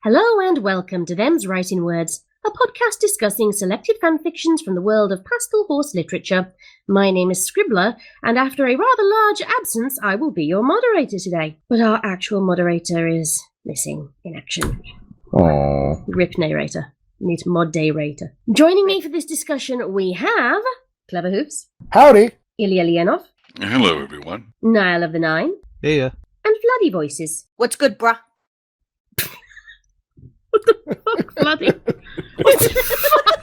Hello and welcome to Them's Writin Words, a podcast discussing selected fanfictions from the world of pastel horse literature. My name is Scribbler, and after a rather large absence, I will be your moderator today. But our actual moderator is missing in action. Aww. Rip narrator. Need moderator. Joining me for this discussion, we have Clever Hooves. Howdy. Illya Leonov. Hello, everyone. Niall of the Nine. Yeah. And Vladdy Voices. What's good, bruh? What the fuck, Vladdy? What the fuck?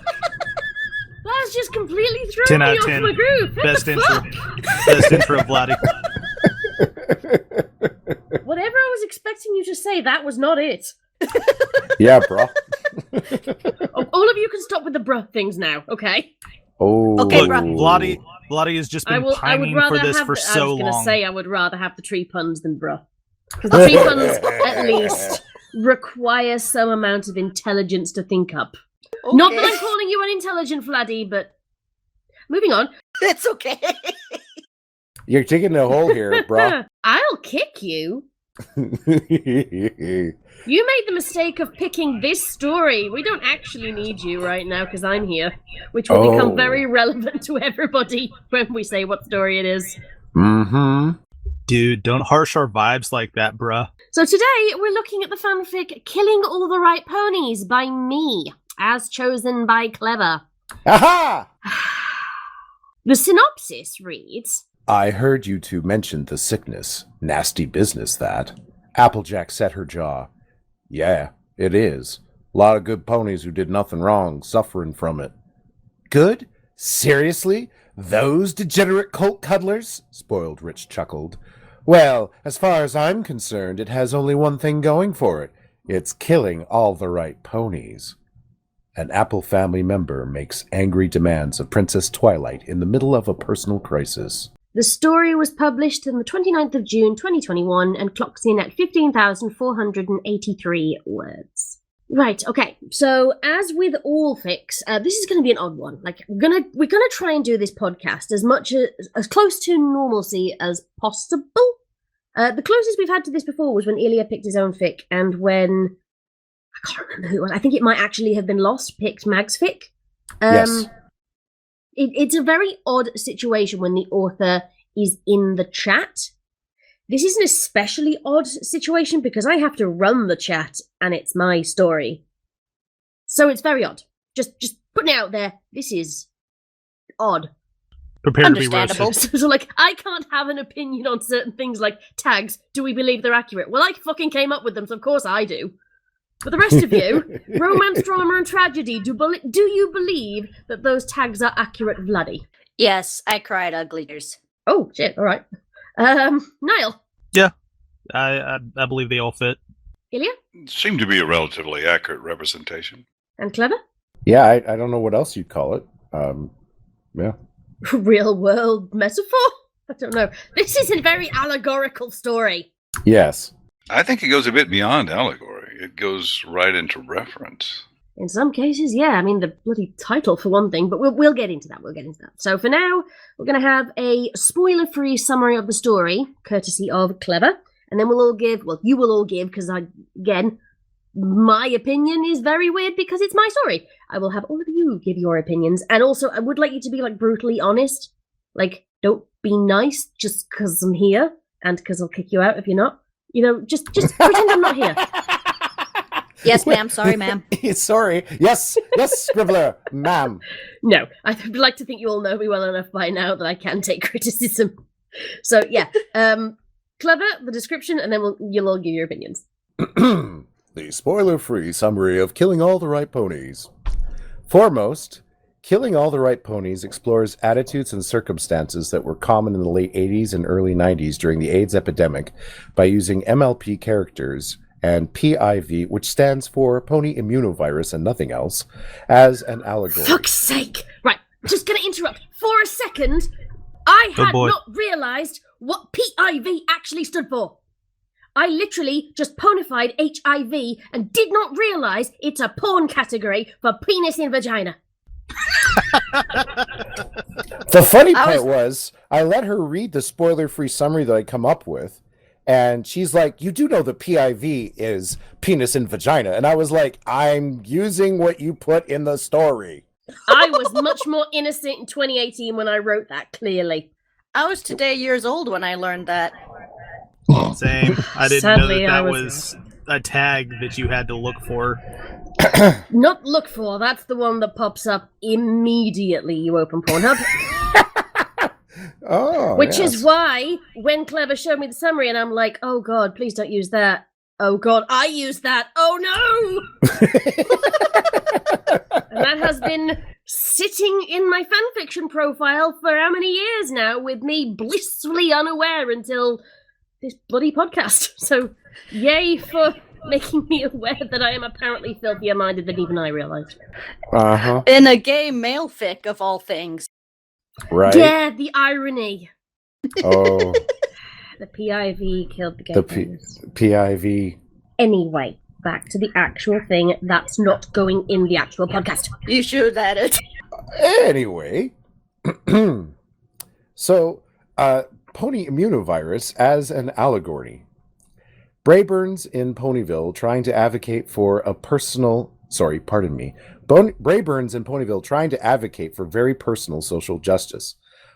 That's just completely thrown 10 me out of off 10. my groove. What Best the intro. fuck? Best intro, Vladdy. Whatever I was expecting you to say, that was not it. Yeah, bro. All of you can stop with the bruh things now, okay? Oh. Okay, Look, bruh. Vladdy has just I been would pining rather for this have for so I was going to long. say I would rather have the tree puns than bruh. Because the tree puns, at least, require some amount of intelligence to think up. Okay. Not that I'm calling you unintelligent, Vladdy, but... Moving on. It's okay. You're digging a hole here, bro. I'll kick you. You made the mistake of picking this story. We don't actually need you right now because I'm here, which will become very relevant to everybody when we say what story it is. Mm-hmm. Dude, don't harsh our vibes like that, bruh. So today we're looking at the fanfic Killing All the Right Ponies by me, as chosen by Clever. Aha! The synopsis reads... I heard you two mention the sickness. Nasty business, that. Applejack set her jaw. Yeah, it is. A lot of good ponies who did nothing wrong, suffering from it. Good? Seriously? Those degenerate cult cuddlers? Spoiled Rich chuckled. Well, as far as I'm concerned, it has only one thing going for it. It's killing all the right ponies. An Apple family member makes angry demands of Princess Twilight in the middle of a personal crisis. The story was published on the 29th of June 2021 and clocks in at 15,483 words. Right, okay, so as with all fics, this is going to be an odd one. Like, we're gonna try and do this podcast as close to normalcy as possible. The closest we've had to this before was when Illya picked his own fic, and when, I can't remember who it was, I think it might actually have been Lost, picked Mag's fic. Yes. It's a very odd situation when the author is in the chat. This is an especially odd situation because I have to run the chat and it's my story. So it's very odd. Just putting it out there, this is odd. Prepare to be Understandable. roasted. So like, I can't have an opinion on certain things like tags. Do we believe they're accurate? Well, I fucking came up with them, so of course I do. But the rest of you, romance, drama, and tragedy, do you believe that those tags are accurate, Vladdy? Yes, I cried ugly tears. Oh, shit, alright. Niall? Yeah, I believe they all fit. Illya? Seemed to be a relatively accurate representation. And Clever? Yeah, I don't know what else you'd call it. Yeah. Real world metaphor? I don't know. This is a very allegorical story. Yes. I think it goes a bit beyond allegory. It goes right into reference. In some cases, yeah. I mean, the bloody title for one thing, but we'll get into that. So for now, we're going to have a spoiler-free summary of the story, courtesy of Clever, and then you will all give, because again, my opinion is very weird because it's my story. I will have all of you give your opinions, and also I would like you to be like brutally honest. Like, don't be nice just because I'm here, and because I'll kick you out if you're not. You know, just pretend I'm not here. Yes, ma'am. Sorry, ma'am. Sorry. Yes, Scribbler, ma'am. No, I'd like to think you all know me well enough by now that I can take criticism. So, yeah. Clever, the description, and then you'll all give your opinions. The spoiler-free summary of Killing All the Right Ponies. Foremost, Killing All the Right Ponies explores attitudes and circumstances that were common in the late 80s and early 90s during the AIDS epidemic by using MLP characters and PIV, which stands for Pony Immunovirus and nothing else, as an allegory. Fuck's sake! Right, just gonna interrupt for a second. I had not realised what PIV actually stood for. I literally just ponified HIV and did not realise it's a porn category for penis in vagina. The funny part was, I let her read the spoiler-free summary that I come up with, And she's like, you do know the PIV is penis and vagina. And I was like, I'm using what you put in the story. I was much more innocent in 2018 when I wrote that, clearly. I was today years old when I learned that. Same. I didn't Sadly, know I that was was a tag that you had to look for. Not look for, that's the one that pops up immediately you open Pornhub. Oh, Which yes. is why, when Clever showed me the summary, and I'm like, oh god, please don't use that. Oh god, I used that. Oh no! And that has been sitting in my fanfiction profile for how many years now, with me blissfully unaware until this bloody podcast. So, yay for making me aware that I am apparently filthier minded than even I realised. Uh-huh. In a gay male fic, of all things. Right? Yeah, the irony. Oh, The PIV killed the gay the penis. PIV. Anyway, back to the actual thing that's not going in the actual podcast. You should add it. Anyway. So, pony immunovirus as an allegory. Braeburns in Ponyville trying to advocate for a personal... Sorry, pardon me. Braeburns in Ponyville trying to advocate for very personal social justice.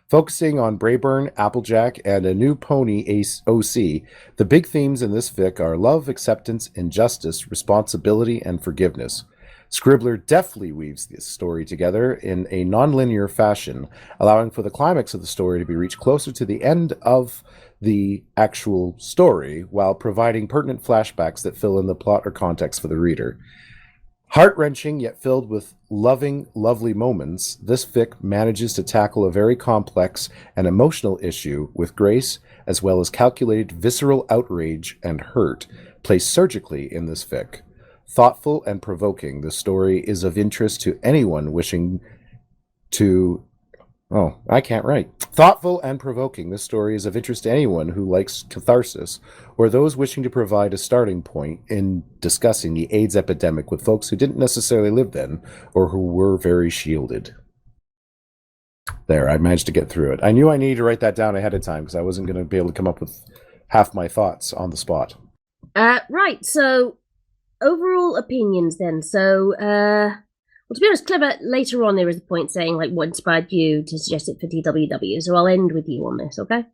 Focusing on Braeburn, Applejack, and a new pony OC, the big themes in this fic are love, acceptance, injustice, responsibility, and forgiveness. Scribbler deftly weaves this story together in a non-linear fashion, allowing for the climax of the story to be reached closer to the end of the actual story, while providing pertinent flashbacks that fill in the plot or context for the reader. Heart-wrenching yet filled with loving, lovely moments, this fic manages to tackle a very complex and emotional issue with grace, as well as calculated visceral outrage and hurt placed surgically in this fic. Thoughtful and provoking, the story is of interest to anyone wishing to... Oh, I can't write. Thoughtful and provoking, this story is of interest to anyone who likes catharsis, or those wishing to provide a starting point in discussing the AIDS epidemic with folks who didn't necessarily live then, or who were very shielded. There, I managed to get through it. I knew I needed to write that down ahead of time, because I wasn't going to be able to come up with half my thoughts on the spot. Right, so overall opinions then. So, well, to be honest, Clever, later on there is a point saying, like, what inspired you to suggest it for TWW, so I'll end with you on this, okay?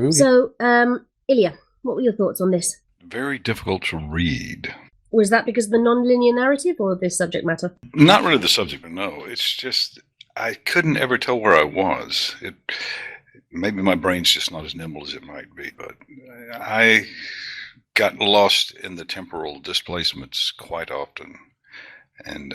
Ooh, So, Illya, what were your thoughts on this? Very difficult to read. Was that because of the non-linear narrative or the subject matter? Not really the subject, but no. It's just I couldn't ever tell where I was. Maybe my brain's just not as nimble as it might be, but I got lost in the temporal displacements quite often, and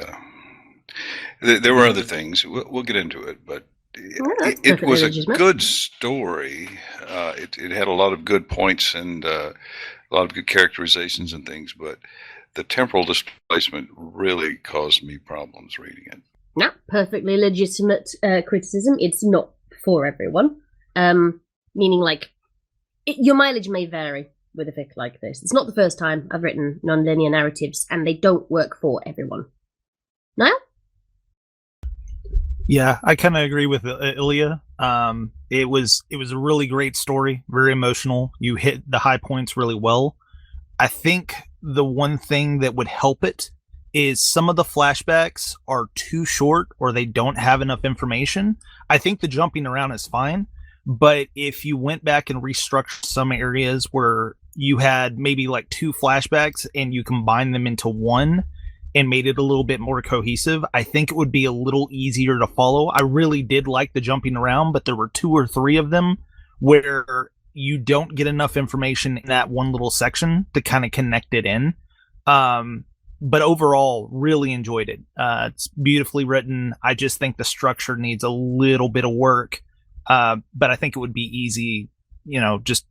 there were other things. We'll get into it, but it was a good story. It had a lot of good points and a lot of good characterizations and things, but the temporal displacement really caused me problems reading it. No, perfectly legitimate criticism. It's not for everyone. Meaning, like, your mileage may vary with a fic like this. It's not the first time I've written non-linear narratives, and they don't work for everyone. Niall? Yeah, I kind of agree with Illya. It was a really great story, very emotional. You hit the high points really well. I think the one thing that would help it is some of the flashbacks are too short or they don't have enough information. I think the jumping around is fine, but if you went back and restructured some areas where you had maybe like 2 flashbacks and you combine them into one and made it a little bit more cohesive, I think it would be a little easier to follow. I really did like the jumping around, but there were 2 or 3 of them where you don't get enough information in that one little section to kind of connect it in. But overall, really enjoyed it. It's beautifully written. I just think the structure needs a little bit of work. But I think it would be easy, just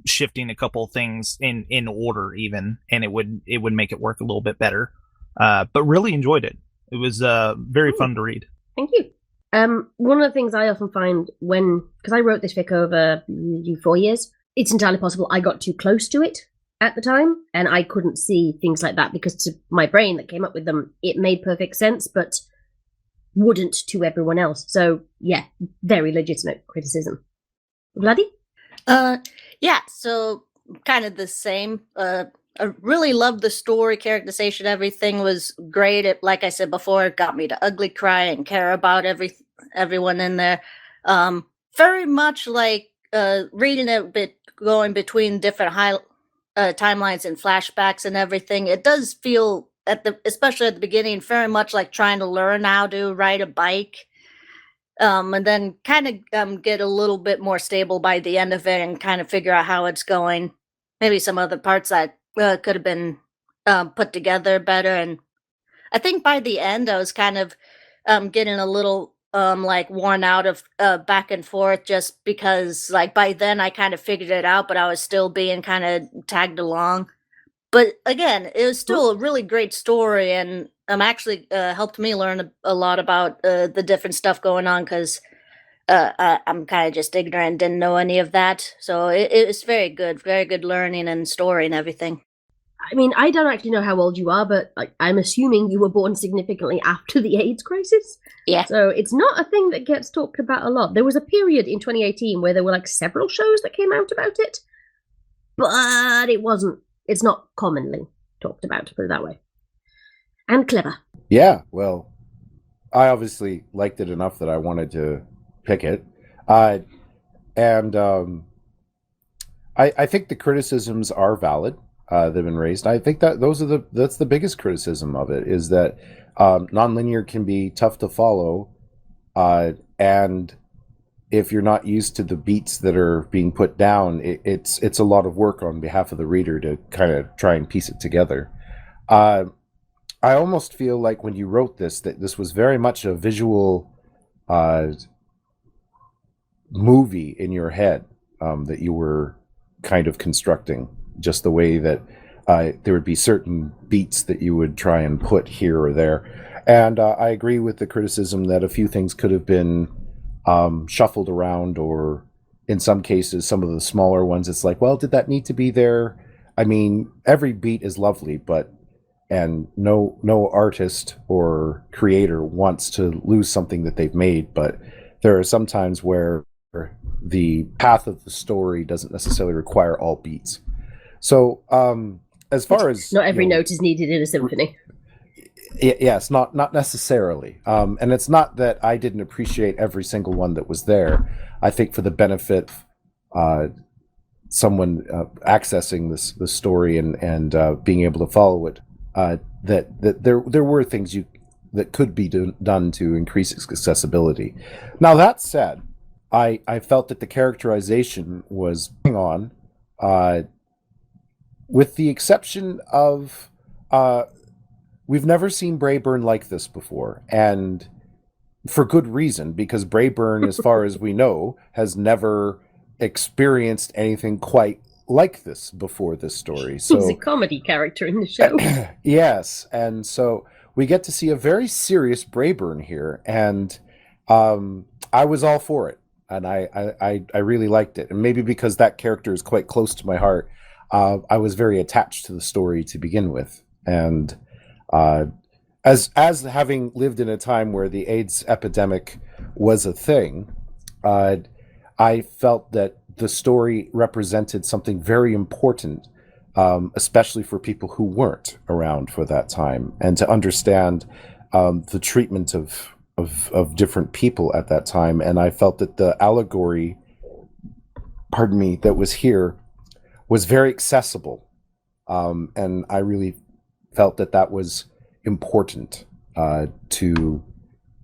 shifting a couple things in order even, and it would make it work a little bit better. But really enjoyed it. It was very fun to read. Thank you. One of the things I often find because I wrote this fic over 4 years, it's entirely possible I got too close to it at the time, and I couldn't see things like that because to my brain that came up with them, it made perfect sense, but wouldn't to everyone else. So, yeah, very legitimate criticism. Vladdy? Yeah, so kind of the same. I really loved the story, characterization, everything was great. It, like I said before, it got me to ugly cry and care about everyone in there. Very much like reading it, going between different timelines and flashbacks and everything. It does feel especially at the beginning, very much like trying to learn how to ride a bike. And then kind of get a little bit more stable by the end of it and kind of figure out how it's going. Maybe some other parts that could have been put together better. And I think by the end, I was kind of getting a little like worn out of back and forth, just because like by then I kind of figured it out, but I was still being kind of tagged along. But again, it was still a really great story, and actually helped me learn a lot about the different stuff going on, because I'm kind of just ignorant, didn't know any of that. So it was very good learning and story and everything. I mean, I don't actually know how old you are, but like, I'm assuming you were born significantly after the AIDS crisis. Yeah. So it's not a thing that gets talked about a lot. There was a period in 2018 where there were like several shows that came out about it, but it's not commonly talked about, to put it that way. And clever. Yeah, well, I obviously liked it enough that I wanted to pick it. And I think the criticisms are valid. They've been raised. I think that that's the biggest criticism of it, is that nonlinear can be tough to follow, and if you're not used to the beats that are being put down, it's a lot of work on behalf of the reader to kind of try and piece it together. I almost feel like when you wrote this, that this was very much a visual movie in your head that you were kind of constructing, just the way that there would be certain beats that you would try and put here or there. And I agree with the criticism that a few things could have been shuffled around, or in some cases, some of the smaller ones, it's like, well, did that need to be there? I mean, every beat is lovely, and no artist or creator wants to lose something that they've made, but there are some times where the path of the story doesn't necessarily require all beats. So as far as not every note is needed in a symphony. Yes, not necessarily. And it's not that I didn't appreciate every single one that was there. I think for the benefit of someone accessing this story and being able to follow it, that there were things that could be done to increase its accessibility. Now, that said, I felt that the characterization was on, with the exception of we've never seen Braeburn like this before, and for good reason, because Braeburn, as far as we know, has never experienced anything quite like this before this story. So he's a comedy character in the show. Yes, and so we get to see a very serious Braeburn here, and I was all for it, and I really liked it, and maybe because that character is quite close to my heart, I was very attached to the story to begin with, and as having lived in a time where the AIDS epidemic was a thing, I felt that the story represented something very important, especially for people who weren't around for that time, and to understand the treatment of different people at that time. And I felt that the allegory, that was here was very accessible. And I really felt that was important to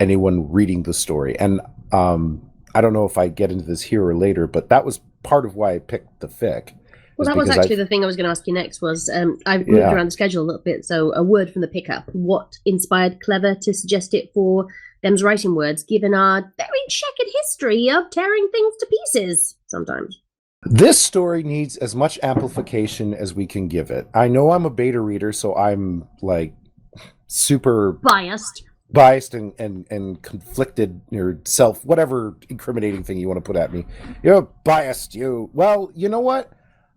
anyone reading the story. And I don't know if I get into this here or later, but that was part of why I picked the fic. Well, that was actually the thing I was going to ask you next. Was I've moved around the schedule a little bit, so a word from the pickup. What inspired Clever to suggest it for them's Writin Words, given our very checkered history of tearing things to pieces sometimes? This story needs as much amplification as we can give it. I know I'm a beta reader, so I'm like super biased and conflicted, or whatever incriminating thing you want to put at me. You're biased. Well, you know what?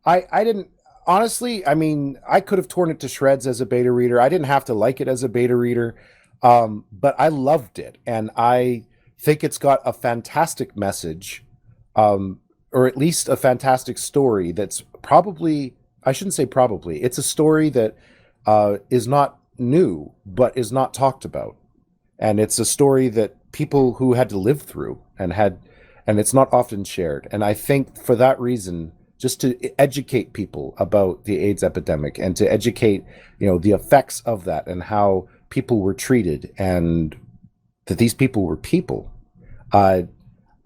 I didn't, honestly, I mean, I could have torn it to shreds as a beta reader. I didn't have to like it as a beta reader, but I loved it. And I think it's got a fantastic message, or at least a fantastic story that's probably, I shouldn't say probably, it's a story that is not new, but is not talked about. And it's a story that people who had to live through and it's not often shared. And I think for that reason, just to educate people about the AIDS epidemic and to educate, the effects of that and how people were treated and that these people were people, I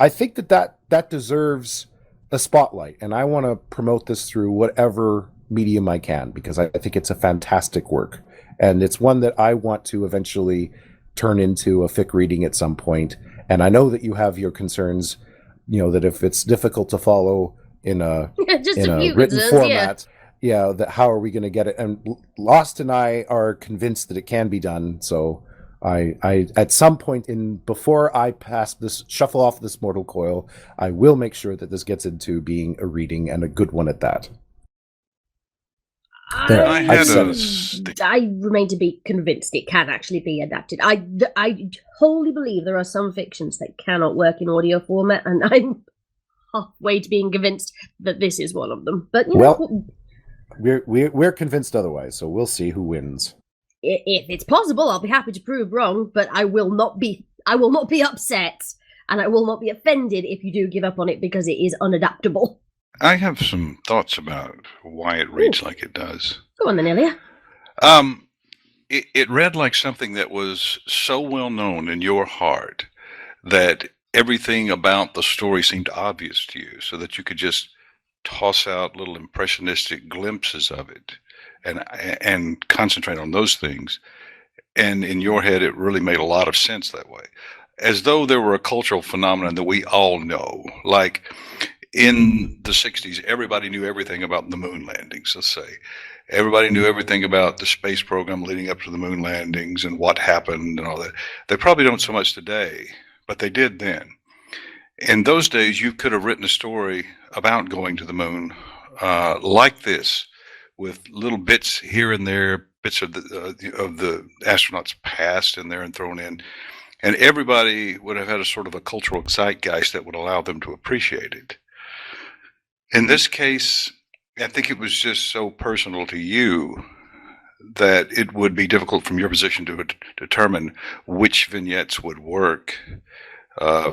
think that deserves a spotlight. And I want to promote this through whatever medium I can, because I think it's a fantastic work. And it's one that I want to eventually turn into a fic reading at some point. And I know that you have your concerns, that if it's difficult to follow in a written format, that how are we going to get it? And Lost and I are convinced that it can be done. So I at some point before I shuffle off this mortal coil, I will make sure that this gets into being a reading, and a good one at that. I remain to be convinced it can actually be adapted. I wholly believe there are some fictions that cannot work in audio format, and I'm halfway to being convinced that this is one of them. But we're convinced otherwise, so we'll see who wins. If it's possible, I'll be happy to prove wrong, but I will not be upset, and I will not be offended if you do give up on it because it is unadaptable. I have some thoughts about why it reads like it does. Go on then, Illya. It read like something that was so well known in your heart that everything about the story seemed obvious to you, so that you could just toss out little impressionistic glimpses of it and concentrate on those things. And in your head, it really made a lot of sense that way, as though there were a cultural phenomenon that we all know. Like in the 60s, everybody knew everything about the moon landings, let's say. Everybody knew everything about the space program leading up to the moon landings and what happened and all that. They probably don't so much today, but they did then. In those days, you could have written a story about going to the moon like this, with little bits here and there, bits of the astronauts' past in there and thrown in. And everybody would have had a sort of a cultural zeitgeist that would allow them to appreciate it. In this case, I think it was just so personal to you that it would be difficult from your position to determine which vignettes would work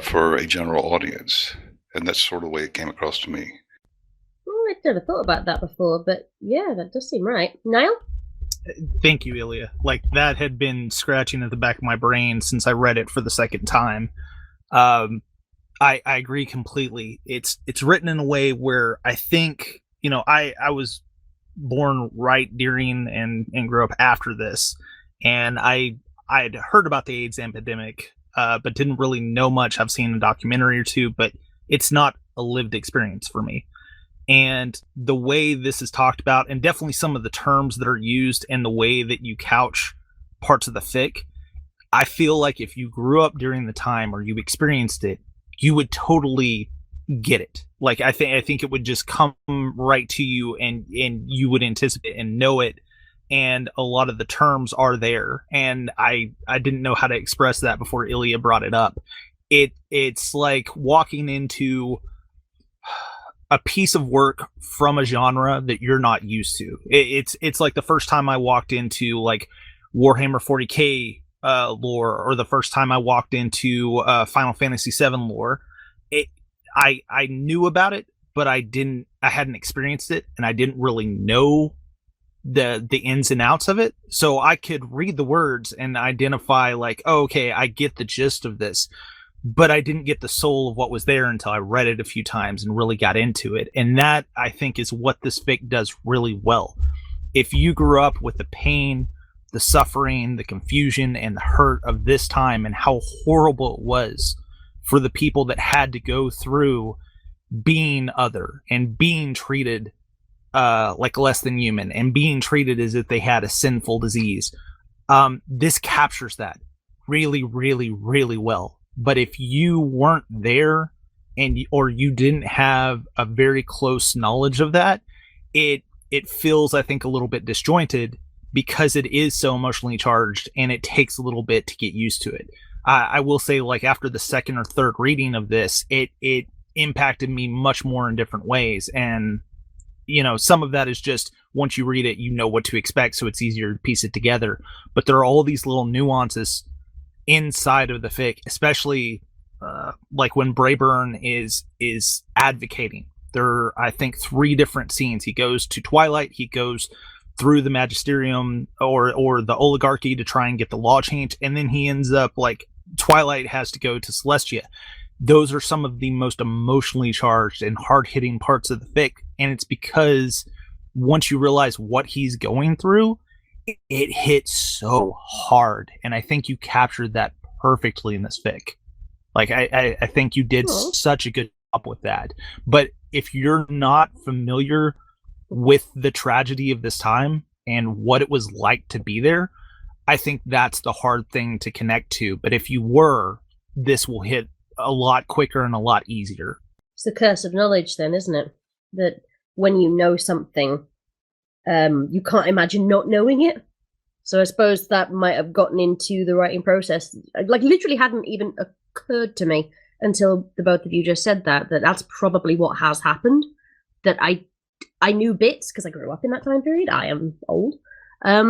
for a general audience. And that's sort of the way it came across to me. I'd never thought about that before, but yeah, that does seem right. Niall? Thank you, Illya. Like, that had been scratching at the back of my brain since I read it for the second time. I agree completely. It's written in a way where I think, I was born right during and grew up after this, and I had heard about the AIDS epidemic, but didn't really know much. I've seen a documentary or two, but it's not a lived experience for me. And the way this is talked about, and definitely some of the terms that are used and the way that you couch parts of the fic, I feel like if you grew up during the time or you experienced it, you would totally get it. Like, I think it would just come right to you, and you would anticipate and know it. And a lot of the terms are there. And I didn't know how to express that before Illya brought it up. It's like walking into a piece of work from a genre that you're not used to. It's like the first time I walked into like Warhammer 40K lore, or the first time I walked into Final Fantasy VII lore. I knew about it, but I hadn't experienced it, and I didn't really know the ins and outs of it. So I could read the words and identify like, oh, okay, I get the gist of this, but I didn't get the soul of what was there until I read it a few times and really got into it. And that, I think, is what this fic does really well. If you grew up with the pain, the suffering, the confusion, and the hurt of this time, and how horrible it was for the people that had to go through being other and being treated like less than human, and being treated as if they had a sinful disease, this captures that really, really, really well. But if you weren't there, or you didn't have a very close knowledge of that, it feels, I think, a little bit disjointed, because it is so emotionally charged, and it takes a little bit to get used to it. I will say, like, after the second or third reading of this, it impacted me much more in different ways, and some of that is just once you read it, you know what to expect, so it's easier to piece it together. But there are all these little nuances inside of the fic, especially like when Braeburn is advocating. There are, I think, 3 different scenes. He goes to Twilight, he goes through the magisterium or the oligarchy to try and get the law changed, and then he ends up like Twilight has to go to Celestia. Those are some of the most emotionally charged and hard-hitting parts of the fic, and it's because once you realize what he's going through, it hits so hard, and I think you captured that perfectly in this fic. Like, I think you did such a good job with that. But if you're not familiar with the tragedy of this time and what it was like to be there, I think that's the hard thing to connect to. But if you were, this will hit a lot quicker and a lot easier. It's the curse of knowledge then, isn't it? That when you know something, you can't imagine not knowing it. So I suppose that might have gotten into the writing process. Like, literally hadn't even occurred to me until the both of you just said that's probably what has happened. That I knew bits because I grew up in that time period. I am old. I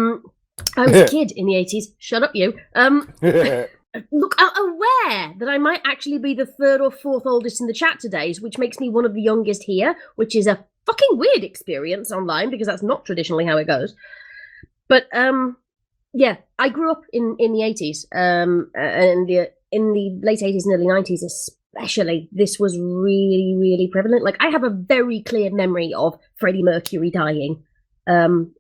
was a kid in the 80s. Shut up, you. Look, I'm aware that I might actually be the 3rd or 4th oldest in the chat today, which makes me one of the youngest here, which is a fucking weird experience online because that's not traditionally how it goes. But yeah, I grew up in the 80s, and in the late 80s and early 90s especially. This was really, really prevalent. Like, I have a very clear memory of Freddie Mercury dying, and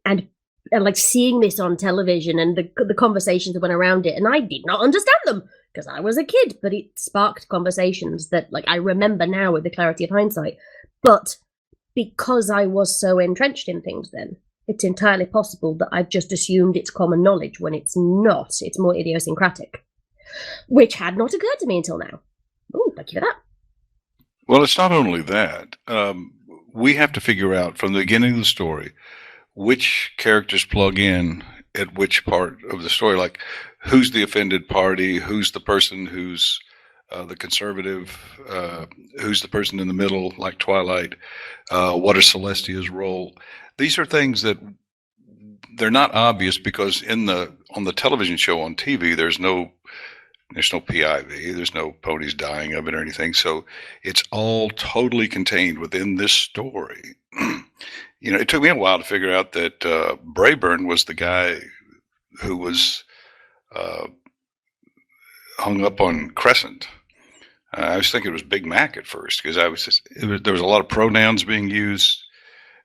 like seeing this on television and the conversations that went around it, and I did not understand them because I was a kid, but it sparked conversations that, like, I remember now with the clarity of hindsight. But because I was so entrenched in things then, it's entirely possible that I've just assumed it's common knowledge when it's not. It's more idiosyncratic, which had not occurred to me until now. Oh, thank you for that. Well, it's not only that. We have to figure out from the beginning of the story which characters plug in at which part of the story. Like, who's the offended party? Who's the person who's the conservative? Who's the person in the middle, like Twilight? What is Celestia's role? These are things that they're not obvious because on the television show on TV, there's no PIV, there's no ponies dying of it or anything. So it's all totally contained within this story. It took me a while to figure out that Braeburn was the guy who was hung up on Crescent. I was thinking it was Big Mac at first because there was a lot of pronouns being used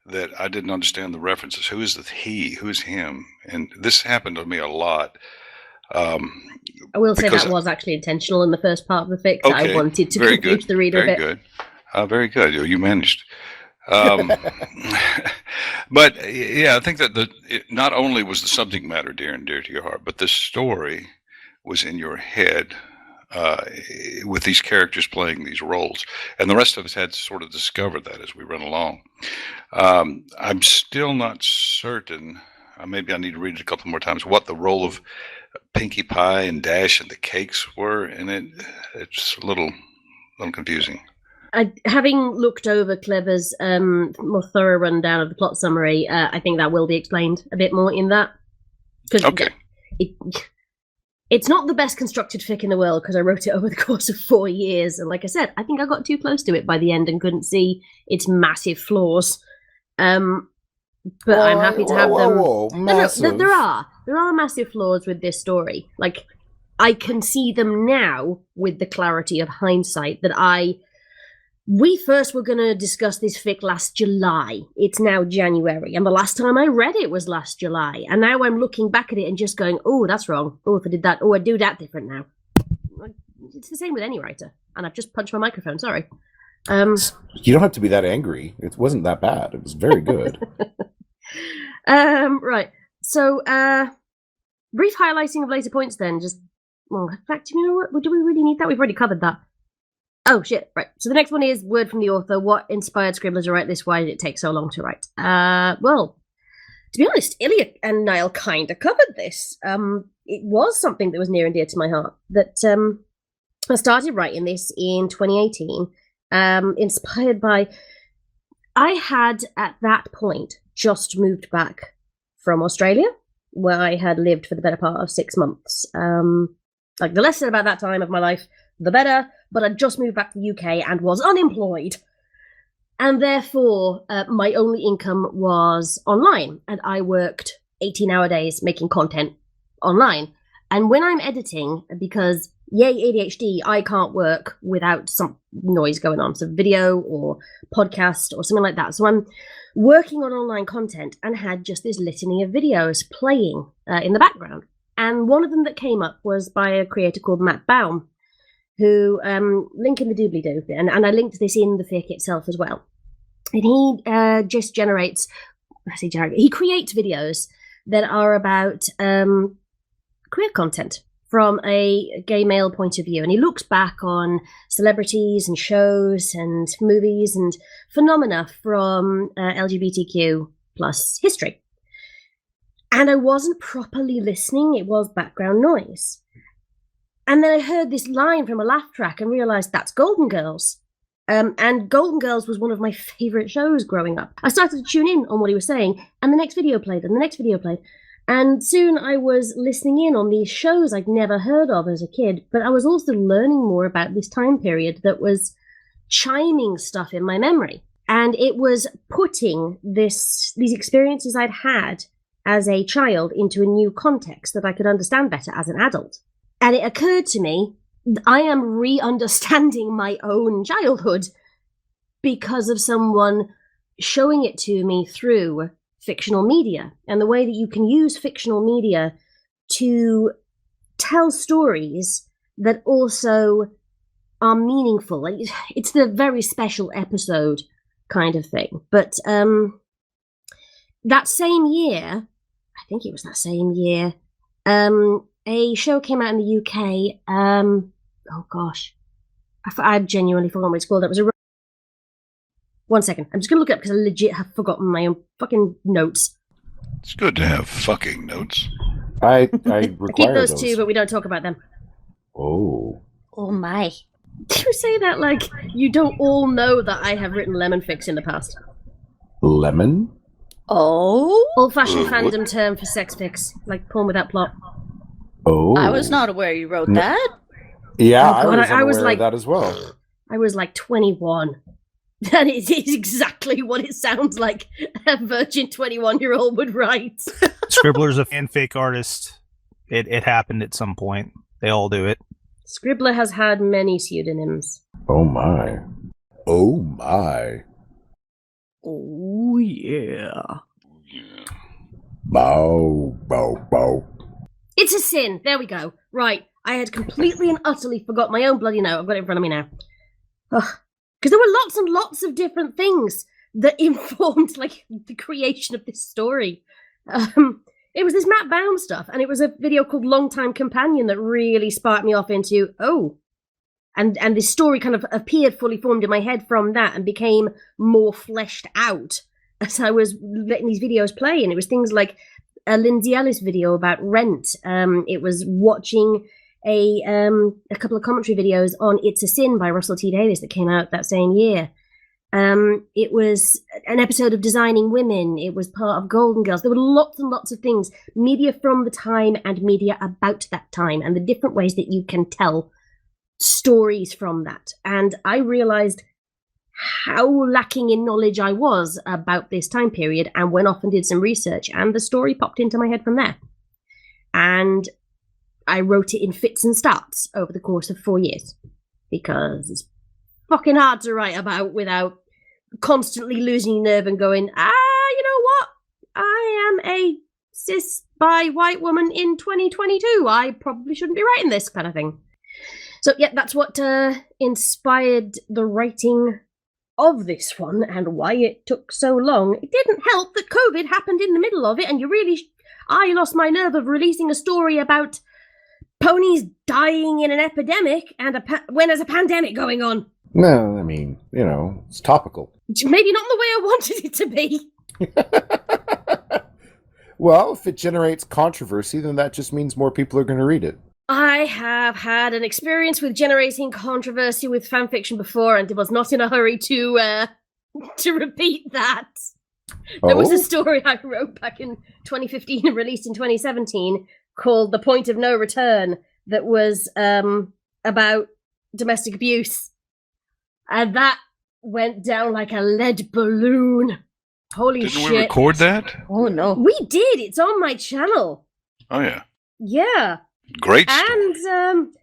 that I didn't understand the references. Who is the he? Who is him? And this happened to me a lot. I will say that was actually intentional in the first part of the fic. Okay, I wanted to confuse the reader a bit. Very good. You managed. But yeah, I think that not only was the subject matter dear and dear to your heart, but the story was in your head with these characters playing these roles, and the rest of us had to sort of discover that as we run along. I'm still not certain. Maybe I need to read it a couple more times. What the role of Pinkie Pie and Dash and the cakes were in it. It's a little confusing. Having looked over Clever's more thorough rundown of the plot summary, I think that will be explained a bit more in that. Okay. It's not the best constructed fic in the world because I wrote it over the course of 4 years, and like I said, I think I got too close to it by the end and couldn't see its massive flaws. But I'm happy to have them. Massive. There are massive flaws with this story. Like, I can see them now with the clarity of hindsight that we first were going to discuss this fic last July. It's now January, and the last time I read it was last July. And now I'm looking back at it and just going, oh, that's wrong. Oh, if I did that, I do that different now. It's the same with any writer. And I've just punched my microphone, sorry. You don't have to be that angry. It wasn't that bad. It was very good. Right. So, brief highlighting of later points then. In fact, you know what? Do we really need that? We've already covered that. Oh, shit. Right. So the next one is word from the author. What inspired Scribbler to write this? Why did it take so long to write? Well, to be honest, Illya and Niall kind of covered this. It was something that was near and dear to my heart. That I started writing this in 2018, inspired by I had, at that point, just moved back from Australia, where I had lived for the better part of 6 months. Like, the less said about that time of my life, the better, but I'd just moved back to the UK and was unemployed. And therefore, my only income was online, and I worked 18-hour days making content online. And when I'm editing, because yay ADHD, I can't work without some noise going on, so video or podcast or something like that. So I'm working on online content and had just this litany of videos playing in the background. And one of them that came up was by a creator called Matt Baum, who, link in the doobly-doo, and I linked this in the fic itself as well. And he just generates, he creates videos that are about queer content from a gay male point of view. And he looks back on celebrities and shows and movies and phenomena from LGBTQ plus history. And I wasn't properly listening. It was background noise. And then I heard this line from a laugh track and realized that's Golden Girls. And Golden Girls was one of my favorite shows growing up. I started to tune in on what he was saying, and the next video played, and the next video played. And soon I was listening in on these shows I'd never heard of as a kid, but I was also learning more about this time period that was chiming stuff in my memory. And it was putting these experiences I'd had as a child into a new context that I could understand better as an adult. And it occurred to me, I am re-understanding my own childhood because of someone showing it to me through fictional media, and the way that you can use fictional media to tell stories that also are meaningful. Like, it's the very special episode kind of thing. But that same year, I think it was that same year, a show came out in the UK. Oh gosh, I've genuinely forgotten what it's called. That was a... One second, I'm just gonna look it up because I legit have forgotten my own fucking notes. It's good to have fucking notes. I require I keep those too, but we don't talk about them. Oh. Oh my. You say that like you don't all know that I have written lemon fics in the past. Lemon? Oh? Old-fashioned fandom term for sex fics, like porn without plot. Oh. I was not aware you wrote that. Yeah, Oh, God, I was like, of that as well. I was like 21. That is exactly what it sounds like a virgin 21-year-old would write. Scribbler's a fanfic artist. It happened at some point. They all do it. Scribbler has had many pseudonyms. Oh my. Oh my. Oh yeah. Yeah. Bow, bow, bow. It's a sin. There we go. Right. I had completely and utterly forgot my own bloody note. I've got it in front of me now. Because there were lots and lots of different things that informed like the creation of this story. It was this Matt Baum stuff, and it was a video called Long Time Companion that really sparked me off into, and this story kind of appeared fully formed in my head from that and became more fleshed out as I was letting these videos play. And it was things like a Lindsay Ellis video about Rent. It was watching a couple of commentary videos on It's a Sin by Russell T Davies that came out that same year. It was an episode of Designing Women. It was part of Golden Girls. There were lots and lots of things, media from the time and media about that time, and the different ways that you can tell stories from that. And I realized how lacking in knowledge I was about this time period, and went off and did some research, and the story popped into my head from there. And I wrote it in fits and starts over the course of 4 years, because it's fucking hard to write about without constantly losing your nerve and going, you know what? I am a cis bi white woman in 2022. I probably shouldn't be writing this kind of thing. So yeah, that's what inspired the writing of this one, and why it took so long. It didn't help that COVID happened in the middle of it, and I lost my nerve of releasing a story about ponies dying in an epidemic and when there's a pandemic going on. No, I mean, it's topical. Maybe not in the way I wanted it to be. Well, if it generates controversy, then that just means more people are going to read it. I have had an experience with generating controversy with fanfiction before, and was not in a hurry to to repeat that. There was Oh? a story I wrote back in 2015 and released in 2017 called The Point of No Return that was about domestic abuse. And that went down like a lead balloon. Holy shit. Didn't we record that? Oh no. We did. It's on my channel. Oh, yeah. Yeah. Great story. And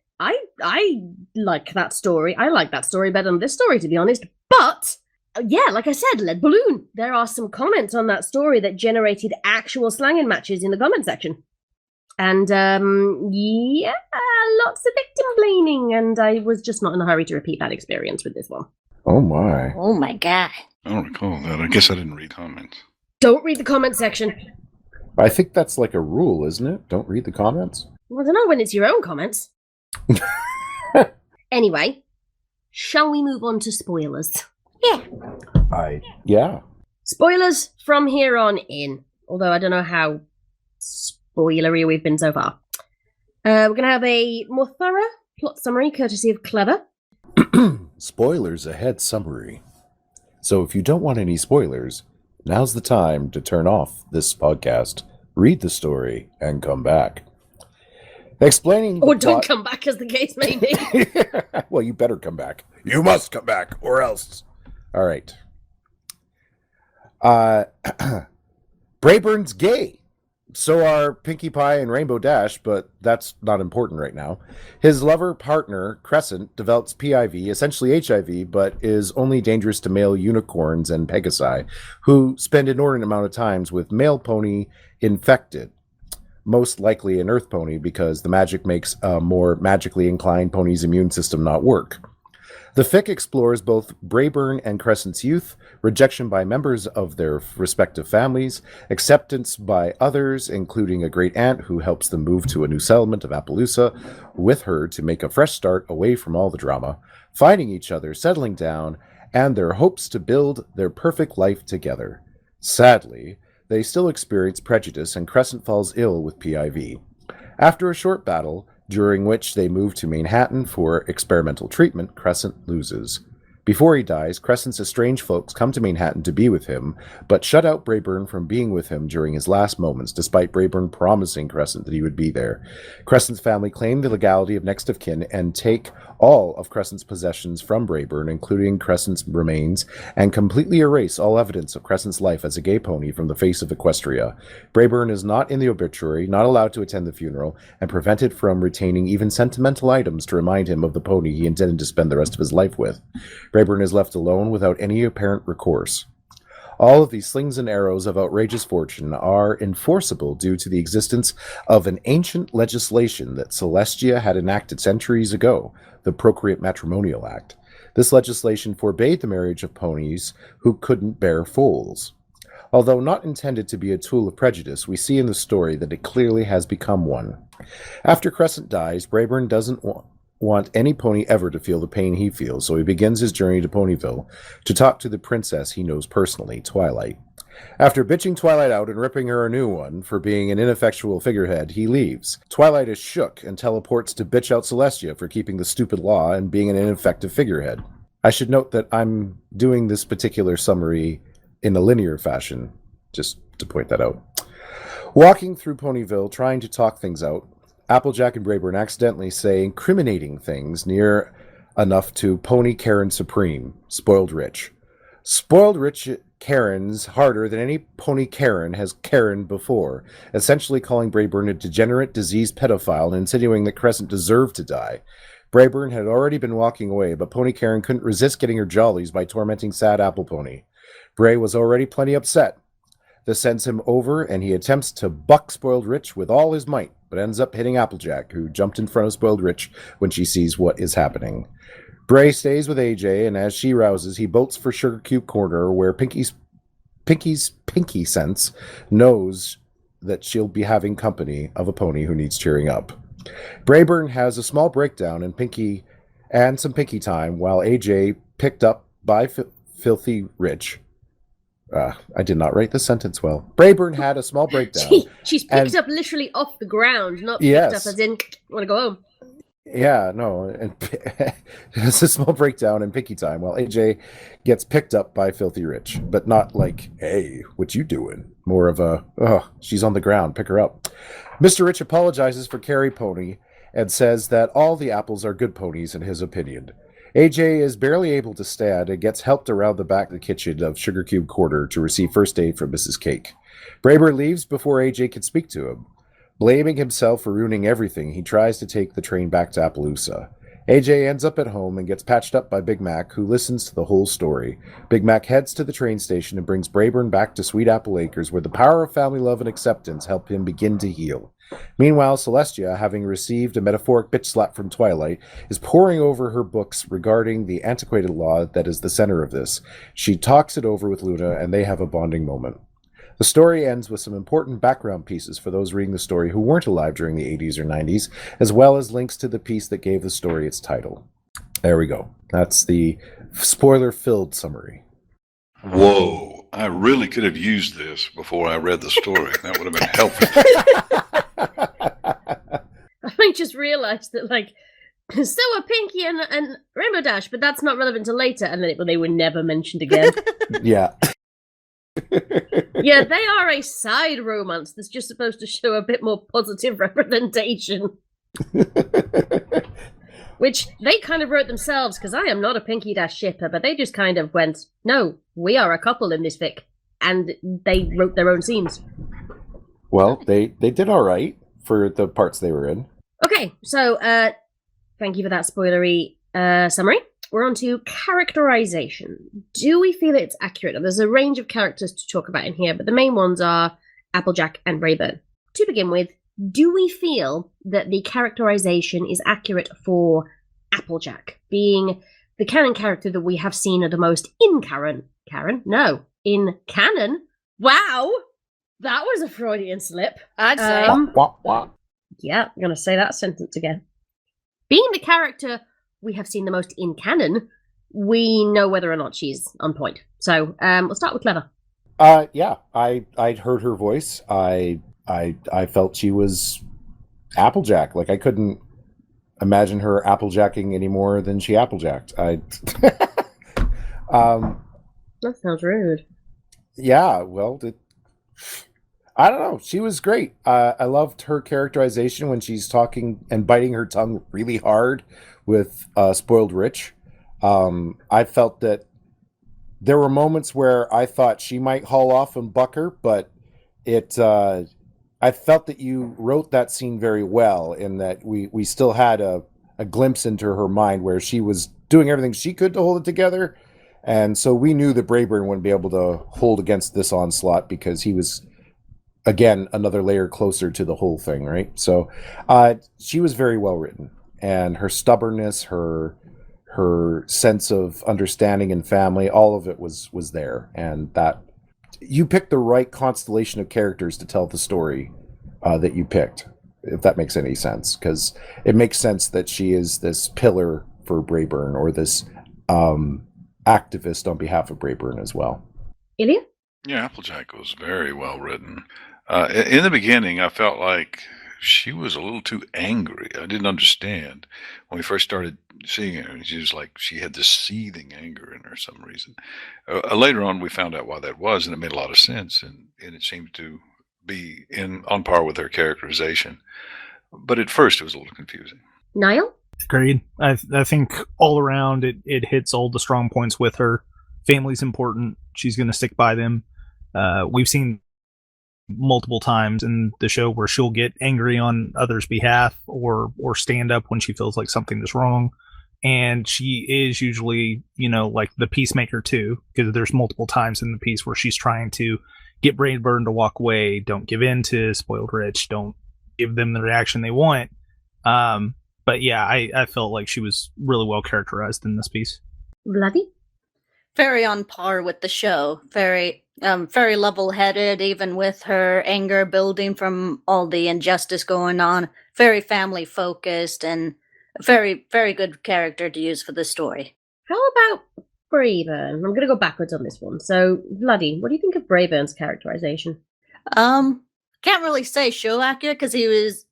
I like that story. I like that story better than this story, to be honest. But yeah, like I said, lead balloon. There are some comments on that story that generated actual slanging matches in the comment section. And yeah, lots of victim blaming, and I was just not in a hurry to repeat that experience with this one. Oh my. Oh my god. I don't recall that. I guess I didn't read comments. Don't read the comment section. I think that's like a rule, isn't it? Don't read the comments. Well, I don't know when it's your own comments. Anyway, shall we move on to spoilers? Yeah. Spoilers from here on in. Although I don't know how spoilery we've been so far. We're going to have a more thorough plot summary courtesy of Clever. Spoilers ahead summary. So if you don't want any spoilers, now's the time to turn off this podcast, read the story, and come back. Explaining the Or don't plot- come back, as the case may be. Well, you better come back. You must come back, or else. All right. Braeburn's gay. So are Pinkie Pie and Rainbow Dash, but that's not important right now. His lover partner, Crescent, develops PIV, essentially HIV, but is only dangerous to male unicorns and Pegasi, who spend an inordinate amount of times with male pony infected. Most likely an earth pony, because the magic makes a more magically inclined pony's immune system not work. The fic explores both Braeburn and Crescent's youth, rejection by members of their respective families, acceptance by others, including a great aunt who helps them move to a new settlement of Appaloosa with her to make a fresh start away from all the drama, finding each other, settling down, and their hopes to build their perfect life together. Sadly, they still experience prejudice, and Crescent falls ill with PIV. After a short battle, during which they move to Manhattan for experimental treatment, Crescent loses. Before he dies, Crescent's estranged folks come to Manhattan to be with him, but shut out Braeburn from being with him during his last moments, despite Braeburn promising Crescent that he would be there. Crescent's family claim the legality of next of kin and take all of Crescent's possessions from Braeburn, including Crescent's remains, and completely erase all evidence of Crescent's life as a gay pony from the face of Equestria. Braeburn is not in the obituary, not allowed to attend the funeral, and prevented from retaining even sentimental items to remind him of the pony he intended to spend the rest of his life with. Braeburn is left alone without any apparent recourse. All of these slings and arrows of outrageous fortune are enforceable due to the existence of an ancient legislation that Celestia had enacted centuries ago, the Procreate Matrimonial Act. This legislation forbade the marriage of ponies who couldn't bear foals. Although not intended to be a tool of prejudice, we see in the story that it clearly has become one. After Crescent dies, Braeburn doesn't want any pony ever to feel the pain he feels, so he begins his journey to Ponyville to talk to the princess he knows personally, Twilight. After bitching Twilight out and ripping her a new one for being an ineffectual figurehead, he leaves. Twilight is shook and teleports to bitch out Celestia for keeping the stupid law and being an ineffective figurehead. I should note that I'm doing this particular summary in a linear fashion, just to point that out. Walking through Ponyville, trying to talk things out, Applejack and Braeburn accidentally say incriminating things near enough to Pony Karen Supreme, Spoiled Rich. Spoiled Rich Karen's harder than any Pony Karen has Karen before, essentially calling Braeburn a degenerate, diseased pedophile and insinuating that Crescent deserved to die. Braeburn had already been walking away, but Pony Karen couldn't resist getting her jollies by tormenting sad Apple Pony. Bray was already plenty upset. This sends him over, and he attempts to buck Spoiled Rich with all his might, but ends up hitting Applejack, who jumped in front of Spoiled Rich when she sees what is happening. Bray stays with AJ, and as she rouses, he bolts for Sugar Cube Corner, where Pinky's pinky sense knows that she'll be having company of a pony who needs cheering up. Braeburn has a small breakdown and some Pinky time, while AJ, picked up by Filthy Rich. I did not write this sentence well. Braeburn had a small breakdown. She's picked up literally off the ground, not picked Yes. up as in, want to go home. Yeah, no, and it's a small breakdown in Picky time while AJ gets picked up by Filthy Rich, but not like, hey, what you doing? More of a, oh, she's on the ground, pick her up. Mr. Rich apologizes for Carrie Pony and says that all the apples are good ponies in his opinion. AJ is barely able to stand and gets helped around the back of the kitchen of Sugar Cube Quarter to receive first aid from Mrs. Cake. Braeburn leaves before AJ can speak to him. Blaming himself for ruining everything, he tries to take the train back to Appaloosa. AJ ends up at home and gets patched up by Big Mac, who listens to the whole story. Big Mac heads to the train station and brings Braeburn back to Sweet Apple Acres, where the power of family love and acceptance help him begin to heal. Meanwhile, Celestia, having received a metaphoric bitch slap from Twilight, is poring over her books regarding the antiquated law that is the center of this. She talks it over with Luna, and they have a bonding moment. The story ends with some important background pieces for those reading the story who weren't alive during the 80s or 90s, as well as links to the piece that gave the story its title. There we go. That's the spoiler-filled summary. Whoa, I really could have used this before I read the story. That would have been helpful. I just realised that, like, so are Pinky and Rainbow Dash, but that's not relevant to later, and then they were never mentioned again. Yeah. Yeah, they are a side romance that's just supposed to show a bit more positive representation. Which they kind of wrote themselves, because I am not a Pinky Dash shipper, but they just kind of went, no, we are a couple in this fic. And they wrote their own scenes. Well, they did all right for the parts they were in. Okay, so thank you for that spoilery summary. We're on to characterization. Do we feel it's accurate? There's a range of characters to talk about in here, but the main ones are Applejack and Braeburn. To begin with, do we feel that the characterization is accurate for Applejack, being the canon character that we have seen the most in in canon? Wow! That was a Freudian slip. I'd say. Yeah, I'm going to say that sentence again. Being the character we have seen the most in canon, we know whether or not she's on point. So we'll start with Clever. Yeah, I heard her voice. I felt she was Applejack. Like, I couldn't imagine her Applejacking any more than she Applejacked. That sounds rude. Yeah, well, I don't know. She was great. I loved her characterization when she's talking and biting her tongue really hard with Spoiled Rich. I felt that there were moments where I thought she might haul off and buck her, but I felt that you wrote that scene very well in that we still had a glimpse into her mind where she was doing everything she could to hold it together. And so we knew that Braeburn wouldn't be able to hold against this onslaught because he was, again, another layer closer to the whole thing, right? So she was very well written. And her stubbornness, her sense of understanding and family, all of it was there. And that you picked the right constellation of characters to tell the story that you picked, if that makes any sense. Because it makes sense that she is this pillar for Braeburn, or this activist on behalf of Braeburn as well. Illya? Yeah, Applejack was very well written. In the beginning, I felt like she was a little too angry. I didn't understand when we first started seeing her. She was like, she had this seething anger in her for some reason. Later on, we found out why that was, and it made a lot of sense, and it seemed to be on par with her characterization. But at first, it was a little confusing. Niall? Agreed. I think all around it hits all the strong points with her. Family's important. She's going to stick by them. We've seen multiple times in the show where she'll get angry on others' behalf or stand up when she feels like something is wrong. And she is usually, like the peacemaker too, because there's multiple times in the piece where she's trying to get Braeburn to walk away. Don't give in to Spoiled Rich. Don't give them the reaction they want. But yeah, I felt like she was really well characterized in this piece. Vladdy? Very on par with the show. Very level-headed, even with her anger building from all the injustice going on. Very family-focused, and very, very good character to use for the story. How about Braeburn? I'm going to go backwards on this one. So, Vladdy, what do you think of Braeburn's characterization? can't really say show accurate because he's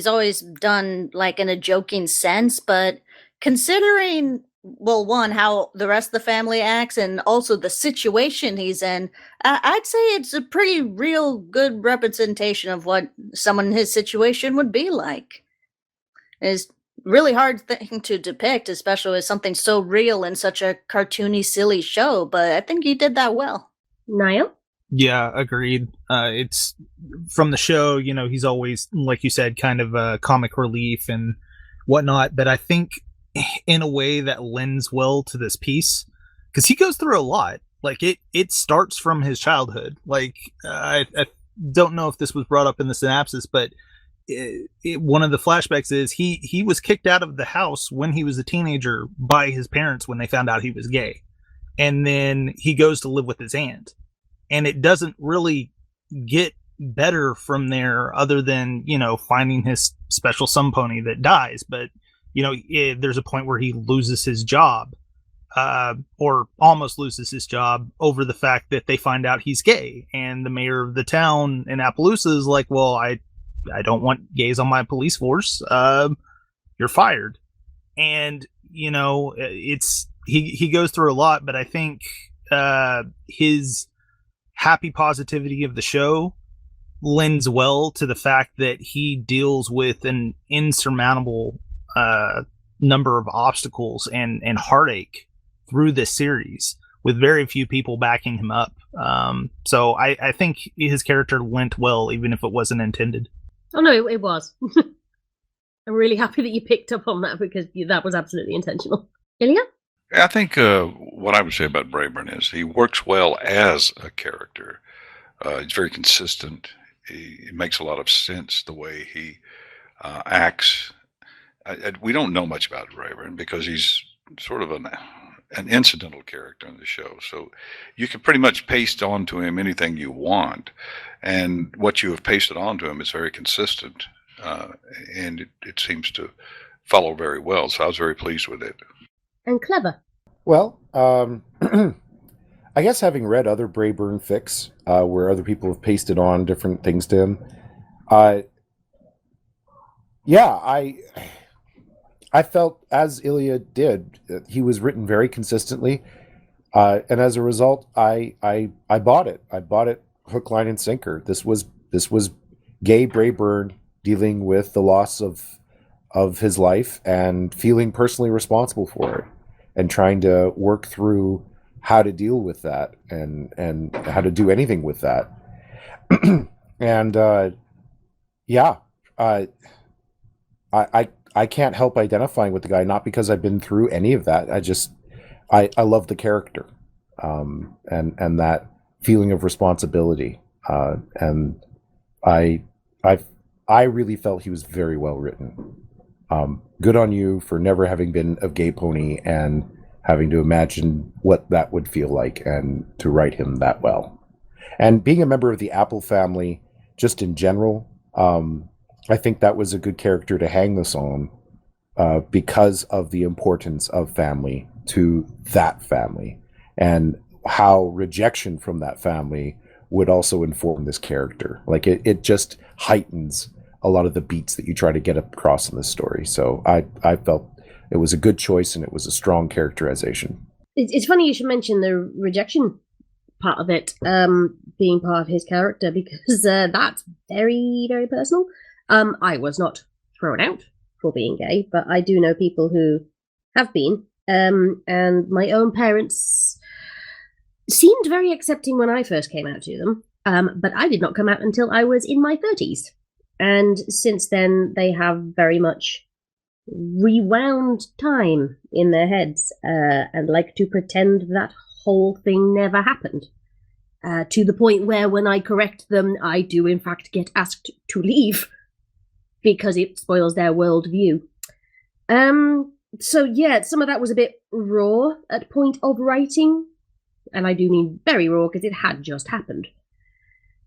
always done like in a joking sense, but considering, well, one, how the rest of the family acts and also the situation he's in, I'd say it's a pretty real good representation of what someone in his situation would be like. It's really hard thing to depict, especially with something so real in such a cartoony, silly show, but I think he did that well. Niall? Yeah, agreed. It's from the show, he's always, like you said, kind of a comic relief and whatnot, but I think in a way that lends well to this piece, because he goes through a lot. Like, it starts from his childhood. Like, I don't know if this was brought up in the synopsis, but one of the flashbacks is he was kicked out of the house when he was a teenager by his parents when they found out he was gay. And then he goes to live with his aunt. And it doesn't really get better from there other than, finding his special sun pony that dies. But, there's a point where he loses his job, or almost loses his job over the fact that they find out he's gay. And the mayor of the town in Appaloosa is like, well, I don't want gays on my police force. You're fired. And, it's he goes through a lot, but I think his happy positivity of the show lends well to the fact that he deals with an insurmountable number of obstacles and heartache through this series with very few people backing him up. So I think his character lent well, even if it wasn't intended. Oh no, it was. I'm really happy that you picked up on that because that was absolutely intentional. Illya? I think what I would say about Braeburn is he works well as a character. He's very consistent. It makes a lot of sense the way he acts. We don't know much about Braeburn because he's sort of an incidental character in the show. So you can pretty much paste onto him anything you want. And what you have pasted onto him is very consistent. And it seems to follow very well. So I was very pleased with it. And clever. Well, I guess having read other Braeburn fics where other people have pasted on different things to him, I felt, as Illya did, he was written very consistently, and as a result, I bought it. I bought it hook, line, and sinker. This was gay Braeburn dealing with the loss of his life and feeling personally responsible for it, and trying to work through how to deal with that and how to do anything with that. And I can't help identifying with the guy, not because I've been through any of that. I love the character, and that feeling of responsibility. And I really felt he was very well written. Good on you for never having been a gay pony and having to imagine what that would feel like and to write him that well. And being a member of the Apple family, just in general, I think that was a good character to hang this on because of the importance of family to that family and how rejection from that family would also inform this character. Like it just heightens a lot of the beats that you try to get across in this story. So I felt it was a good choice and it was a strong characterization. It's funny you should mention the rejection part of it being part of his character because that's very, very personal. I was not thrown out for being gay, but I do know people who have been. And my own parents seemed very accepting when I first came out to them, but I did not come out until I was in my 30s. And since then, they have very much rewound time in their heads and like to pretend that whole thing never happened. To the point where when I correct them, I do in fact get asked to leave because it spoils their worldview. So yeah, some of that was a bit raw at point of writing. And I do mean very raw because it had just happened.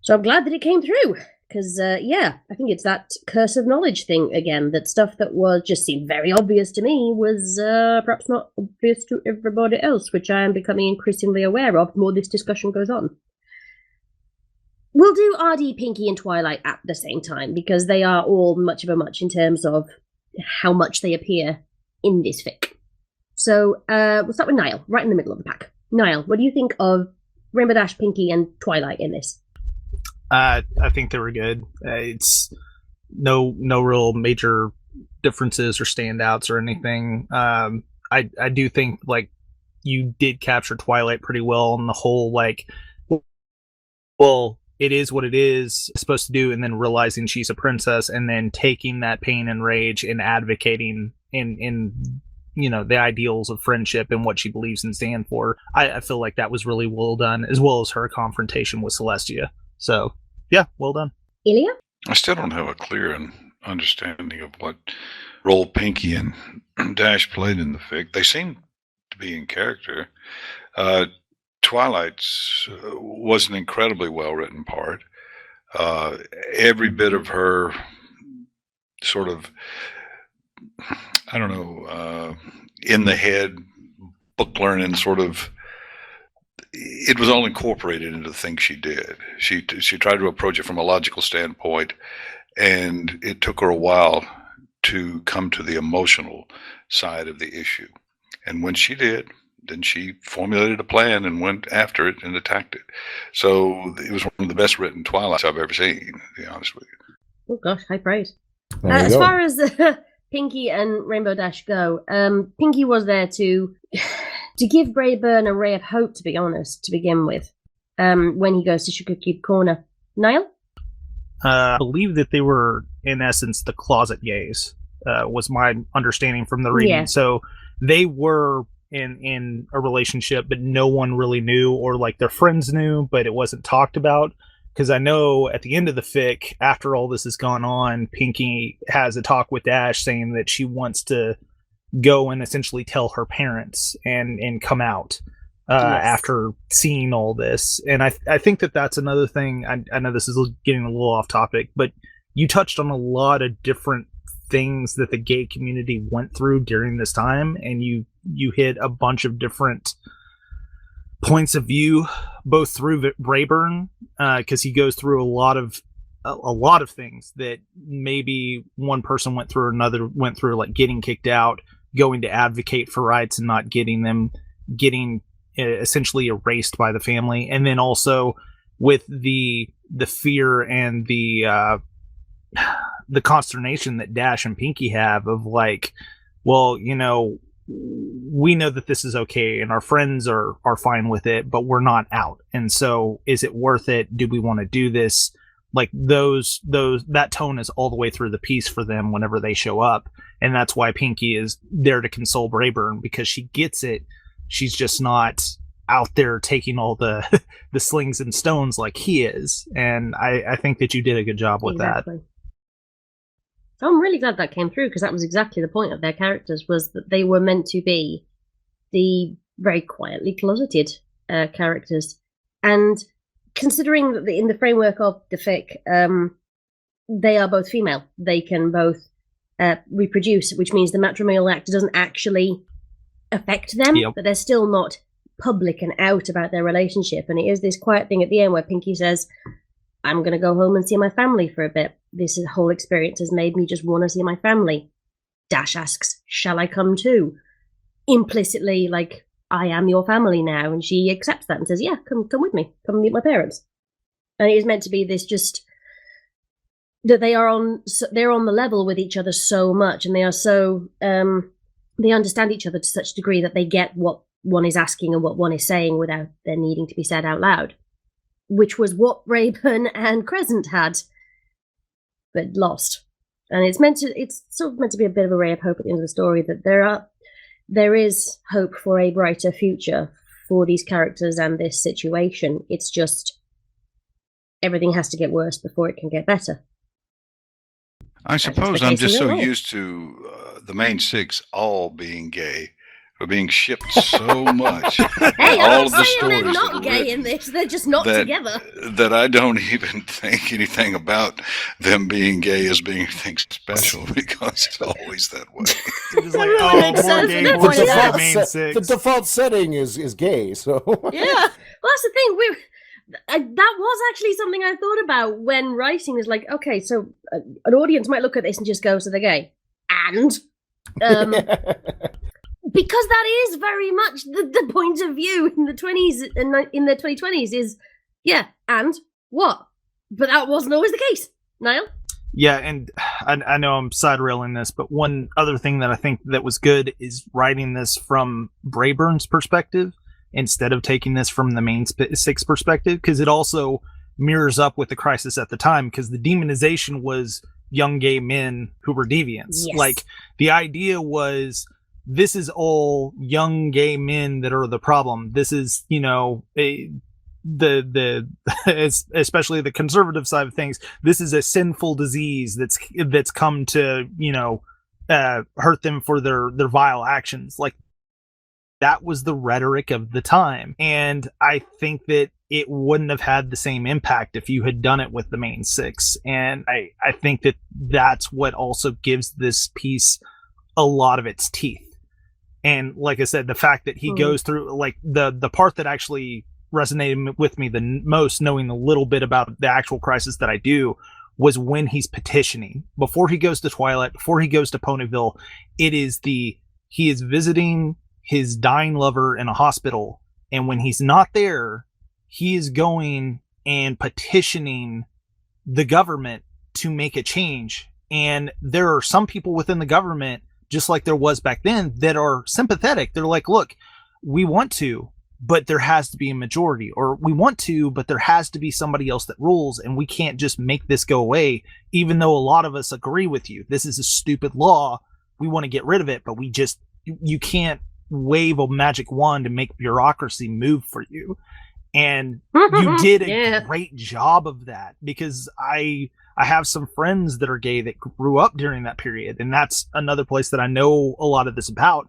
So I'm glad that it came through. Because, yeah, I think it's that curse of knowledge thing again, that stuff that was just seemed very obvious to me was perhaps not obvious to everybody else, which I am becoming increasingly aware of the more this discussion goes on. We'll do RD, Pinky, and Twilight at the same time, because they are all much of a much in terms of how much they appear in this fic. So we'll start with Niall, right in the middle of the pack. Niall, what do you think of Rainbow Dash, Pinky, and Twilight in this? I think they were good. It's no real major differences or standouts or anything. I do think like you did capture Twilight pretty well on the whole, like, well, it is what it is supposed to do, and then realizing she's a princess, and then taking that pain and rage and advocating in the ideals of friendship and what she believes and stand for. I feel like that was really well done, as well as her confrontation with Celestia. So yeah, well done. Illya? I still don't have a clear understanding of what role Pinky and Dash played in the fic. They seem to be in character. Twilight's was an incredibly well-written part. Every bit of her sort of, I don't know, in the head, book learning sort of, it was all incorporated into the things she did. She tried to approach it from a logical standpoint, and it took her a while to come to the emotional side of the issue. And when she did, then she formulated a plan and went after it and attacked it. So it was one of the best written Twilights I've ever seen, to be honest with you. Oh gosh, high praise. There you As go. far as Pinky and Rainbow Dash go, Pinky was there to give Braeburn a ray of hope, to be honest, to begin with, when he goes to Sugar Cube Corner. Niall? I believe that they were, in essence, the closet gays, was my understanding from the reading. Yeah. So they were in a relationship, but no one really knew, or like their friends knew, but it wasn't talked about. Because I know at the end of the fic, after all this has gone on, Pinky has a talk with Dash saying that she wants to go and essentially tell her parents and come out Yes. after seeing all this. And I think that that's another thing. I know this is getting a little off topic, but you touched on a lot of different things that the gay community went through during this time, and you hit a bunch of different points of view, both through Braeburn, because he goes through a lot of things that maybe one person went through or another went through, like getting kicked out, going to advocate for rights and not getting them, getting essentially erased by the family, and then also with the fear and the consternation that Dash and Pinky have of like, well, we know that this is okay and our friends are fine with it, but we're not out. And so is it worth it? Do we want to do this? Like that tone is all the way through the piece for them whenever they show up. And that's why Pinky is there to console Braeburn, because she gets it. She's just not out there taking all the the slings and stones like he is. And I think that you did a good job with that. So I'm really glad that came through, because that was exactly the point of their characters, was that they were meant to be the very quietly closeted characters. And considering that in the framework of the fic, they are both female, they can both reproduce, which means the matrimonial act doesn't actually affect them, Yep. but they're still not public and out about their relationship. And it is this quiet thing at the end where Pinky says, I'm going to go home and see my family for a bit. This whole experience has made me just want to see my family. Dash asks, shall I come too? Implicitly, like, I am your family now. And she accepts that and says, yeah, come with me. Come meet my parents. And it is meant to be this just, that they're on the level with each other so much, and they are so, they understand each other to such a degree that they get what one is asking and what one is saying without there needing to be said out loud. Which was what Braeburn and Crescent had, but lost. And it's sort of meant to be a bit of a ray of hope at the end of the story, that there is hope for a brighter future for these characters and this situation. It's just everything has to get worse before it can get better. I suppose I'm case in just so real life. used to the main six all being gay, or being shipped so much. Hey, all I'm of the not saying stories they're that not are gay written, in this. They're just not together. that I don't even think anything about them being gay as being anything special, because it's always that way. It's like, really makes more sense gay when you boys point it than out. main The six. default setting is gay, so Yeah. Well, that's the thing. that was actually something I thought about when writing. Is like, okay, so an audience might look at this and just go, so they're gay. And because that is very much the point of view in the 20s and in the 2020s is, yeah, and what? But that wasn't always the case. Niall? Yeah, and I know I'm side railing this, but one other thing that I think that was good is writing this from Braeburn's perspective instead of taking this from the main six perspective, because it also mirrors up with the crisis at the time, because the demonization was young gay men who were deviants. Yes. Like, the idea was, this is all young gay men that are the problem. This is, you know, especially the conservative side of things. This is a sinful disease that's come to, you know, hurt them for their vile actions. Like, that was the rhetoric of the time, and I think that it wouldn't have had the same impact if you had done it with the main six. And I think that that's what also gives this piece a lot of its teeth. And like I said, the fact that he goes through, like, the part that actually resonated with me the most, knowing a little bit about the actual crisis that I do, was when he's petitioning. Before he goes to Twilight, before he goes to Ponyville, he is visiting his dying lover in a hospital. And when he's not there, he is going and petitioning the government to make a change. And there are some people within the government, just like there was back then, that are sympathetic. They're like, look, we want to, but there has to be a majority, or we want to, but there has to be somebody else that rules, and we can't just make this go away, even though a lot of us agree with you. This is a stupid law. We want to get rid of it, but you can't wave a magic wand and make bureaucracy move for you. And you did a great job of that, because I have some friends that are gay that grew up during that period, and that's another place that I know a lot of this about.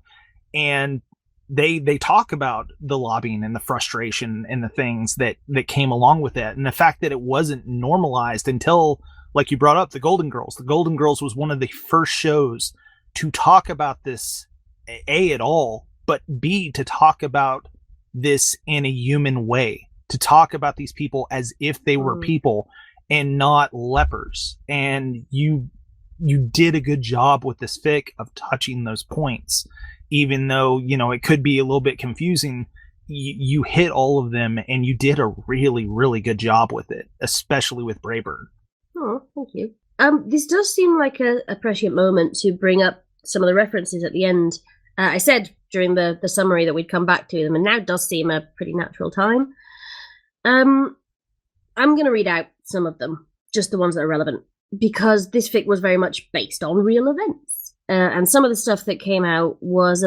And they talk about the lobbying and the frustration and the things that came along with it, and the fact that it wasn't normalized until, like you brought up, the Golden Girls. The Golden Girls was one of the first shows to talk about this, A, at all, but B, to talk about this in a human way, to talk about these people as if they were people and not lepers. And you did a good job with this fic of touching those points, even though, you know, it could be a little bit confusing. You hit all of them, and you did a really, really good job with it, especially with Braeburn. Oh, thank you. This does seem like a prescient moment to bring up some of the references at the end. I said during the summary that we'd come back to them, and now does seem a pretty natural time. I'm going to read out some of them, just the ones that are relevant, because this fic was very much based on real events. And some of the stuff that came out was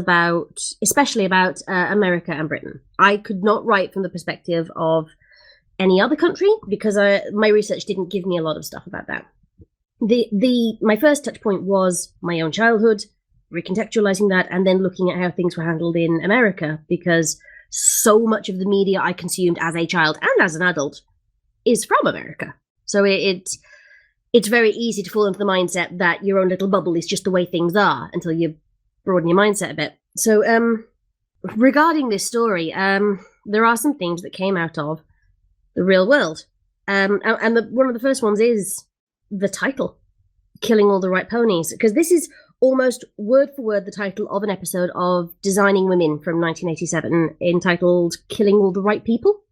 especially about America and Britain. I could not write from the perspective of any other country, because my research didn't give me a lot of stuff about that. My first touch point was my own childhood, recontextualizing that, and then looking at how things were handled in America, because so much of the media I consumed as a child and as an adult is from America. So it's very easy to fall into the mindset that your own little bubble is just the way things are until you broaden your mindset a bit. So regarding this story, there are some themes that came out of the real world. And one of the first ones is the title, Killing All the Right Ponies, because this is almost word for word the title of an episode of Designing Women from 1987 entitled Killing All the Right People.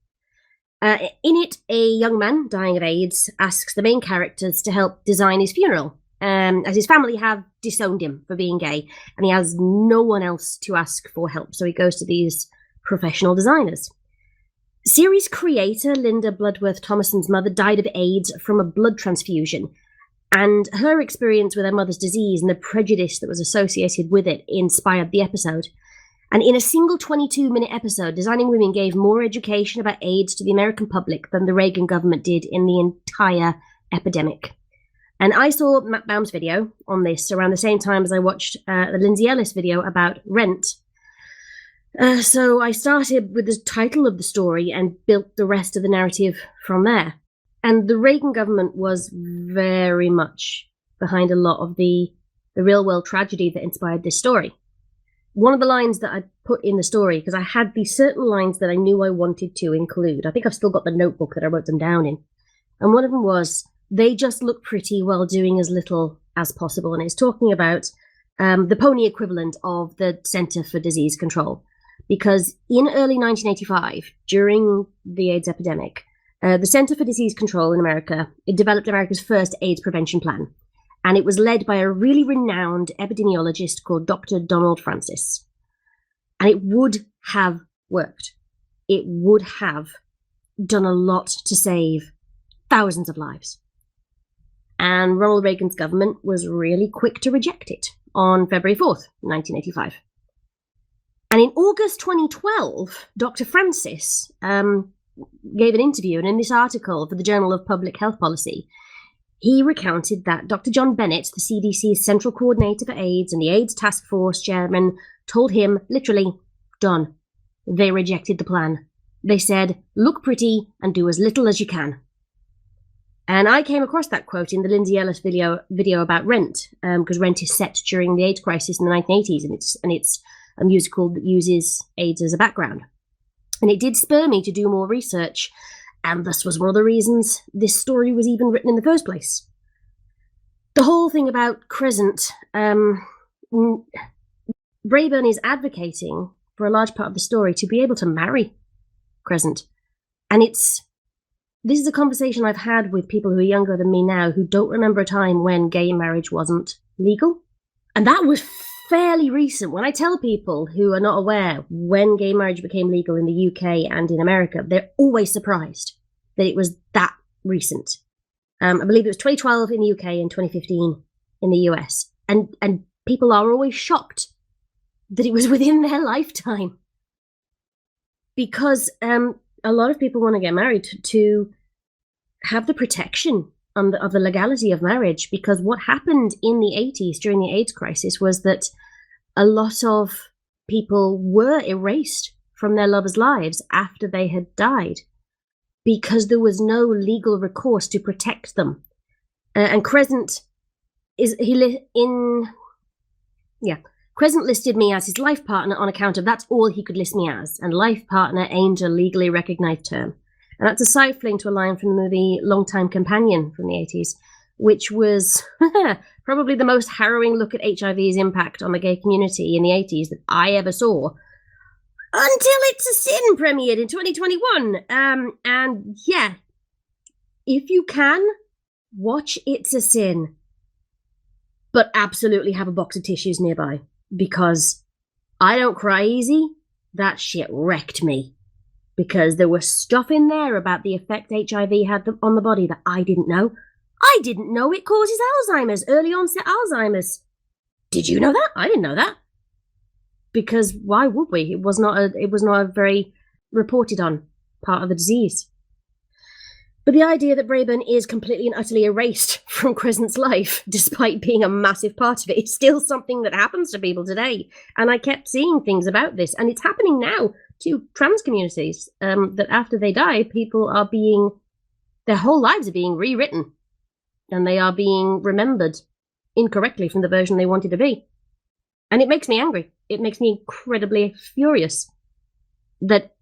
In it, a young man dying of AIDS asks the main characters to help design his funeral, as his family have disowned him for being gay, and he has no one else to ask for help, so he goes to these professional designers. Series creator Linda Bloodworth Thomason's mother died of AIDS from a blood transfusion, and her experience with her mother's disease and the prejudice that was associated with it inspired the episode. And in a single 22-minute episode, Designing Women gave more education about AIDS to the American public than the Reagan government did in the entire epidemic. And I saw Matt Baum's video on this around the same time as I watched the Lindsay Ellis video about Rent. So I started with the title of the story and built the rest of the narrative from there. And the Reagan government was very much behind a lot of the real-world tragedy that inspired this story. One of the lines that I put in the story because I had these certain lines that I knew I wanted to include. I think I've still got the notebook that I wrote them down in. And one of them was, they just look pretty while doing as little as possible. And it's talking about the pony equivalent of the Center for Disease Control. Because in early 1985, during the AIDS epidemic, the Center for Disease Control in America, it developed America's first AIDS prevention plan. And it was led by a really renowned epidemiologist called Dr. Donald Francis. And it would have worked. It would have done a lot to save thousands of lives. And Ronald Reagan's government was really quick to reject it on February 4th, 1985. And in August 2012, Dr. Francis gave an interview, and in this article for the Journal of Public Health Policy, he recounted that Dr. John Bennett, the CDC's central coordinator for AIDS and the AIDS task force chairman, told him, literally, done. They rejected the plan. They said, look pretty and do as little as you can. And I came across that quote in the Lindsay Ellis video about Rent, because Rent is set during the AIDS crisis in the 1980s, and it's a musical that uses AIDS as a background. And it did spur me to do more research, and this was one of the reasons this story was even written in the first place. The whole thing about Crescent, Braeburn is advocating for a large part of the story to be able to marry Crescent. And this is a conversation I've had with people who are younger than me now who don't remember a time when gay marriage wasn't legal. And that was fairly recent. When I tell people who are not aware when gay marriage became legal in the UK and in America, they're always surprised that it was that recent. I believe it was 2012 in the UK and 2015 in the US. And people are always shocked that it was within their lifetime. Because a lot of people want to get married to have the protection of the legality of marriage, because what happened in the 80s during the AIDS crisis was that a lot of people were erased from their lovers' lives after they had died because there was no legal recourse to protect them. And Crescent Crescent listed me as his life partner on account of that's all he could list me as, and life partner ain't a legally recognized term. And that's a side fling to a line from the movie Longtime Companion from the 80s, which was probably the most harrowing look at HIV's impact on the gay community in the 80s that I ever saw. Until It's a Sin premiered in 2021. And yeah, if you can, watch It's a Sin. But absolutely have a box of tissues nearby. Because I don't cry easy. That shit wrecked me. Because there was stuff in there about the effect HIV had on the body that I didn't know. I didn't know it causes Alzheimer's, early onset Alzheimer's. Did you know that? I didn't know that. Because why would we? It was not a very reported on part of the disease. But the idea that Braeburn is completely and utterly erased from Crescent's life, despite being a massive part of it, is still something that happens to people today. And I kept seeing things about this, and it's happening now to trans communities, that after they die, people are their whole lives are being rewritten, and they are being remembered incorrectly from the version they wanted to be. And it makes me angry. It makes me incredibly furious that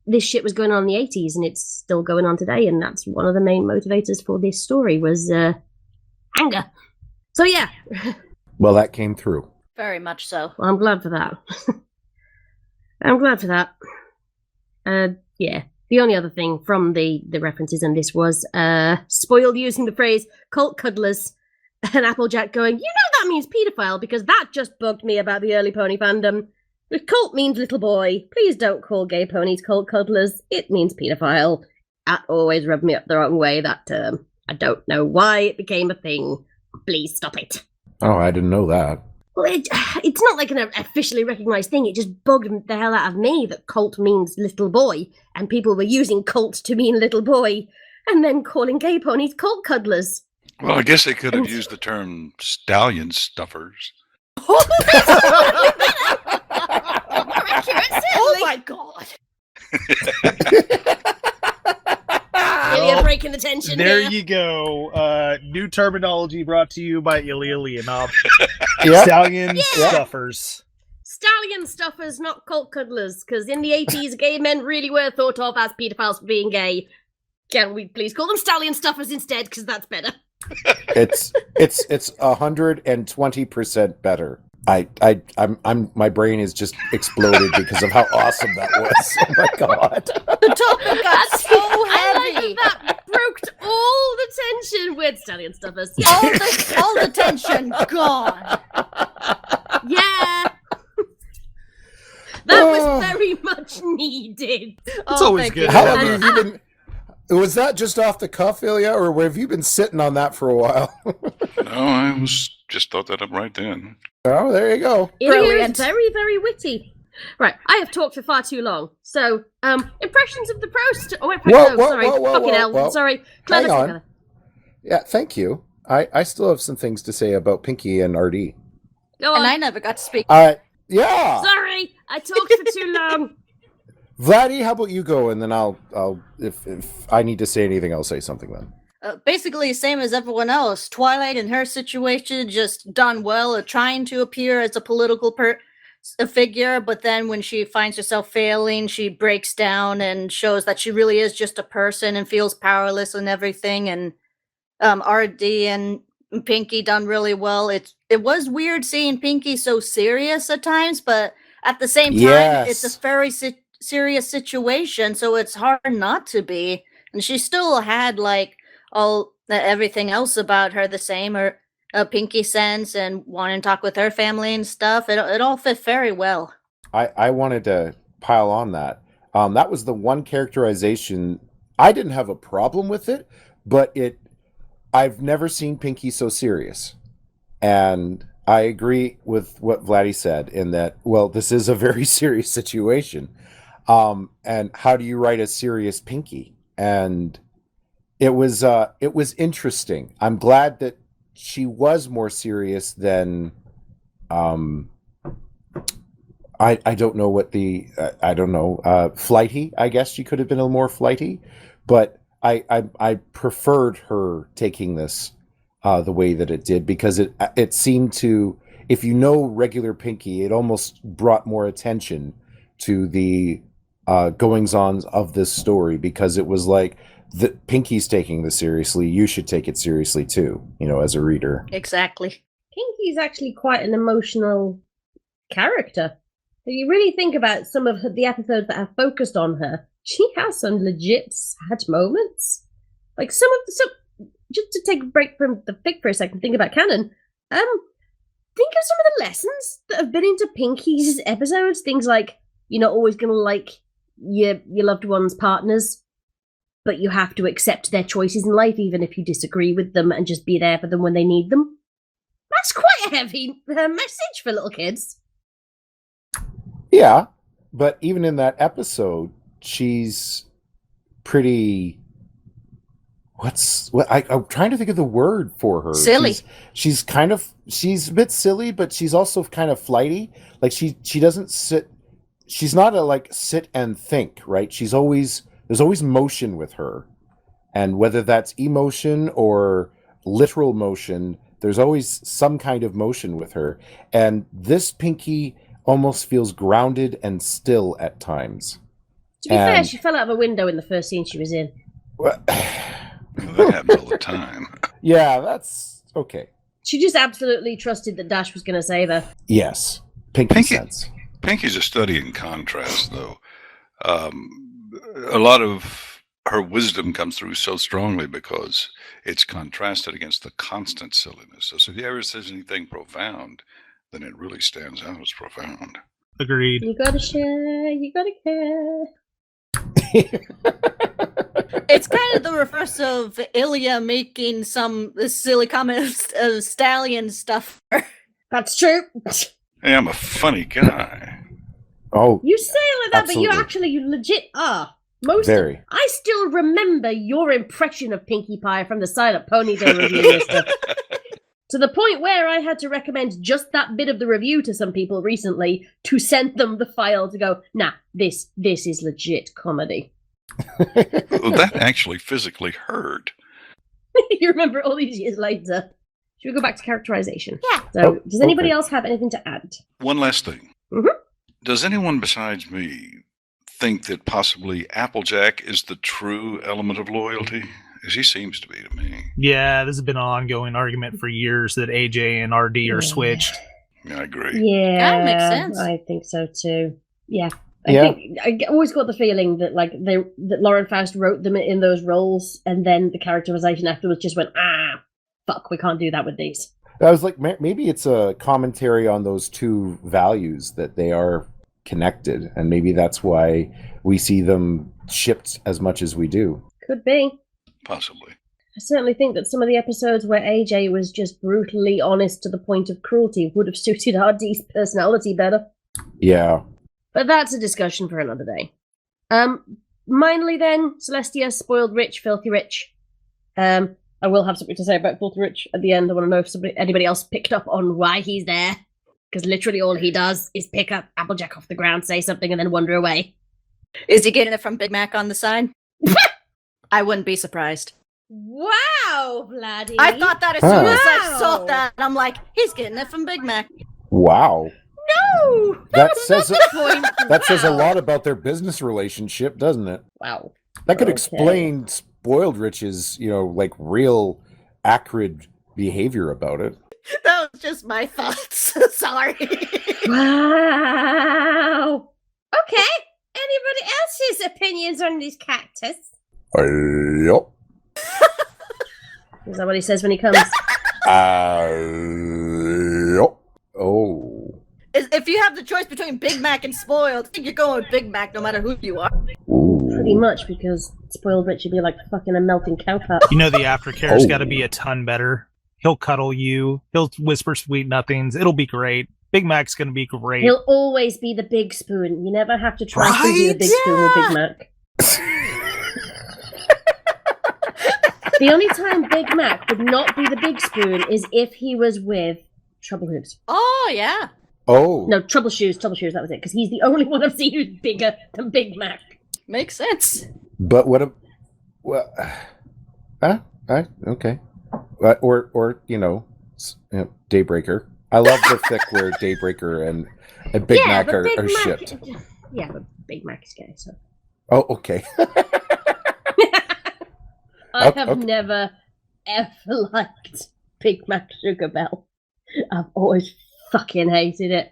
this shit was going on in the 80s and it's still going on today, and that's one of the main motivators for this story was anger. So yeah. Well, that came through. Very much so. Well, I'm glad for that. I'm glad for that. Yeah. The only other thing from the references in this was Spoiled using the phrase cult cuddlers and Applejack going, you know that means paedophile, because that just bugged me about the early pony fandom. If cult means little boy, please don't call gay ponies cult cuddlers. It means paedophile. That always rubbed me up the wrong way, that term. I don't know why it became a thing. Please stop it. Oh, I didn't know that. Well, it's not like an officially recognised thing. It just bugged the hell out of me that cult means little boy, and people were using cult to mean little boy, and then calling gay ponies cult cuddlers. Well, I guess they could have used the term stallion stuffers. Oh my god. Illya breaking the tension. There here. you go. New terminology brought to you by Illya Leonov. Yep. Stallion Yeah. stuffers. Stallion stuffers, not cult cuddlers, because in the 80s, gay men really were thought of as paedophiles for being gay. Can we please call them stallion stuffers instead, because that's better. It's 120% better. I'm my brain is just exploded because of how awesome that was. Oh my god. The topic got so I heavy. like that broke all the tension with stallion stuffers. Yeah. All the tension gone. Yeah. That was very much needed. It's always thank good. you. How long have you been? Was that just off the cuff, Illya, or have you been sitting on that for a while? No, I was just thought that up right then. Oh, there you go. Illya is Brilliant. very, very witty. Right, I have talked for far too long. So, impressions of the prost. Oh, wait, Whoa, no, sorry. whoa, Fucking whoa, hell. whoa. Sorry. Clever, Hang on. clever. Yeah, thank you. I still have some things to say about Pinky and RD. Go And on. I never got to speak. Yeah. Sorry, I talked for too long. Vladdy, how about you go, and then I'll if I need to say anything, I'll say something then. Basically, same as everyone else. Twilight in her situation just done well at trying to appear as a political figure, but then when she finds herself failing, she breaks down and shows that she really is just a person and feels powerless and everything. And RD and Pinky done really well. It was weird seeing Pinky so serious at times, but at the same time, it's a very serious situation, so it's hard not to be. And she still had like everything else about her the same, or Pinky sense and wanting to talk with her family and stuff. It all fit very well. I wanted to pile on that. That was the one characterization I didn't have a problem with it, but I've never seen Pinky so serious. And I agree with what Vladdy said in that, well, this is a very serious situation. And how do you write a serious Pinky? And it was interesting. I'm glad that she was more serious than I don't know what the flighty. I guess she could have been a little more flighty, but I preferred her taking this the way that it did, because it seemed to, if you know regular Pinky, it almost brought more attention to the goings-on of this story, because it was like, the Pinky's taking this seriously, you should take it seriously too, as a reader. Exactly. Pinky's actually quite an emotional character. If you really think about some of the episodes that have focused on her, she has some legit sad moments. Like just to take a break from the fic for a second, think about canon. Think of some of the lessons that have been into Pinky's episodes. Things like, you're not always going to like your loved one's partners, but you have to accept their choices in life, even if you disagree with them, and just be there for them when they need them. That's quite a heavy message for little kids. Yeah, but even in that episode, she's pretty... I'm trying to think of the word for her. Silly. She's a bit silly, but she's also kind of flighty. Like she doesn't sit... She's not a sit and think, right? There's always motion with her. And whether that's emotion or literal motion, there's always some kind of motion with her. And this Pinky almost feels grounded and still at times. To be fair, she fell out of a window in the first scene she was in. That happens all the time. Yeah, that's okay. She just absolutely trusted that Dash was going to save her. Yes. Pinky sense. Pinky's a study in contrast, though. A lot of her wisdom comes through so strongly because it's contrasted against the constant silliness. So if he ever says anything profound, then it really stands out as profound. Agreed. You gotta share, you gotta care. It's kind of the reverse of Illya making some silly comments of Stallion stuff. That's true. Hey, I'm a funny guy. Oh, You say it like that, absolutely. but you legit are. Very. I still remember your impression of Pinkie Pie from the Silent Pony Day review and stuff. To the point where I had to recommend just that bit of the review to some people recently to send them the file to go, nah, this is legit comedy. Well, that actually physically hurt. You remember all these years later. Should we go back to characterization? Yeah. So, does anybody okay. else have anything to add? One last thing. Does anyone besides me think that possibly Applejack is the true element of loyalty? As he seems to be to me. Yeah, this has been an ongoing argument for years that AJ and RD are switched. Yeah, I agree. Yeah, that makes sense. I think so too. Yeah. I always got the feeling that that Lauren Faust wrote them in those roles, and then the characterization afterwards just went, fuck, we can't do that with these. I was like, maybe it's a commentary on those two values, that they are connected, and maybe that's why we see them shipped as much as we do. Could be. Possibly. I certainly think that some of the episodes where AJ was just brutally honest to the point of cruelty would have suited RD's personality better. Yeah. But that's a discussion for another day. Finally then, Celestia, spoiled rich, filthy rich. I will have something to say about filthy rich at the end. I want to know if anybody else picked up on why he's there. Because literally all he does is pick up Applejack off the ground, say something, and then wander away. Is he getting it from Big Mac on the side? I wouldn't be surprised. Wow, Vladdy. I thought that as soon as I saw that. I'm like, he's getting it from Big Mac. Wow. No! That says a lot about their business relationship, doesn't it? Wow. That could explain spoiled rich's, real acrid behavior about it. That was just my thoughts. Sorry. Wow. Okay. Anybody else's opinions on these cactus? Yep. Is that what he says when he comes? Yep. Oh. If you have the choice between Big Mac and spoiled, I think you're going with Big Mac no matter who you are. Ooh. Pretty much, because spoiled rich would be like fucking a melting cow pat. You know the aftercare's got to be a ton better. He'll cuddle you. He'll whisper sweet nothings. It'll be great. Big Mac's going to be great. He'll always be the big spoon. You never have to try to be the big spoon with Big Mac. The only time Big Mac would not be the big spoon is if he was with Trouble Hooves. Oh, yeah. Oh. No, Trouble Shoes, that was it. Because he's the only one I've seen who's bigger than Big Mac. Makes sense. But what a... Well, okay. Or Daybreaker. I love the fic where Daybreaker and Big Mac are shipped. Yeah, but Big Mac is gay, so... Oh, okay. I have never, ever liked Big Mac Sugar Bell. I've always fucking hated it.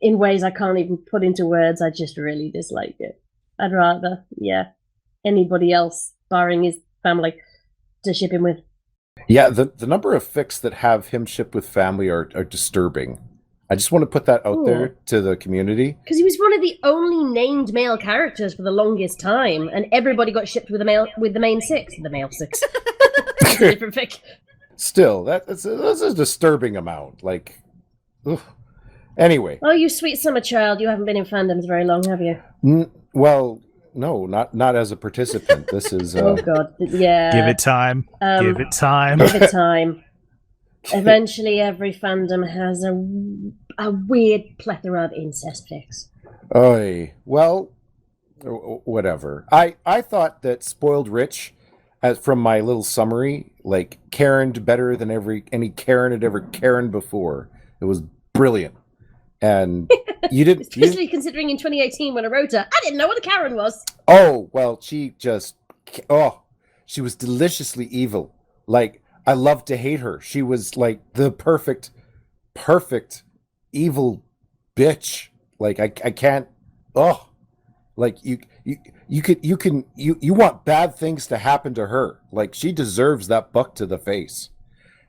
In ways I can't even put into words, I just really dislike it. I'd rather, anybody else, barring his family, to ship him with. Yeah, the number of fics that have him shipped with family are disturbing. I just want to put that out there to the community. Because he was one of the only named male characters for the longest time, and everybody got shipped with the main six. The male six. That's a different fic. Still, that's a disturbing amount. Ugh. Anyway. Oh, you sweet summer child, you haven't been in fandoms very long, have you? Well, no, not as a participant. This is... Oh, God, yeah. Give it time. Give it time. Give it time. Eventually, every fandom has a weird plethora of incest fics. Oy. Well, whatever. I thought that Spoiled Rich, from my little summary, Karen'd better than any Karen had ever Karen before. It was brilliant. And you didn't... Especially considering in 2018 when I wrote her, I didn't know what a Karen was. Oh, well, she was deliciously evil. I love to hate her. She was the perfect evil bitch. I can't. Oh, you want bad things to happen to her. She deserves that buck to the face.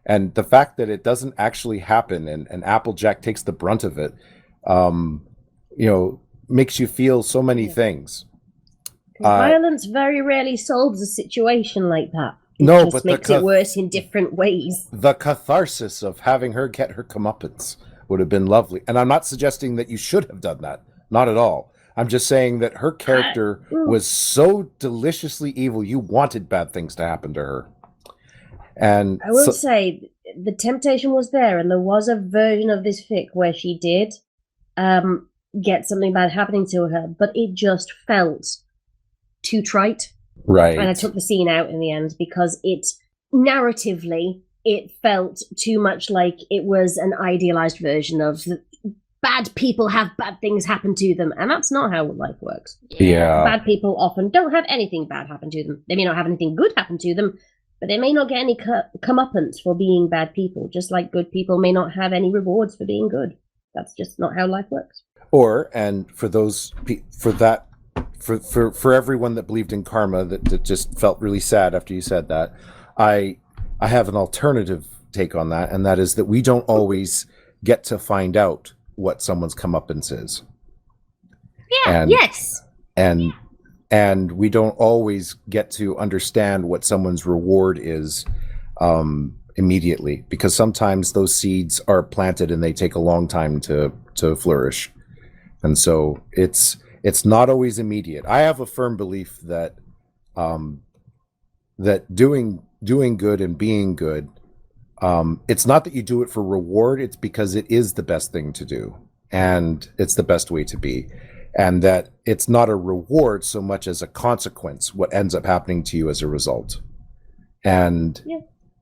And the fact that it doesn't actually happen and Applejack takes the brunt of it, makes you feel so many things. Violence very rarely solves a situation like that. It just makes it worse in different ways. The catharsis of having her get her comeuppance would have been lovely. And I'm not suggesting that you should have done that. Not at all. I'm just saying that her character was so deliciously evil, you wanted bad things to happen to her. And I will say, the temptation was there, and there was a version of this fic where she did get something bad happening to her, but it just felt too trite. Right. And I took the scene out in the end because narratively, it felt too much like it was an idealized version of bad people have bad things happen to them, and that's not how life works. Yeah. Bad people often don't have anything bad happen to them. They may not have anything good happen to them, but they may not get any comeuppance for being bad people, just like good people may not have any rewards for being good. That's just not how life works. Or, and for those, for everyone that believed in karma, that just felt really sad after you said that, I have an alternative take on that, and that is that we don't always get to find out what someone's comeuppance is. Yeah, yes. And we don't always get to understand what someone's reward is immediately, because sometimes those seeds are planted and they take a long time to flourish. And so it's not always immediate. I have a firm belief that that doing good and being good, it's not that you do it for reward, it's because it is the best thing to do and it's the best way to be. And that it's not a reward so much as a consequence, what ends up happening to you as a result. And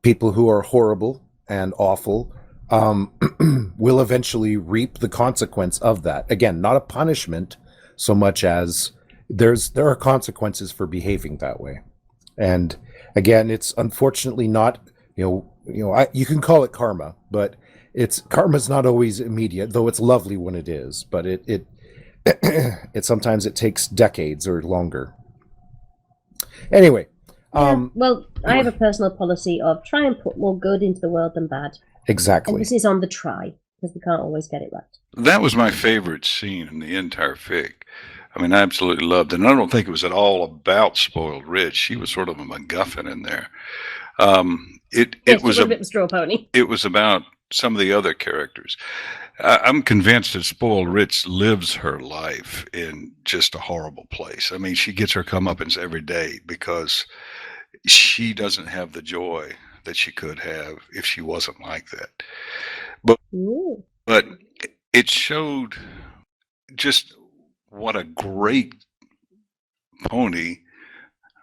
people who are horrible and awful will eventually reap the consequence of that. Again, not a punishment so much as there are consequences for behaving that way. And again, it's unfortunately not, you can call it karma, but karma's not always immediate, though it's lovely when it is, but it sometimes it takes decades or longer. Anyway. Well, I have a personal policy of try and put more good into the world than bad. Exactly. Emphasis on the try, because we can't always get it right. That was my favorite scene in the entire fic. I mean, I absolutely loved it. And I don't think it was at all about Spoiled Rich. She was sort of a MacGuffin in there. It was a bit of a straw pony. It was about some of the other characters. I'm convinced that Spoiled Rich lives her life in just a horrible place. I mean, she gets her comeuppance every day because she doesn't have the joy that she could have if she wasn't like that. But it showed just what a great pony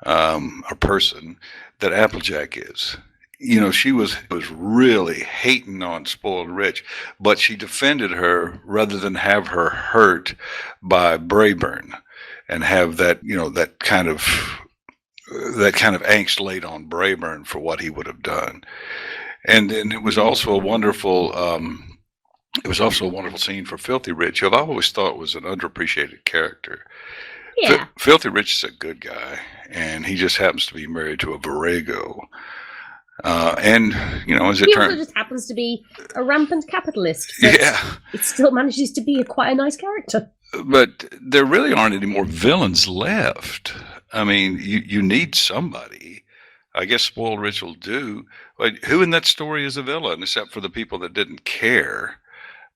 or person that Applejack is. You know, she was really hating on Spoiled Rich, but she defended her rather than have her hurt by Braeburn and have that, that kind of angst laid on Braeburn for what he would have done. And then it was also a wonderful scene for Filthy Rich, who I've always thought was an underappreciated character. Yeah. Filthy Rich is a good guy, and he just happens to be married to a virago. And as it turns, he also just happens to be a rampant capitalist. It still manages to be quite a nice character. But there really aren't any more villains left. I mean, you need somebody. I guess Spoiled Rich will do. But who in that story is a villain, except for the people that didn't care?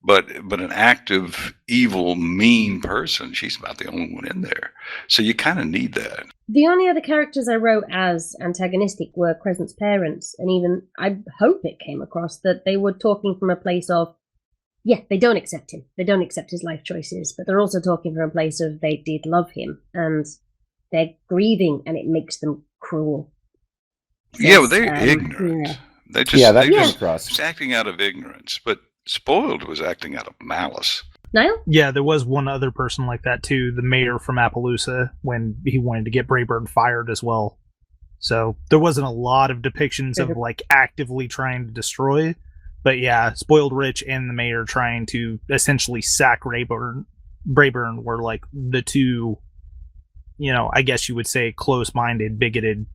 But an active, evil, mean person, she's about the only one in there. So you kind of need that. The only other characters I wrote as antagonistic were Crescent's parents, and even I hope it came across that they were talking from a place of, they don't accept him. They don't accept his life choices, but they're also talking from a place of they did love him, and they're grieving, and it makes them cruel. They're ignorant. Yeah. They just acting out of ignorance, but Spoiled was acting out of malice. Niall? Yeah, there was one other person like that too, the mayor from Appaloosa, when he wanted to get Braeburn fired as well. So there wasn't a lot of depictions of actively trying to destroy, but Spoiled Rich and the mayor trying to essentially sack Braeburn were like the two, I guess you would say close-minded, bigoted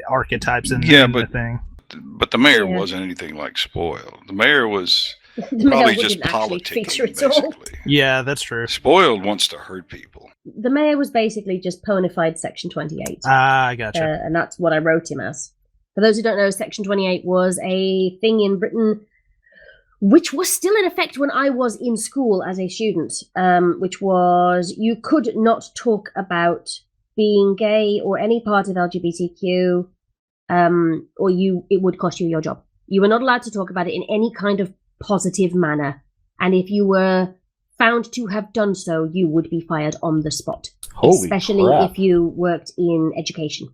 archetypes in the thing. But the mayor wasn't anything like Spoiled. The mayor was probably just politicking, basically. Yeah, that's true. Spoiled wants to hurt people. The mayor was basically just ponified Section 28. Ah, I gotcha. And that's what I wrote him as. For those who don't know, Section 28 was a thing in Britain which was still in effect when I was in school as a student, which was you could not talk about being gay or any part of LGBTQ, or it would cost you your job. You were not allowed to talk about it in any kind of positive manner. And if you were found to have done so, you would be fired on the spot. Especially if you worked in education.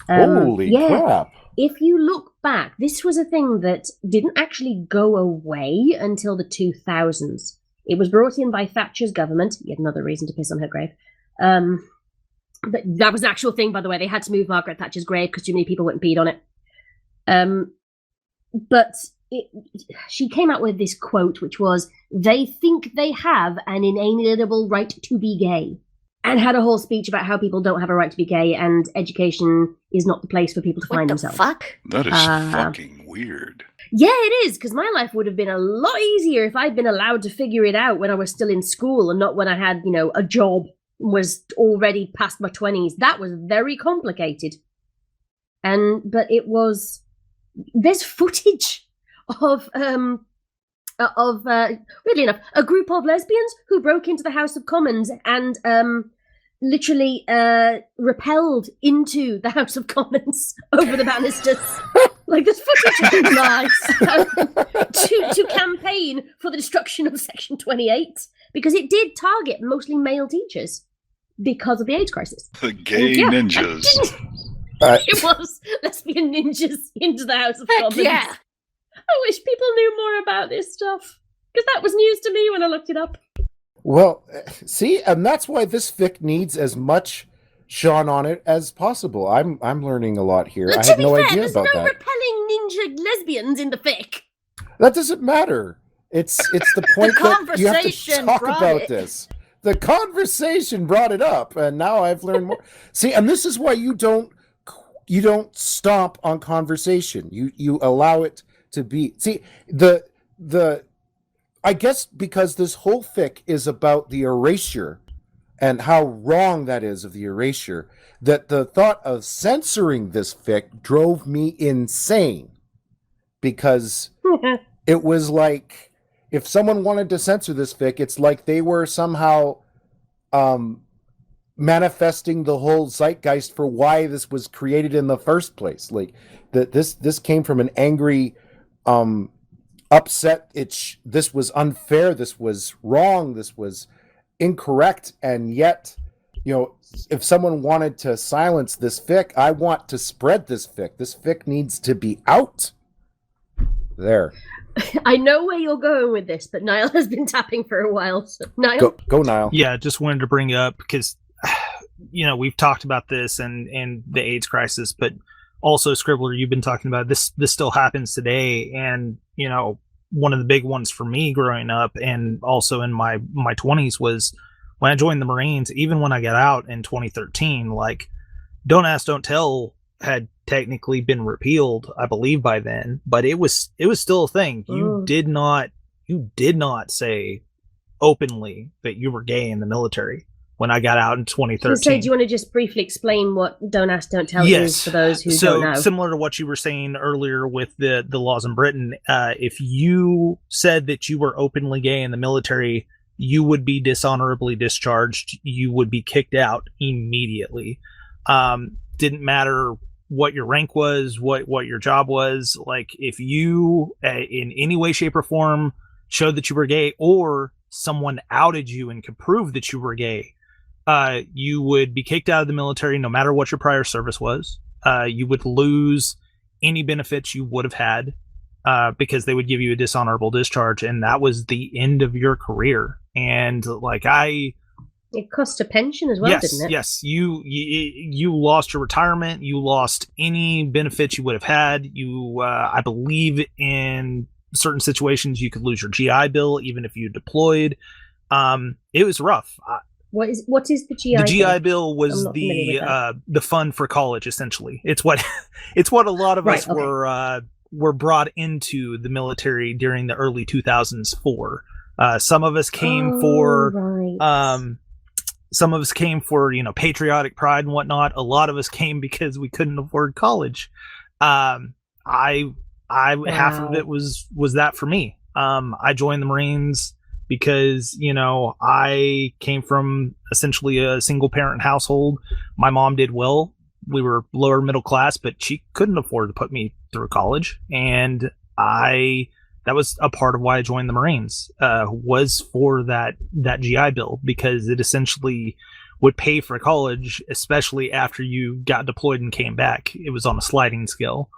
Holy crap. If you look back, this was a thing that didn't actually go away until the 2000s. It was brought in by Thatcher's government. Yet another reason to piss on her grave. But that was an actual thing, by the way. They had to move Margaret Thatcher's grave because too many people went and peed on it. But she came out with this quote, which was, "They think they have an inalienable right to be gay," and had a whole speech about how people don't have a right to be gay and education is not the place for people to find themselves. What the fuck? That is fucking weird. Yeah, it is, because my life would have been a lot easier if I'd been allowed to figure it out when I was still in school and not when I had, a job, was already past my 20s. That was very complicated. But it was... There's footage of weirdly enough, a group of lesbians who broke into the House of Commons and literally repelled into the House of Commons over the banisters. Like, there's footage of nice to campaign for the destruction of Section 28 because it did target mostly male teachers because of the AIDS crisis. The gay ninjas. It was lesbian ninjas into the House of Commons. Yeah. I wish people knew more about this stuff, because that was news to me when I looked it up. Well, see, and that's why this fic needs as much Sean on it as possible. I'm learning a lot here. I had no idea about that. There's no repelling ninja lesbians in the fic. That doesn't matter. It's the point that you have to talk about this. The conversation brought it up, and now I've learned more. See, and this is why you don't stomp on conversation. You allow it to be. See, I guess because this whole fic is about the erasure and how wrong that is of the erasure, that the thought of censoring this fic drove me insane. Because it was like, if someone wanted to censor this fic, it's like they were somehow manifesting the whole zeitgeist for why this was created in the first place. Like, that this came from an angry, upset. This was unfair. This was wrong. This was incorrect. And yet, if someone wanted to silence this fic, I want to spread this fic. This fic needs to be out there. I know where you're going with this, but Niall has been tapping for a while. So Niall, go Niall. Yeah, just wanted to bring it up because we've talked about this and the AIDS crisis, but also Scribbler, you've been talking about this still happens today. And one of the big ones for me growing up and also in my 20s was when I joined the Marines. Even when I got out in 2013, like, Don't Ask, Don't Tell had technically been repealed, I believe, by then, but it was still a thing. You did not say openly that you were gay in the military when I got out in 2013. So do you want to just briefly explain what Don't Ask, Don't Tell is for those who don't know? Similar to what you were saying earlier with the laws in Britain, if you said that you were openly gay in the military, you would be dishonorably discharged. You would be kicked out immediately. Didn't matter what your rank was, what your job was. Like, if you in any way, shape, or form showed that you were gay, or someone outed you and could prove that you were gay, you would be kicked out of the military no matter what your prior service was. You would lose any benefits you would have had because they would give you a dishonorable discharge, and that was the end of your career. And it cost a pension as well, didn't it? Yes, you lost your retirement. You lost any benefits you would have had. You, I believe, in certain situations, you could lose your GI Bill even if you deployed. It was rough. What is the GI Bill? The GI Bill was the fund for college, essentially. It's what a lot of us were brought into the military during the early 2000s for. Some of us came some of us came for, patriotic pride and whatnot. A lot of us came because we couldn't afford college. Half of it was that for me. I joined the Marines because, I came from essentially a single parent household. My mom did well. We were lower middle class, but she couldn't afford to put me through college. And that was a part of why I joined the Marines, was for that GI Bill, because it essentially would pay for college, especially after you got deployed and came back. It was on a sliding scale.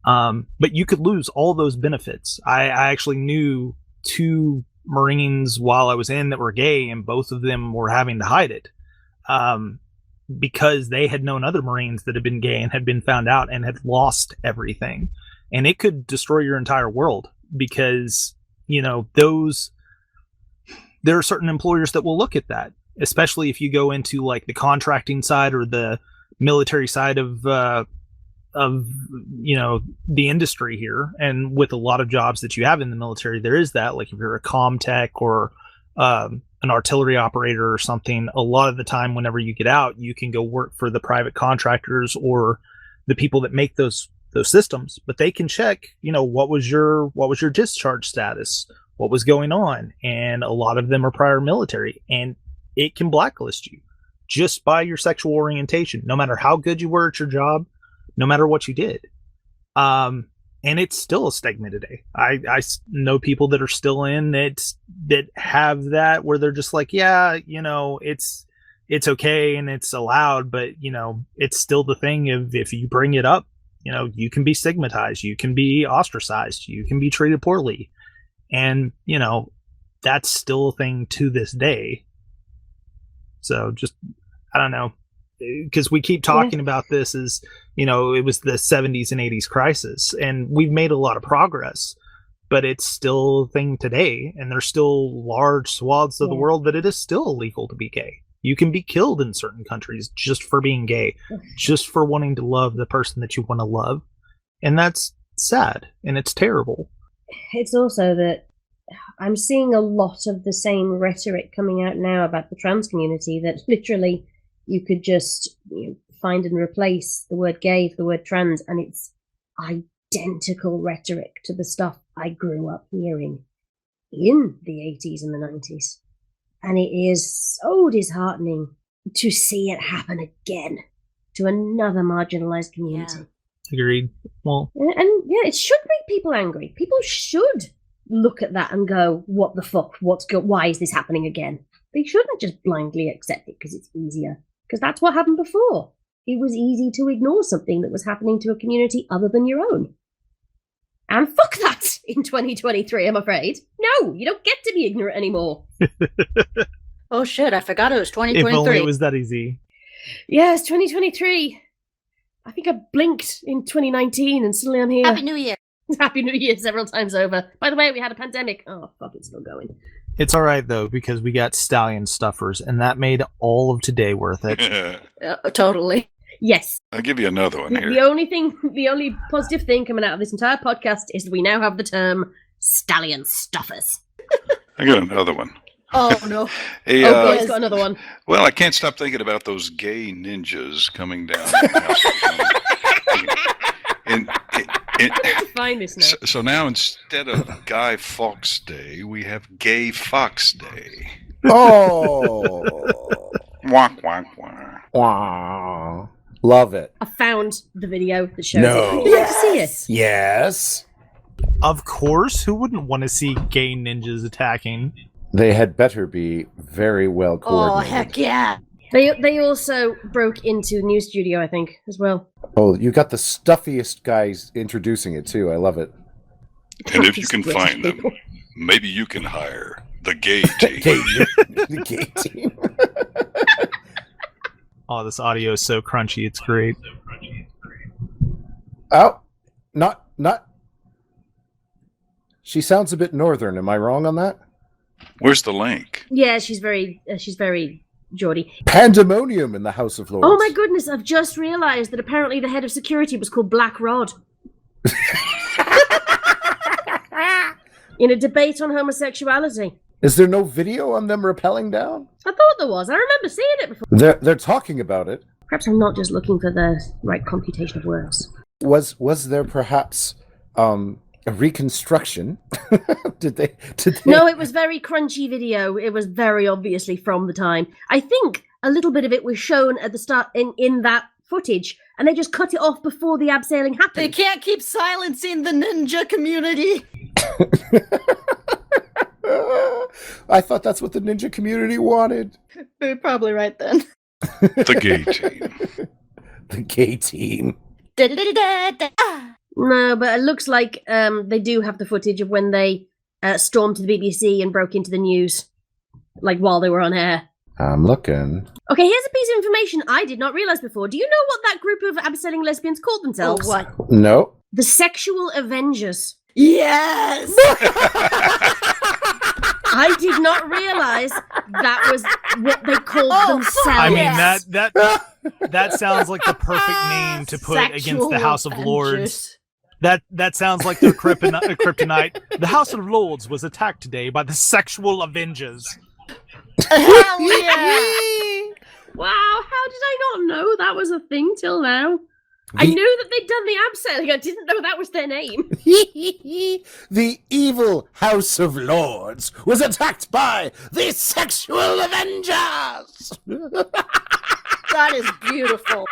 But you could lose all those benefits. I actually knew two Marines while I was in that were gay, and both of them were having to hide it. Because they had known other Marines that had been gay and had been found out and had lost everything. And it could destroy your entire world because, there are certain employers that will look at that, especially if you go into like the contracting side or the military side of the industry here. And with a lot of jobs that you have in the military, there is that, like if you're a comm tech or an artillery operator or something, a lot of the time whenever you get out, you can go work for the private contractors or the people that make those systems, but they can check, what was your discharge status, what was going on. And a lot of them are prior military, and it can blacklist you just by your sexual orientation, no matter how good you were at your job, no matter what you did. And it's still a stigma today. I know people that are still in it that have that, where they're just like, yeah, it's okay and it's allowed, but it's still the thing of, if you bring it up, you can be stigmatized, you can be ostracized, you can be treated poorly. And, that's still a thing to this day. So just, I don't know, because we keep talking about this as, it was the 70s and 80s crisis, and we've made a lot of progress, but it's still a thing today. And there's still large swaths of the world that it is still illegal to be gay. You can be killed in certain countries just for being gay, just for wanting to love the person that you want to love. And that's sad, and it's terrible. It's also that I'm seeing a lot of the same rhetoric coming out now about the trans community, that literally you could just find and replace the word gay for the word trans, and it's identical rhetoric to the stuff I grew up hearing in the 80s and the 90s. And it is so disheartening to see it happen again to another marginalized community. Yeah. Agreed. Well, and yeah, it should make people angry. People should look at that and go, what the fuck? Why is this happening again? They shouldn't just blindly accept it because it's easier. Because that's what happened before. It was easy to ignore something that was happening to a community other than your own. And fuck that in 2023, I'm afraid. No, you don't get to be ignorant anymore. Oh shit, I forgot it was 2023. If only it was that easy. Yes, 2023. I think I blinked in 2019 and suddenly I'm here. Happy New Year. Happy New Year several times over. By the way, we had a pandemic. Oh, fuck, it's still going. It's all right, though, because we got Stallion stuffers, and that made all of today worth it. Totally. Yes. I'll give you another one here. The only positive thing coming out of this entire podcast is that we now have the term Stallion stuffers. I got another one. Oh, no. Hey, boy, he's got another one. Well, I can't stop thinking about those gay ninjas coming down the house. Find this now. So now, instead of Guy Fawkes Day, we have Gay Fox Day. Oh. Wonk, wonk, wonk. Wow. Love it. I found the video that shows No. it. Would you like to see it? Yes. Of course, who wouldn't want to see gay ninjas attacking? They had better be very well Oh, coordinated. heck yeah. They also broke into the new studio, I think, as well. Oh, you got the stuffiest guys introducing it, too. I love it. And if you can find them, maybe you can hire the gay team. The gay team. Oh, this audio is so crunchy. It's great. Oh, not. She sounds a bit northern. Am I wrong on that? Where's the link? Yeah, she's very Geordie. Pandemonium in the House of Lords. Oh my goodness, I've just realised that apparently the head of security was called Black Rod. In a debate on homosexuality. Is there no video on them rappelling down? I thought there was. I remember seeing it before. They're talking about it. Perhaps I'm not just looking for the right computation of words. Was there perhaps a reconstruction? Did they? No, it was very crunchy video. It was very obviously from the time. I think a little bit of it was shown at the start in that footage, and they just cut it off before the abseiling happened. They can't keep silencing the ninja community. I thought that's what the ninja community wanted. You're probably right then. The gay team. The gay team. Da-da-da-da-da. No, but it looks like they do have the footage of when they stormed to the BBC and broke into the news, like while they were on air. I'm looking. Okay, here's a piece of information I did not realize before. Do you know what that group of abseiling lesbians called themselves? Oh, what? No. The Sexual Avengers. Yes! I did not realize that was what they called themselves. I mean, Yes. that sounds like the perfect name to put against the House of Lords. That sounds like their kryptonite. The House of Lords was attacked today by the Sexual Avengers. Hell yeah! Wow, how did I not know that was a thing till now? I knew that they'd done the abseiling. I didn't know that was their name. The evil House of Lords was attacked by the Sexual Avengers! That is beautiful.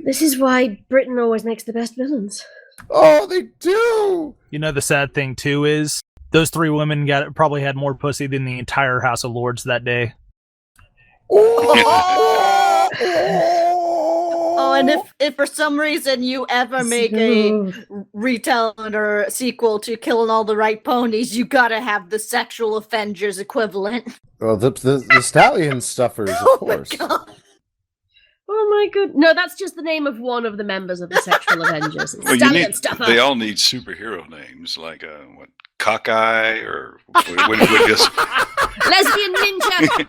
This is why Britain always makes the best villains. Oh, they do! You know, the sad thing, too, is those 3 women probably had more pussy than the entire House of Lords that day. Oh, and if for some reason you ever make a retelling or a sequel to Killing All the Right Ponies, you gotta have the Sexual Avengers equivalent. Well, the Stallion stuffers, of course. Oh my god. No, that's just the name of one of the members of the Sexual Avengers. It's Well, Stallion Stuffer. they all need superhero names, like what, Cockeye, or what just... Lesbian Ninja!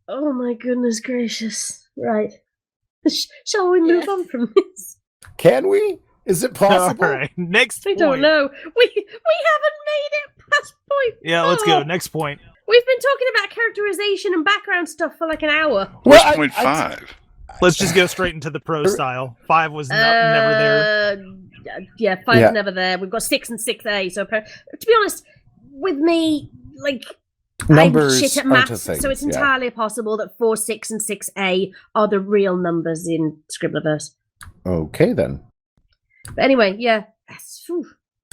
Oh my goodness gracious. Right. Shall we move on from this? Can we? Is it possible? All right, next I point. don't know. We haven't made it past point. Yeah, let's go. Next point. We've been talking about characterization and background stuff for like an hour. What's Well, point 5? Let's just go straight into the pro style. 5 was never there. Yeah, 5's never there. We've got 6 and 6A. So, to be honest, with me, like, Numbers I'm shit at aren't a maths, thing, so it's yeah. entirely possible that 4, 6, and 6A are the real numbers in Scribblerverse. Okay, then. But anyway, yeah. Phew.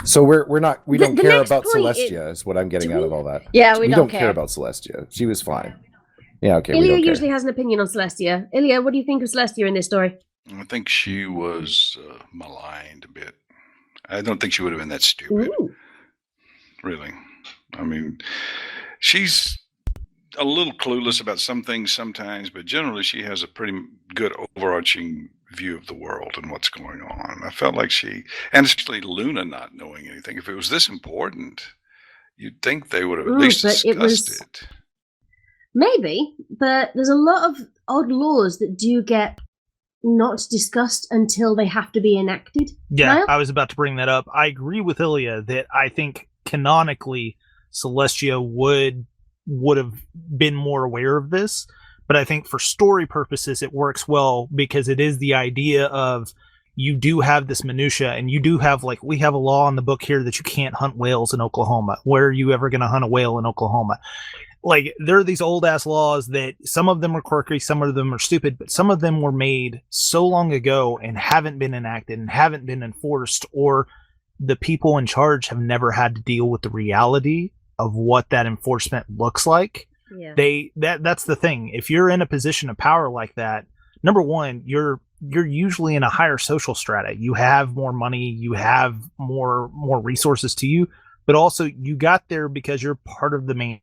So we don't The care next about point Celestia, is what I'm getting out of all that. Yeah, we don't don't care care. about Celestia. She was fine. Yeah, okay, we Illya don't care. usually has an opinion on Celestia. Illya, what do you think of Celestia in this story? I think she was maligned a bit. I don't think she would have been that stupid, Ooh. really. I mean, she's a little clueless about some things sometimes, but generally she has a pretty good overarching view of the world and what's going on. I felt like and especially Luna not knowing anything. If it was this important, you'd think they would have at least discussed it. Maybe, but there's a lot of odd laws that do get not discussed until they have to be enacted. Yeah, Niall? I was about to bring that up. I agree with Illya that I think canonically Celestia would have been more aware of this, but I think for story purposes it works well because it is the idea of you do have this minutia, and you do have, like, we have a law in the book here that you can't hunt whales in Oklahoma. Where are you ever going to hunt a whale in Oklahoma? Like, there are these old ass laws that some of them are quirky, some of them are stupid, but some of them were made so long ago and haven't been enacted and haven't been enforced, or the people in charge have never had to deal with the reality of what that enforcement looks like. Yeah. That's the thing. If you're in a position of power like that, number one, you're usually in a higher social strata. You have more money, you have more resources to you, but also you got there because you're part of the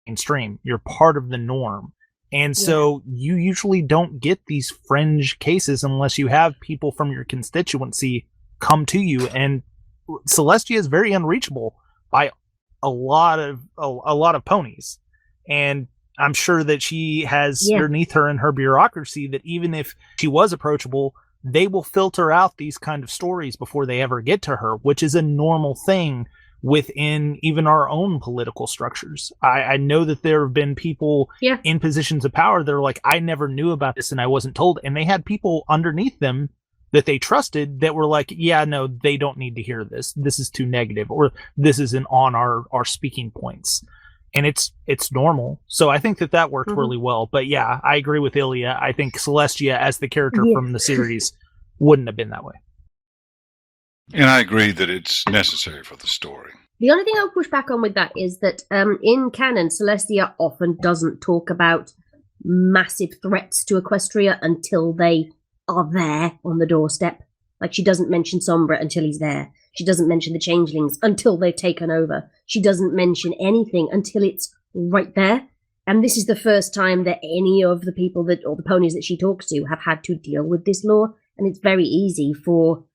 mainstream. You're part of the norm. And so you usually don't get these fringe cases unless you have people from your constituency come to you. And Celestia is very unreachable by a lot of ponies. And I'm sure that she has underneath her in her bureaucracy that even if she was approachable, they will filter out these kind of stories before they ever get to her, which is a normal thing within even our own political structures. I know that there have been people in positions of power that are like, I never knew about this and I wasn't told. And they had people underneath them that they trusted that were like, yeah, no, they don't need to hear this. This is too negative, or this isn't on our speaking points. And it's normal. So I think that worked really well. But yeah, I agree with Illya. I think Celestia as the character from the series wouldn't have been that way. And I agree that it's necessary for the story. The only thing I'll push back on with that is that in canon, Celestia often doesn't talk about massive threats to Equestria until they are there on the doorstep. Like, she doesn't mention Sombra until he's there. She doesn't mention the changelings until they've taken over. She doesn't mention anything until it's right there. And this is the first time that any of the people that, or the ponies that she talks to, have had to deal with this law. And it's very easy for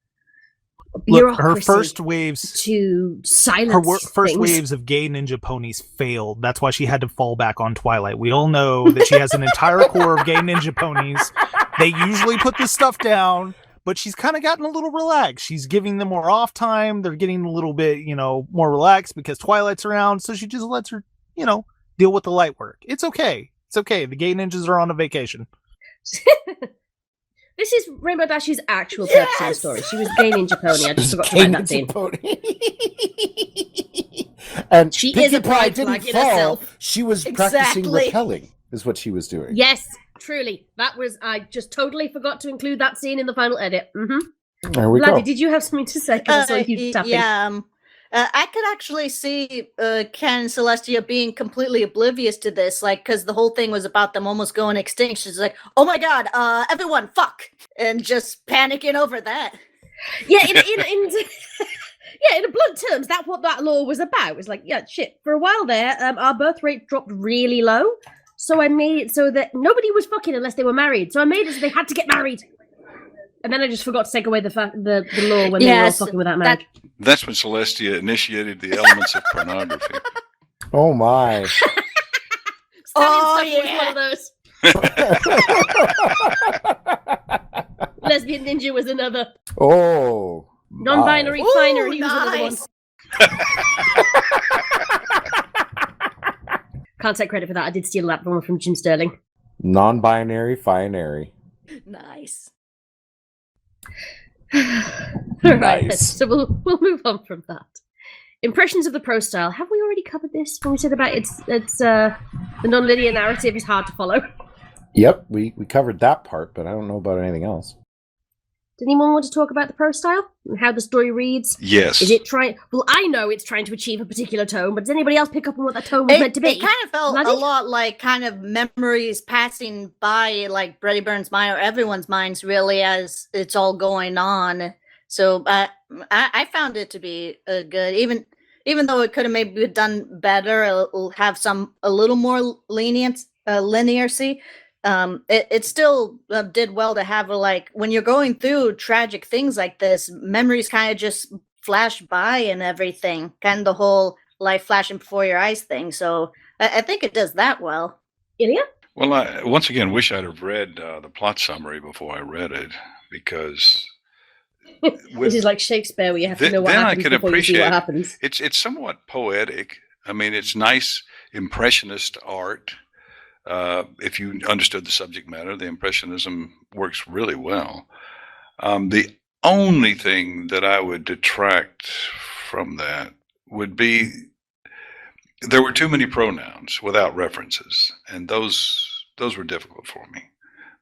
bureaucracy her first waves to silence first things. waves of gay ninja ponies failed. That's why she had to fall back on Twilight. We all know that she has an entire core of gay ninja ponies. They usually put this stuff down, but she's kind of gotten a little relaxed. She's giving them more off time. They're getting a little bit, more relaxed because Twilight's around. So she just lets her, deal with the light work. It's okay. It's okay. The gay ninjas are on a vacation. This is Rainbow Dash's actual purpose in the story. She was gay ninja pony. I just forgot to write that scene. And she Pinkie is a Pie pride didn't flag in fall. herself. She was practicing repelling, is what she was doing. Yes, truly. I just totally forgot to include that scene in the final edit. Mm-hmm. There we Laddie, go. did you have something to say? Because I saw you tapping. Yeah, I could actually see Ken and Celestia being completely oblivious to this, because the whole thing was about them almost going extinct. She's like, "Oh my god, everyone, fuck!" and just panicking over that. Yeah, in blunt terms, that's what that law was about. It was like, yeah, shit. For a while there, our birth rate dropped really low, so I made it so that nobody was fucking unless they were married. So I made it so they had to get married. And then I just forgot to take away the law when they were all fucking without marriage. That's when Celestia initiated the elements of pornography. Oh my! Was one of those. Lesbian ninja was another. Oh. Non-binary finery was another one. Can't take credit for that. I did steal that one from Jim Sterling. Non-binary finery. Nice. Right, so we'll move on from that. Impressions of the prose style. Have we already covered this when we said about it's the non-linear narrative is hard to follow? Yep, we covered that part, but I don't know about anything else. Did anyone want to talk about the prose style and how the story reads? Yes. Is it trying? Well, I know it's trying to achieve a particular tone, but does anybody else pick up on what that tone was meant to be? It kind of felt a lot like kind of memories passing by, like Braeburn's mind or everyone's minds, really, as it's all going on. So I found it to be good, even though it could have maybe been done better. It'll have a little more leniency. It still did well to have when you're going through tragic things like this, memories kind of just flash by and everything, kind of the whole life flashing before your eyes thing. So I think it does that well. Illya? Well, I once again wish I'd have read the plot summary before I read it, because this is like Shakespeare, where you have to know what happens before you see what happens. It's somewhat poetic. I mean, it's nice impressionist art. If you understood the subject matter, the Impressionism works really well. The only thing that I would detract from that would be there were too many pronouns without references, and those were difficult for me.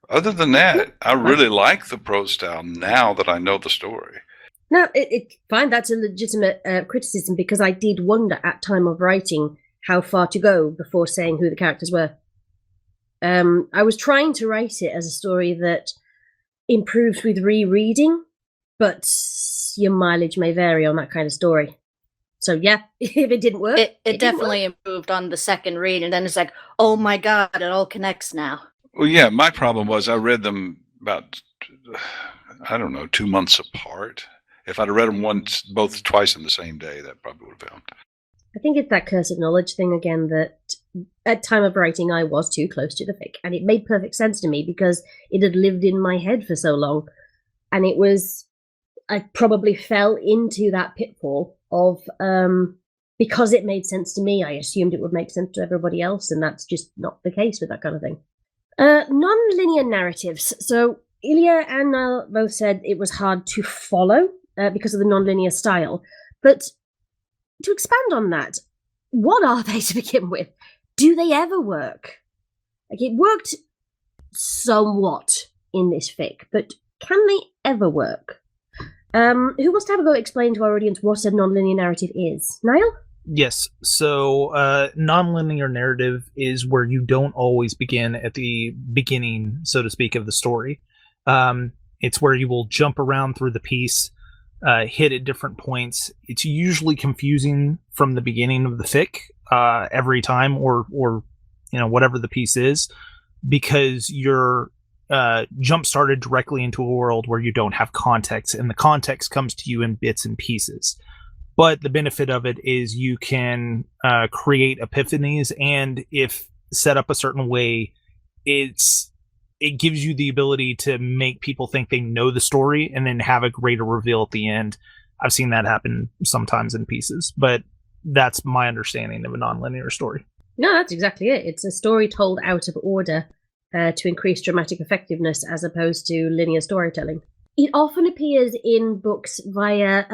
Other than that, I really like the prose style now that I know the story. No, fine. That's a legitimate criticism, because I did wonder at time of writing how far to go before saying who the characters were. I was trying to write it as a story that improves with rereading, but your mileage may vary on that kind of story. So yeah, if it didn't work, it definitely improved on the second read, and then it's like, oh my god, it all connects now. Well, yeah, my problem was I read them about, 2 months apart. If I'd have read them twice in the same day, that probably would have helped. I think it's that cursed knowledge thing again, that at time of writing I was too close to the fic, and it made perfect sense to me because it had lived in my head for so long, and I probably fell into that pitfall of because it made sense to me, I assumed it would make sense to everybody else, and that's just not the case with that kind of thing. Non-linear narratives. So Illya and Niall both said it was hard to follow because of the non-linear style, but to expand on that, what are they to begin with? Do they ever work? It worked somewhat in this fic, but can they ever work? Who wants to have a go explain to our audience what a non-linear narrative is? Niall? Yes. So non-linear narrative is where you don't always begin at the beginning, so to speak, of the story. It's where you will jump around through the piece. hit at different points. It's usually confusing from the beginning of the fic every time, or whatever the piece is, because you're jump started directly into a world where you don't have context, and the context comes to you in bits and pieces. But the benefit of it is you can create epiphanies, and if set up a certain way, it gives you the ability to make people think they know the story and then have a greater reveal at the end. I've seen that happen sometimes in pieces, but that's my understanding of a nonlinear story. No, that's exactly it. It's a story told out of order to increase dramatic effectiveness as opposed to linear storytelling. It often appears in books via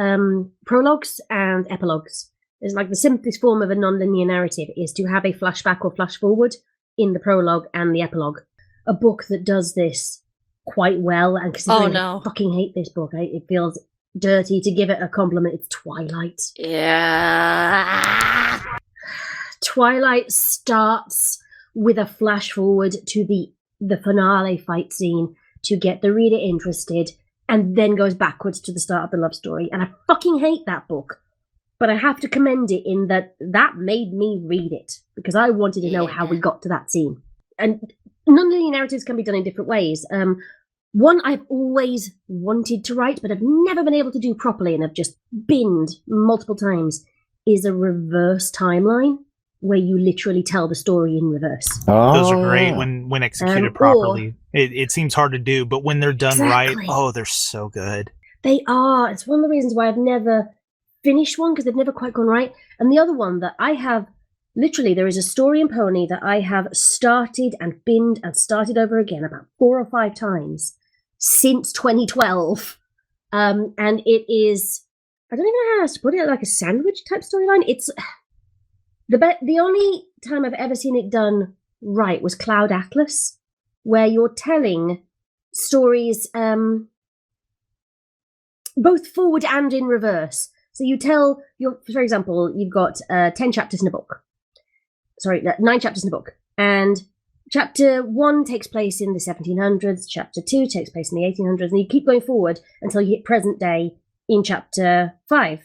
prologues and epilogues. It's like the simplest form of a nonlinear narrative is to have a flashback or flash forward in the prologue and the epilogue. A book that does this quite well, and considering I fucking hate this book, it feels dirty to give it a compliment. It's Twilight. Yeah. Twilight starts with a flash forward to the finale fight scene to get the reader interested, and then goes backwards to the start of the love story. And I fucking hate that book. But I have to commend it in that made me read it, because I wanted to know how we got to that scene. And nonlinear narratives can be done in different ways. One I've always wanted to write, but I've never been able to do properly, and I've just binned multiple times, is a reverse timeline, where you literally tell the story in reverse. Those are great when executed properly. It seems hard to do, but when they're done right, they're so good. They are. It's one of the reasons why I've never finished one, because they've never quite gone right. And the other one that I have, literally, there is a story in Pony that I have started and binned and started over again about 4 or 5 times since 2012. And it is, I don't even know how else to put it, like a sandwich type storyline. It's the only time I've ever seen it done right was Cloud Atlas, where you're telling stories both forward and in reverse. So you tell for example, you've got 10 chapters in a book. Sorry, 9 chapters in a book. And chapter 1 takes place in the 1700s, chapter 2 takes place in the 1800s, and you keep going forward until you hit present day in chapter 5.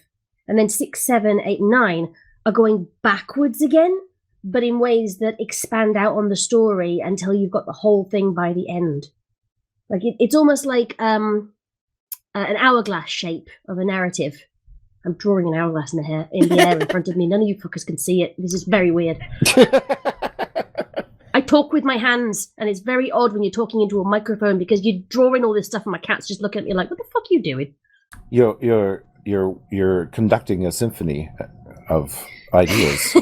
And then 6, 7, 8, and 9 are going backwards again, but in ways that expand out on the story until you've got the whole thing by the end. Like it's almost like an hourglass shape of a narrative. I'm drawing an hourglass in the air in front of me. None of you fuckers can see it. This is very weird. I talk with my hands, and it's very odd when you're talking into a microphone because you're drawing all this stuff, and my cat's just looking at me like, "What the fuck are you doing?" You're conducting a symphony of ideas.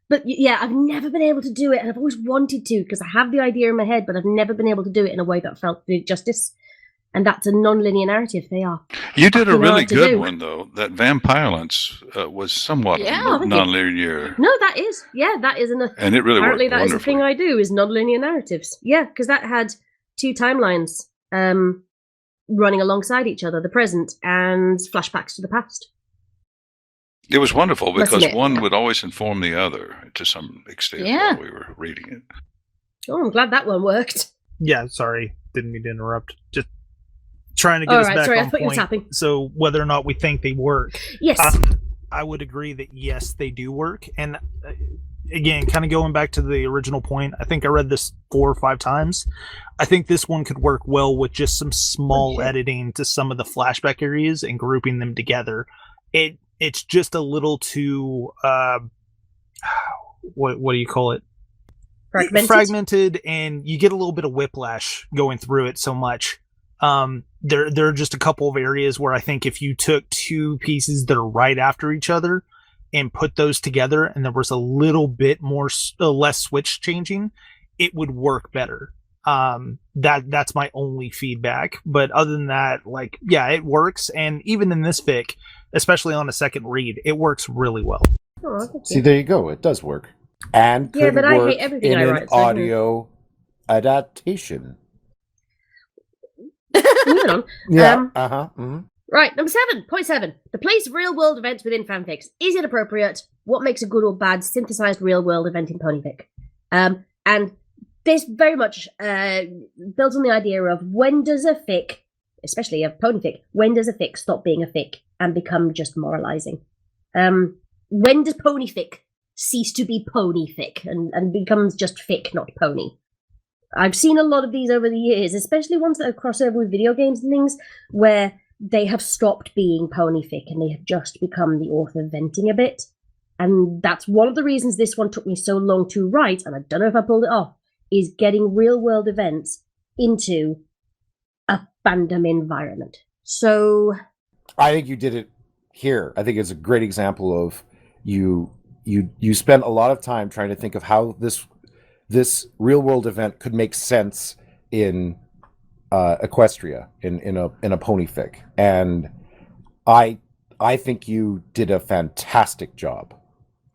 But yeah, I've never been able to do it, and I've always wanted to, because I have the idea in my head, but I've never been able to do it in a way that felt did justice. And that's a non-linear narrative. They are. You did a really good one, though. That Vampilance was somewhat non-linear. No, that is. Yeah, that is. And it really apparently worked that is the thing I do, is non-linear narratives. Yeah, because that had 2 timelines running alongside each other, the present and flashbacks to the past. It was wonderful because one would always inform the other to some extent while we were reading it. Oh, I'm glad that one worked. Yeah, sorry. Didn't mean to interrupt. Just trying to get us back on point. So whether or not we think they work. Yes. I would agree that yes, they do work. And again, kind of going back to the original point, I think I read this 4 or 5 times. I think this one could work well with just some small editing to some of the flashback areas and grouping them together. It's just a little too what do you call it? Fragmented, and you get a little bit of whiplash going through it so much. There are just a couple of areas where I think if you took 2 pieces that are right after each other and put those together, and there was a little bit more less switch changing, it would work better. That's my only feedback. But other than that, like, yeah, it works. And even in this fic, especially on a second read, it works really well. Oh, see, there you go. It does work. And could but work I hate everything in I write, an audio adaptation. Moving on. Yeah. Right, number 7, point 7. The place of real-world events within fanfics. Is it appropriate? What makes a good or bad synthesized real-world event in ponyfic? And this very much builds on the idea of when does a fic especially a ponyfic, when does a fic stop being a fic and become just moralizing? When does ponyfic cease to be ponyfic and becomes just fic, not pony? I've seen a lot of these over the years, especially ones that have crossed over with video games and things, where they have stopped being ponyfic and they have just become the author venting a bit. And that's one of the reasons this one took me so long to write, and I don't know if I pulled it off, is getting real-world events into a fandom environment. So I think you did it here. I think it's a great example of you spent a lot of time trying to think of how this real-world event could make sense in Equestria, in a ponyfic, and I think you did a fantastic job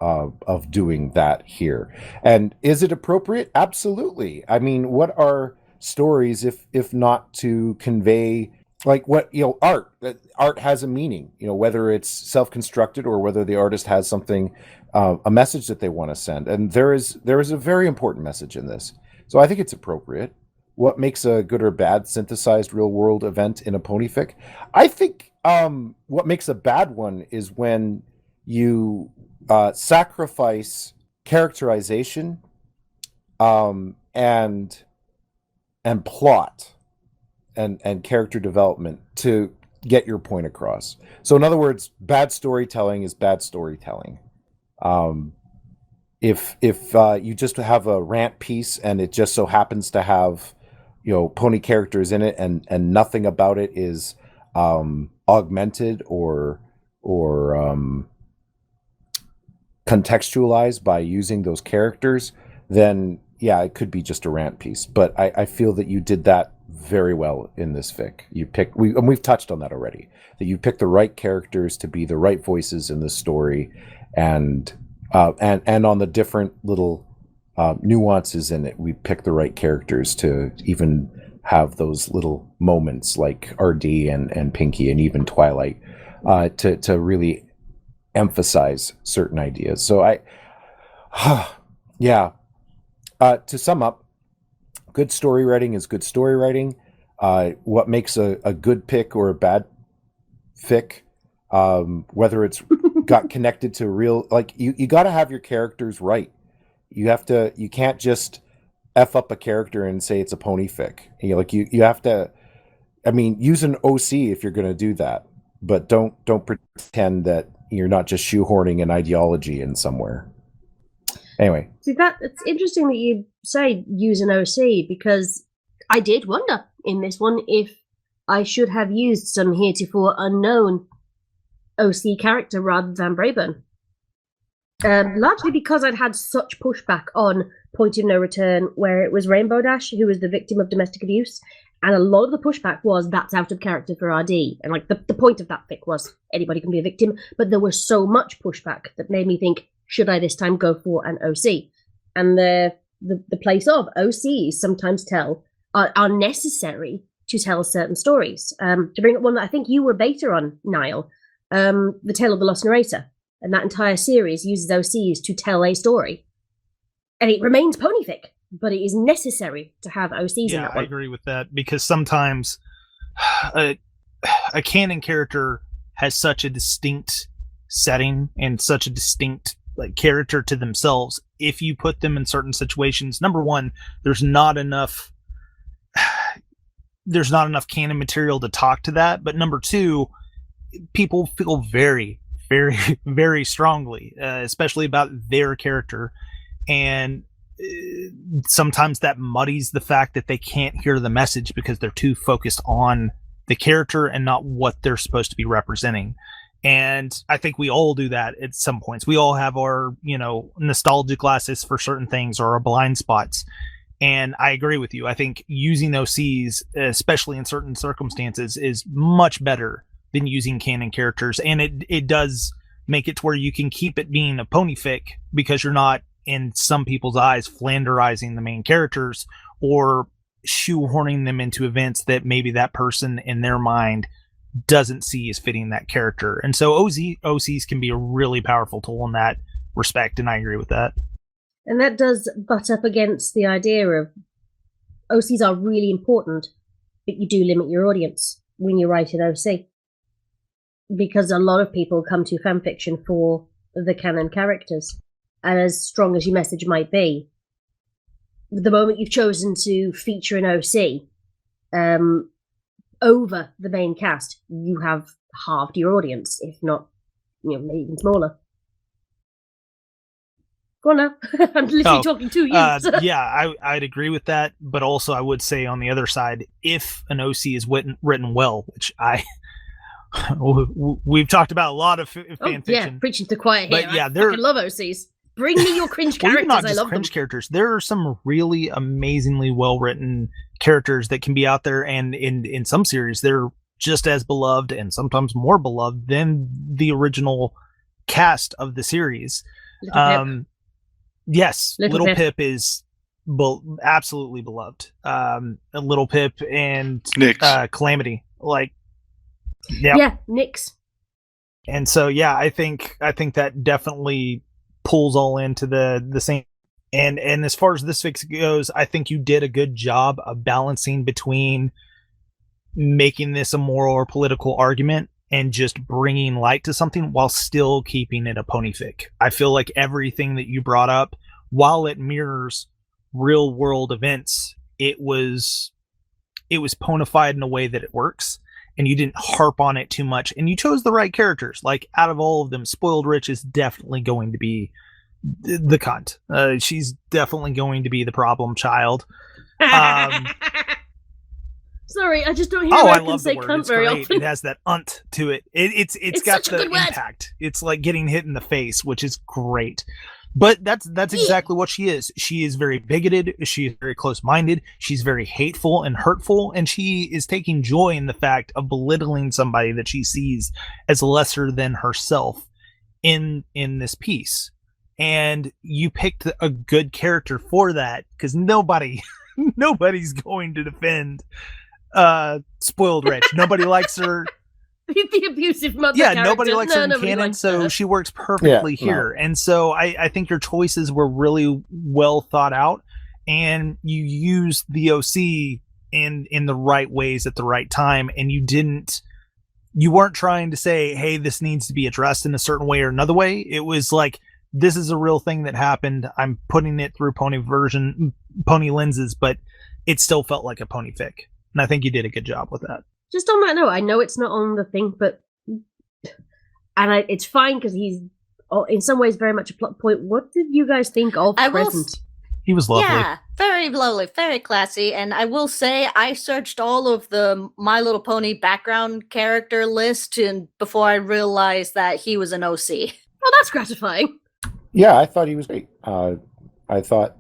of doing that here. And is it appropriate? Absolutely. I mean, what are stories if not to convey, like, what, art has a meaning, whether it's self-constructed or whether the artist has something, a message that they want to send, and there is a very important message in this. So I think it's appropriate. What makes a good or bad synthesized real world event in a ponyfic? I think what makes a bad one is when you sacrifice characterization and plot and character development to get your point across. So in other words, bad storytelling is bad storytelling. If you just have a rant piece and it just so happens to have pony characters in it and nothing about it is augmented or contextualized by using those characters, then yeah, it could be just a rant piece. But I feel that you did that very well in this fic. We've touched on that already, that you picked the right characters to be the right voices in the story, and on the different little nuances in it, we picked the right characters to even have those little moments like RD and Pinky and even Twilight to really emphasize certain ideas. So to sum up, good story writing is good story writing. What makes a good pick or a bad fic, whether it's got connected to real, like you got to have your characters right. You can't just F up a character and say it's a pony fic. You have to, use an OC if you're going to do that, but don't pretend that you're not just shoehorning an ideology in somewhere. Anyway. See, it's interesting that you say use an OC, because I did wonder in this one if I should have used some heretofore unknown OC character rather than Braeburn. Largely because I'd had such pushback on Point of No Return, where it was Rainbow Dash who was the victim of domestic abuse, and a lot of the pushback was that's out of character for RD, and like the point of that fic was anybody can be a victim, but there was so much pushback that made me think, should I this time go for an OC? And the place of OCs sometimes are necessary to tell certain stories. To bring up one that I think you were beta on, Niall, The Tale of the Lost Narrator. And that entire series uses OCs to tell a story. And it remains ponyfic, but it is necessary to have OCs in that one. I agree with that, because sometimes a canon character has such a distinct setting and such a distinct character to themselves. If you put them in certain situations, number one, there's not enough canon material to talk to that. But number two, people feel very, very, very strongly, especially about their character. And sometimes that muddies the fact that they can't hear the message because they're too focused on the character and not what they're supposed to be representing. And I think we all do that at some points. We all have our, nostalgia glasses for certain things or our blind spots. And I agree with you. I think using OCs, especially in certain circumstances, is much better than using canon characters. And it does make it to where you can keep it being a ponyfic because you're not, in some people's eyes, flanderizing the main characters or shoehorning them into events that maybe that person in their mind doesn't see as fitting that character. And so OCs can be a really powerful tool in that respect, and I agree with that. And that does butt up against the idea of OCs are really important, but you do limit your audience. when you write an OC. Because a lot of people come to fanfiction for the canon characters. And as strong as your message might be, the moment you've chosen to feature an OC over the main cast, you have halved your audience, if not, maybe even smaller. Go on now. I'm literally talking to you. Yeah, I'd agree with that. But also I would say on the other side, if an OC is written well, which we've talked about a lot of fan fiction. Yeah, preaching to choir here. But yeah, I love OCs. Bring me your cringe characters. Not I just love cringe them. characters. There are some really amazingly well written characters that can be out there, and in some series they're just as beloved and sometimes more beloved than the original cast of the series. Yes, Little Pip is absolutely beloved. Little Pip and Calamity, yeah, Nyx. And so I think that definitely pulls all into the same. And as far as this fix goes, I think you did a good job of balancing between making this a moral or political argument and just bringing light to something while still keeping it a pony fic. I feel like everything that you brought up, while it mirrors real world events, it was ponified in a way that it works, and you didn't harp on it too much, and you chose the right characters. Like, out of all of them, Spoiled Rich is definitely going to be the cunt. She's definitely going to be the problem child. Sorry, I just don't hear Americans say cunt very often. It has that unt to it. It's got the impact. It's like getting hit in the face, which is great. But that's exactly what she is. She is very bigoted. She is very close-minded. She's very hateful and hurtful, and she is taking joy in the fact of belittling somebody that she sees as lesser than herself in this piece. And you picked a good character for that, because nobody's going to defend Spoiled Rich. Nobody likes her. The abusive mother. Yeah, nobody likes her in canon, so she works perfectly here. No. And so I think your choices were really well thought out, and you used the OC in the right ways at the right time, and you weren't trying to say, hey, this needs to be addressed in a certain way or another way. It was like, this is a real thing that happened. I'm putting it through pony lenses, but it still felt like a pony fic. And I think you did a good job with that. Just on that note, I know it's not on the thing, but it's fine because he's in some ways very much a plot point. What did you guys think of Present? He was lovely. Yeah, very lovely, very classy. And I will say, I searched all of the My Little Pony background character list before I realized that he was an OC. Oh, that's gratifying. Yeah, I thought he was great. I thought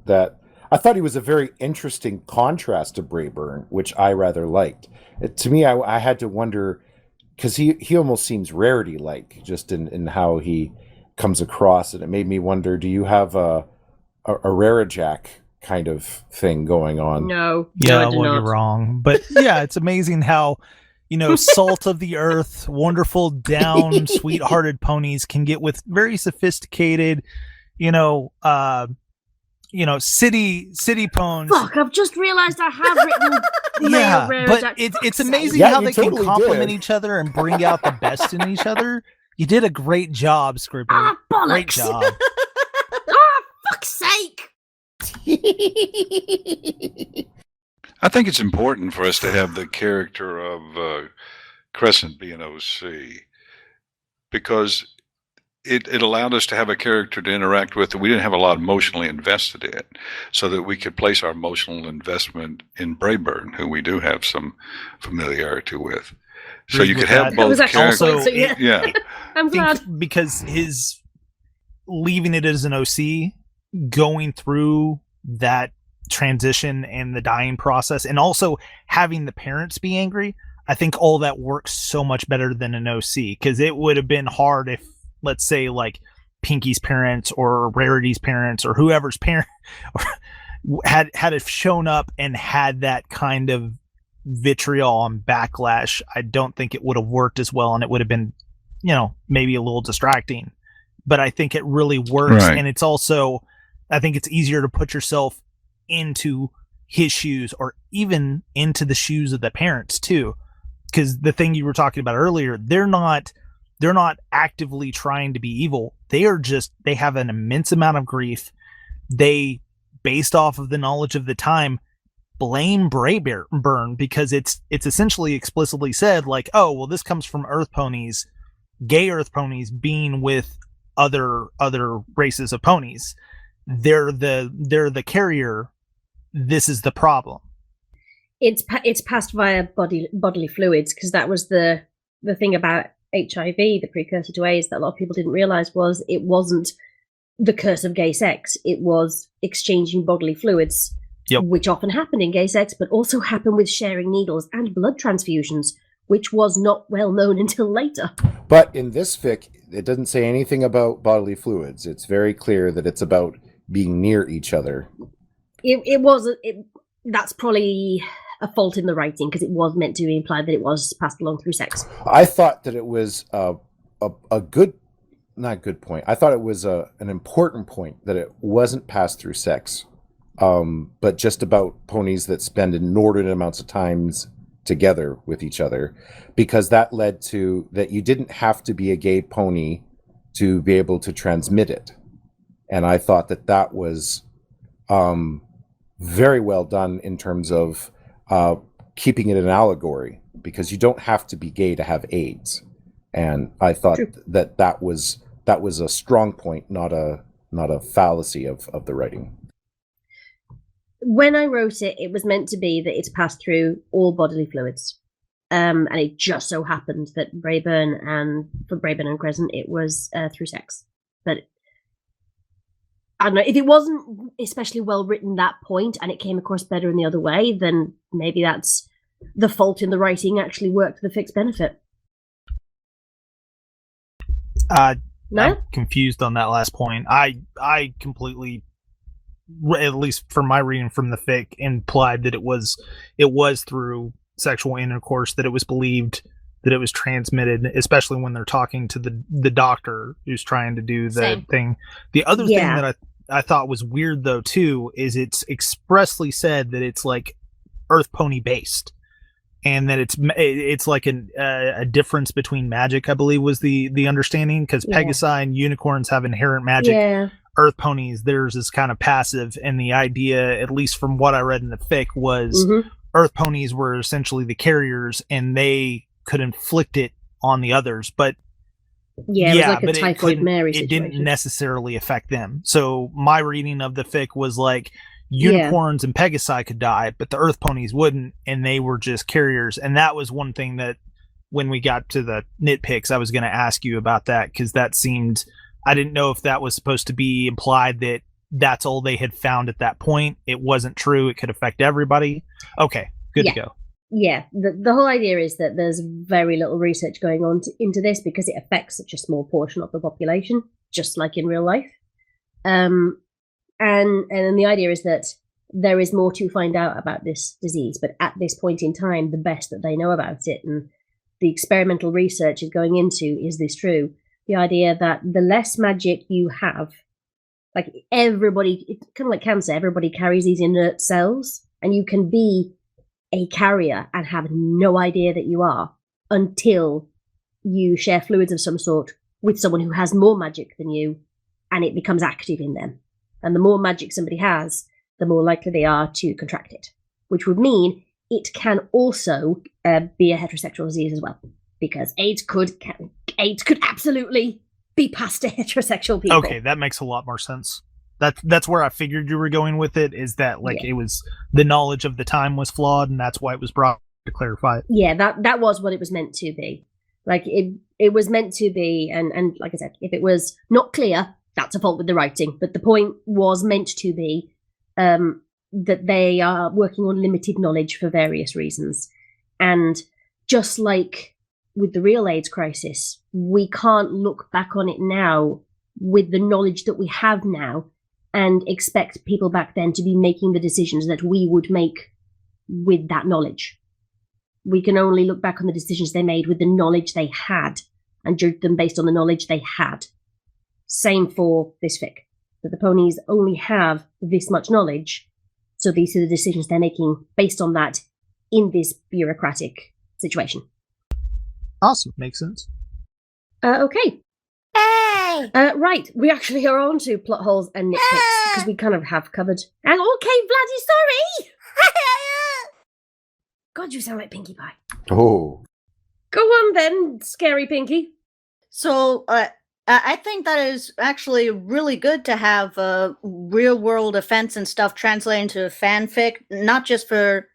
he was a very interesting contrast to Braeburn, which I rather liked. To me, I had to wonder, because he almost seems Rarity-like, just in how he comes across, and it made me wonder, do you have a Rarajack kind of thing going on? No. Yeah, no, you're wrong. But yeah, it's amazing how, salt of the earth, wonderful down, sweethearted ponies can get with very sophisticated, city ponies. Fuck, I've just realized I have written but it's amazing how they can complement each other and bring out the best in each other. You did a great job, Scribbler. Bollocks. Great job. Fuck's sake. I think it's important for us to have the character of Crescent be an OC, because it allowed us to have a character to interact with that we didn't have a lot emotionally invested in, so that we could place our emotional investment in Braeburn, who we do have some familiarity with. So you could have both characters. Also, yeah. I'm glad. Because his leaving it as an OC, going through that transition and the dying process, and also having the parents be angry, I think all that works so much better than an OC, because it would have been hard if, let's say, like Pinky's parents or Rarity's parents or whoever's parent had it shown up and had that kind of vitriol and backlash. I don't think it would have worked as well, and it would have been, maybe a little distracting. But I think it really works, right. And it's also, I think it's easier to put yourself into his shoes, or even into the shoes of the parents too. because the thing you were talking about earlier, they're not actively trying to be evil. They have an immense amount of grief. They, based off of the knowledge of the time, blame Braeburn because it's essentially explicitly said, like, oh, well, this comes from Earth ponies, gay Earth ponies being with other races of ponies. They're the carrier. This is the problem. It's passed via bodily fluids, because that was the thing about HIV, the precursor to AIDS, that a lot of people didn't realize was it wasn't the curse of gay sex. It was exchanging bodily fluids, which often happened in gay sex, but also happened with sharing needles and blood transfusions, which was not well known until later. But in this fic, it doesn't say anything about bodily fluids. It's very clear that it's about being near each other. That's probably a fault in the writing, because it was meant to imply that it was passed along through sex. I thought that it was a good, not good point. I thought it was an important point that it wasn't passed through sex, but just about ponies that spend inordinate amounts of times together with each other, because that led to that you didn't have to be a gay pony to be able to transmit it. And I thought that was very well done in terms of keeping it an allegory, because you don't have to be gay to have AIDS. And I thought that was a strong point, not a fallacy of the writing. When I wrote it, it was meant to be that it's passed through all bodily fluids. And it just so happened that for Braeburn and Crescent, it was through sex. But I don't know, if it wasn't especially well written that point and it came across better in the other way, then maybe that's the fault in the writing actually worked for the fic's benefit. No? I'm confused on that last point. I completely, at least from my reading from the fic, implied that it was through sexual intercourse, that it was believed that it was transmitted, especially when they're talking to the doctor who's trying to do the thing. The other thing that I thought was weird, though, too, is it's expressly said that it's like Earth pony based, and that it's like a difference between magic, I believe was the understanding, because Pegasi and unicorns have inherent magic. Yeah. Earth ponies, theirs is kind of passive, and the idea, at least from what I read in the fic, was Earth ponies were essentially the carriers, and they could inflict it on the others, but it was like a Typhoid Mary situation. It didn't necessarily affect them. So my reading of the fic was like unicorns and Pegasi could die, but the Earth ponies wouldn't, and they were just carriers. And that was one thing that when we got to the nitpicks, I was going to ask you about that, because that seemed, I didn't know if that was supposed to be implied that that's all they had found at that point. It wasn't true. It could affect everybody. Okay, good to go. Yeah, the whole idea is that there's very little research going on into this, because it affects such a small portion of the population, just like in real life. And the idea is that there is more to find out about this disease, but at this point in time, the best that they know about it and the experimental research is going into, is this true? The idea that the less magic you have, like everybody, it's kind of like cancer, everybody carries these inert cells, and you can be a carrier and have no idea that you are until you share fluids of some sort with someone who has more magic than you, and it becomes active in them. And the more magic somebody has, the more likely they are to contract it, which would mean it can also be a heterosexual disease as well, because AIDS could absolutely be passed to heterosexual people. Okay, that makes a lot more sense. That's where I figured you were going with it, is that it was the knowledge of the time was flawed, and that's why it was brought to clarify it. Yeah, that was what it was meant to be. Like it was meant to be, and like I said, if it was not clear, that's a fault with the writing. But the point was meant to be that they are working on limited knowledge for various reasons. And just like with the real AIDS crisis, we can't look back on it now with the knowledge that we have now and expect people back then to be making the decisions that we would make with that knowledge. We can only look back on the decisions they made with the knowledge they had and judge them based on the knowledge they had. Same for this fic, that the ponies only have this much knowledge, so these are the decisions they're making based on that in this bureaucratic situation. Awesome. Makes sense. Okay. Hey! Right, we actually are on to plot holes and nitpicks, because we kind of have covered. And okay, bloody sorry! God, you sound like Pinkie Pie. Oh. Go on then, scary Pinkie. So, I think that is actually really good to have real world events and stuff translated into fanfic, not just for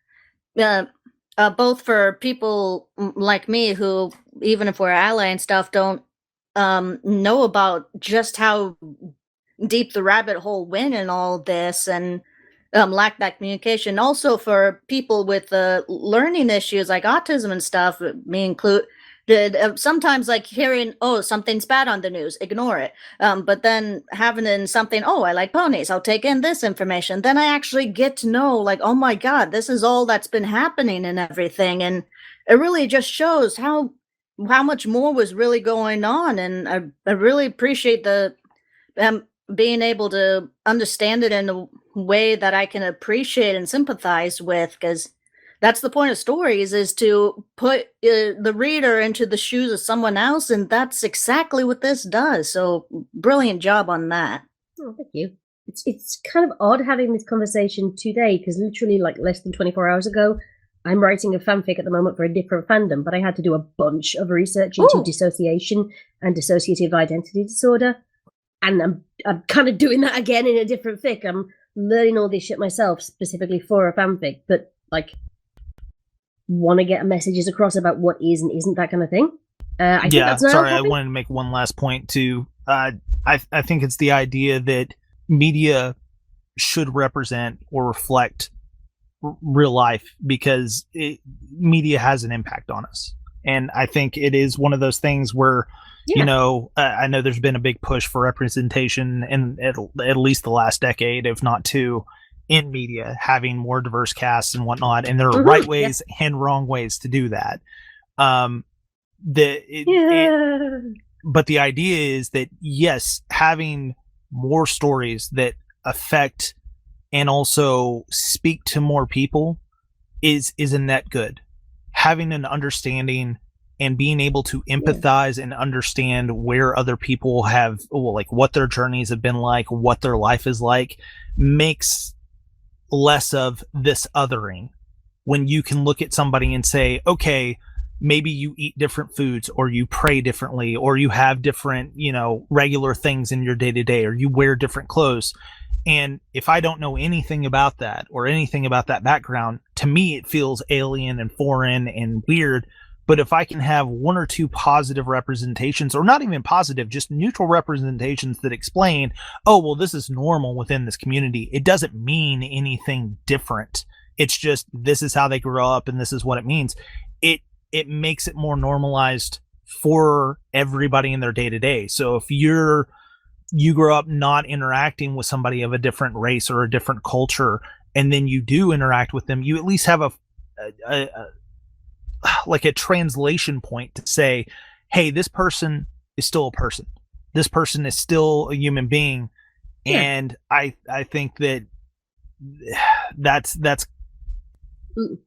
both for people like me who, even if we're ally and stuff, don't know about just how deep the rabbit hole went in all this and lack that communication. Also for people with learning issues like autism and stuff, me include. Sometimes like hearing, oh, something's bad on the news, ignore it. But then having in something, oh, I like ponies, I'll take in this information. Then I actually get to know, like, oh my God, this is all that's been happening and everything. And it really just shows how much more was really going on. And I really appreciate the being able to understand it in a way that I can appreciate and sympathize with, because that's the point of stories, is to put the reader into the shoes of someone else, and that's exactly what this does. So, brilliant job on that. Oh, thank you. It's kind of odd having this conversation today, because literally like less than 24 hours ago, I'm writing a fanfic at the moment for a different fandom, but I had to do a bunch of research into dissociation and dissociative identity disorder, and I'm kind of doing that again in a different fic. I'm learning all this shit myself, specifically for a fanfic, but like, want to get messages across about what is and isn't, that kind of thing. I think that's sorry, I wanted to make one last point too. I think it's the idea that media should represent or reflect real life, because media has an impact on us, and I think it is one of those things where you know, I know there's been a big push for representation in at least the last decade, if not two, in media, having more diverse casts and whatnot, and there are right ways and wrong ways to do that. But the idea is that, yes, having more stories that affect and also speak to more people is a net good. Having an understanding and being able to empathize and understand where other people have, like, what their journeys have been like, what their life is like, makes less of this othering. When you can look at somebody and say, okay, maybe you eat different foods, or you pray differently, or you have different, regular things in your day to day, or you wear different clothes. And if I don't know anything about that or anything about that background, to me, it feels alien and foreign and weird. But if I can have one or two positive representations, or not even positive, just neutral representations that explain, oh, well, this is normal within this community, it doesn't mean anything different. It's just, this is how they grow up and this is what it means. It makes it more normalized for everybody in their day to day. So if you grow up not interacting with somebody of a different race or a different culture, and then you do interact with them, you at least have like a translation point to say, hey, this person is still a person. This person is still a human being. Yeah. And I think that's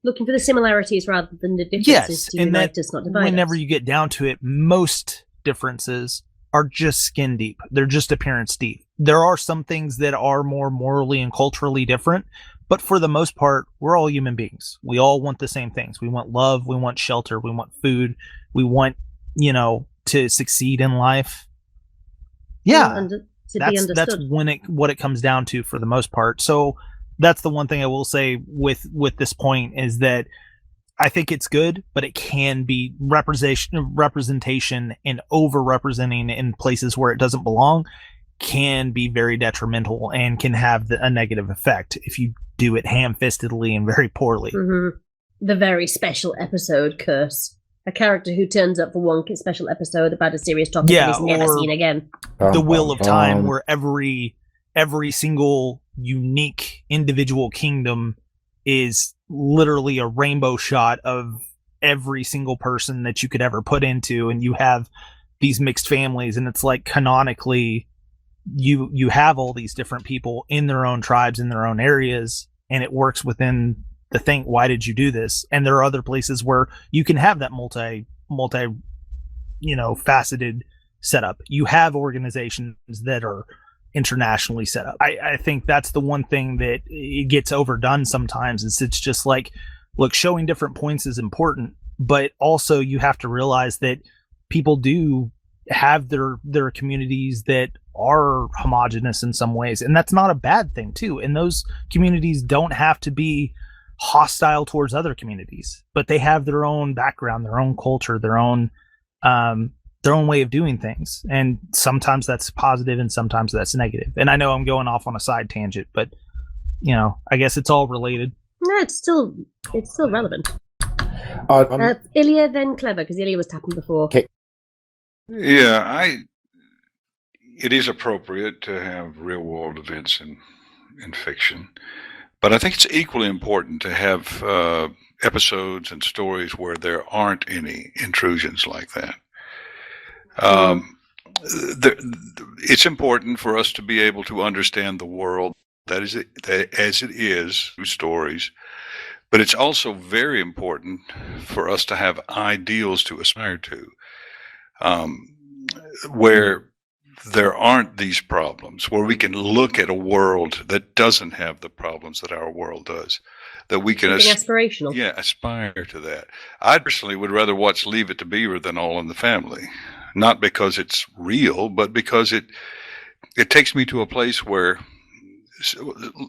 looking for the similarities rather than the differences. Yes, and that does not divide whenever us. You get down to it, most differences are just skin deep. They're just appearance deep. There are some things that are more morally and culturally different, but for the most part, we're all human beings. We all want the same things. We want love. We want shelter. We want food. We want, to succeed in life. Yeah, that's what it comes down to for the most part. So that's the one thing I will say with this point, is that I think it's good, but it can be representation and over-representing in places where it doesn't belong can be very detrimental and can have a negative effect if you do it ham-fistedly and very poorly. Mm-hmm. The very special episode curse. A character who turns up for one special episode about a serious topic and is never seen again. The Wheel of Time, where every single unique individual kingdom is literally a rainbow shot of every single person that you could ever put into, and you have these mixed families, and it's like canonically you have all these different people in their own tribes, in their own areas, and it works within the thing. Why did you do this? And there are other places where you can have that multi faceted setup. You have organizations that are internationally set up. I think that's the one thing that it gets overdone sometimes. It's just like, look, showing different points is important, but also you have to realize that people do have their communities that are homogenous in some ways, and that's not a bad thing too. And those communities don't have to be hostile towards other communities, but they have their own background, their own culture, their own way of doing things. And sometimes that's positive and sometimes that's negative. And I know I'm going off on a side tangent, but I guess it's all related. No, it's still relevant. Illya, then Clever, because Illya was tapping before. Okay. Yeah, it is appropriate to have real world events in fiction, but I think it's equally important to have episodes and stories where there aren't any intrusions like that. It's important for us to be able to understand the world as it is through stories, but it's also very important for us to have ideals to aspire to, where there aren't these problems, where we can look at a world that doesn't have the problems that our world does, that we can aspirational. Yeah, aspire to that. I personally would rather watch Leave It to Beaver than All in the Family, not because it's real, but because it takes me to a place where,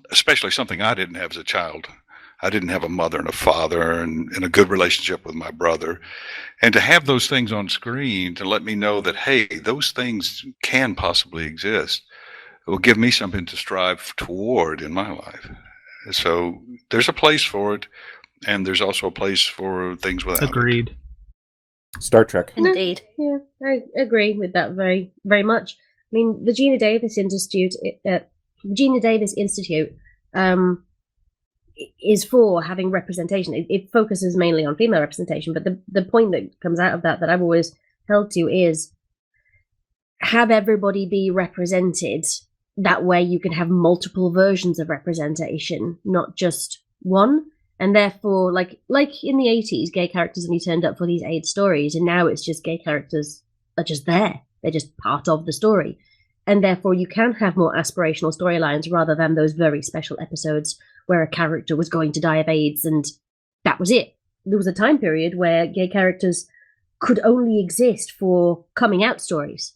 especially something I didn't have as a child. I didn't have a mother and a father and a good relationship with my brother. And to have those things on screen to let me know that, hey, those things can possibly exist, it will give me something to strive toward in my life. So there's a place for it, and there's also a place for things without Agreed. it. Star Trek. Indeed. Yeah, I agree with that very, very much. I mean, the Gina Davis Institute is for having representation. It focuses mainly on female representation, but the point that comes out of that I've always held to is have everybody be represented. That way you can have multiple versions of representation, not just one. And therefore, like in the 80s, gay characters only turned up for these 8 stories, and now it's just gay characters are just there. They're just part of the story. And therefore you can have more aspirational storylines rather than those very special episodes where a character was going to die of AIDS and that was it. There was a time period where gay characters could only exist for coming out stories.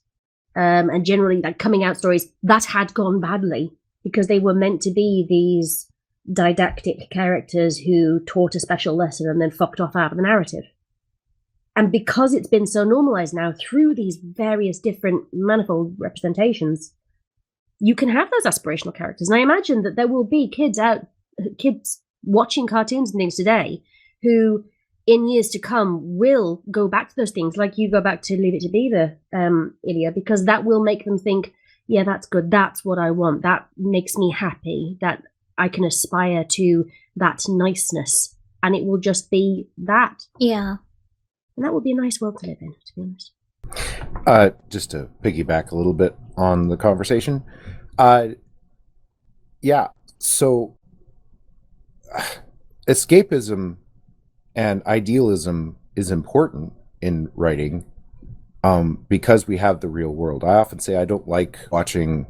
And generally, like coming out stories that had gone badly because they were meant to be these didactic characters who taught a special lesson and then fucked off out of the narrative. And because it's been so normalized now through these various different manifold representations, you can have those aspirational characters. And I imagine that there will be kids watching cartoons and things today who in years to come will go back to those things, like you go back to Leave It to Beaver, Illya, because that will make them think, yeah, that's good, that's what I want, that makes me happy, that I can aspire to that niceness, and it will just be that. Yeah. And that would be a nice world to live in, to be honest. Just to piggyback a little bit on the conversation. Yeah, so escapism and idealism is important in writing because we have the real world. I often say I don't like watching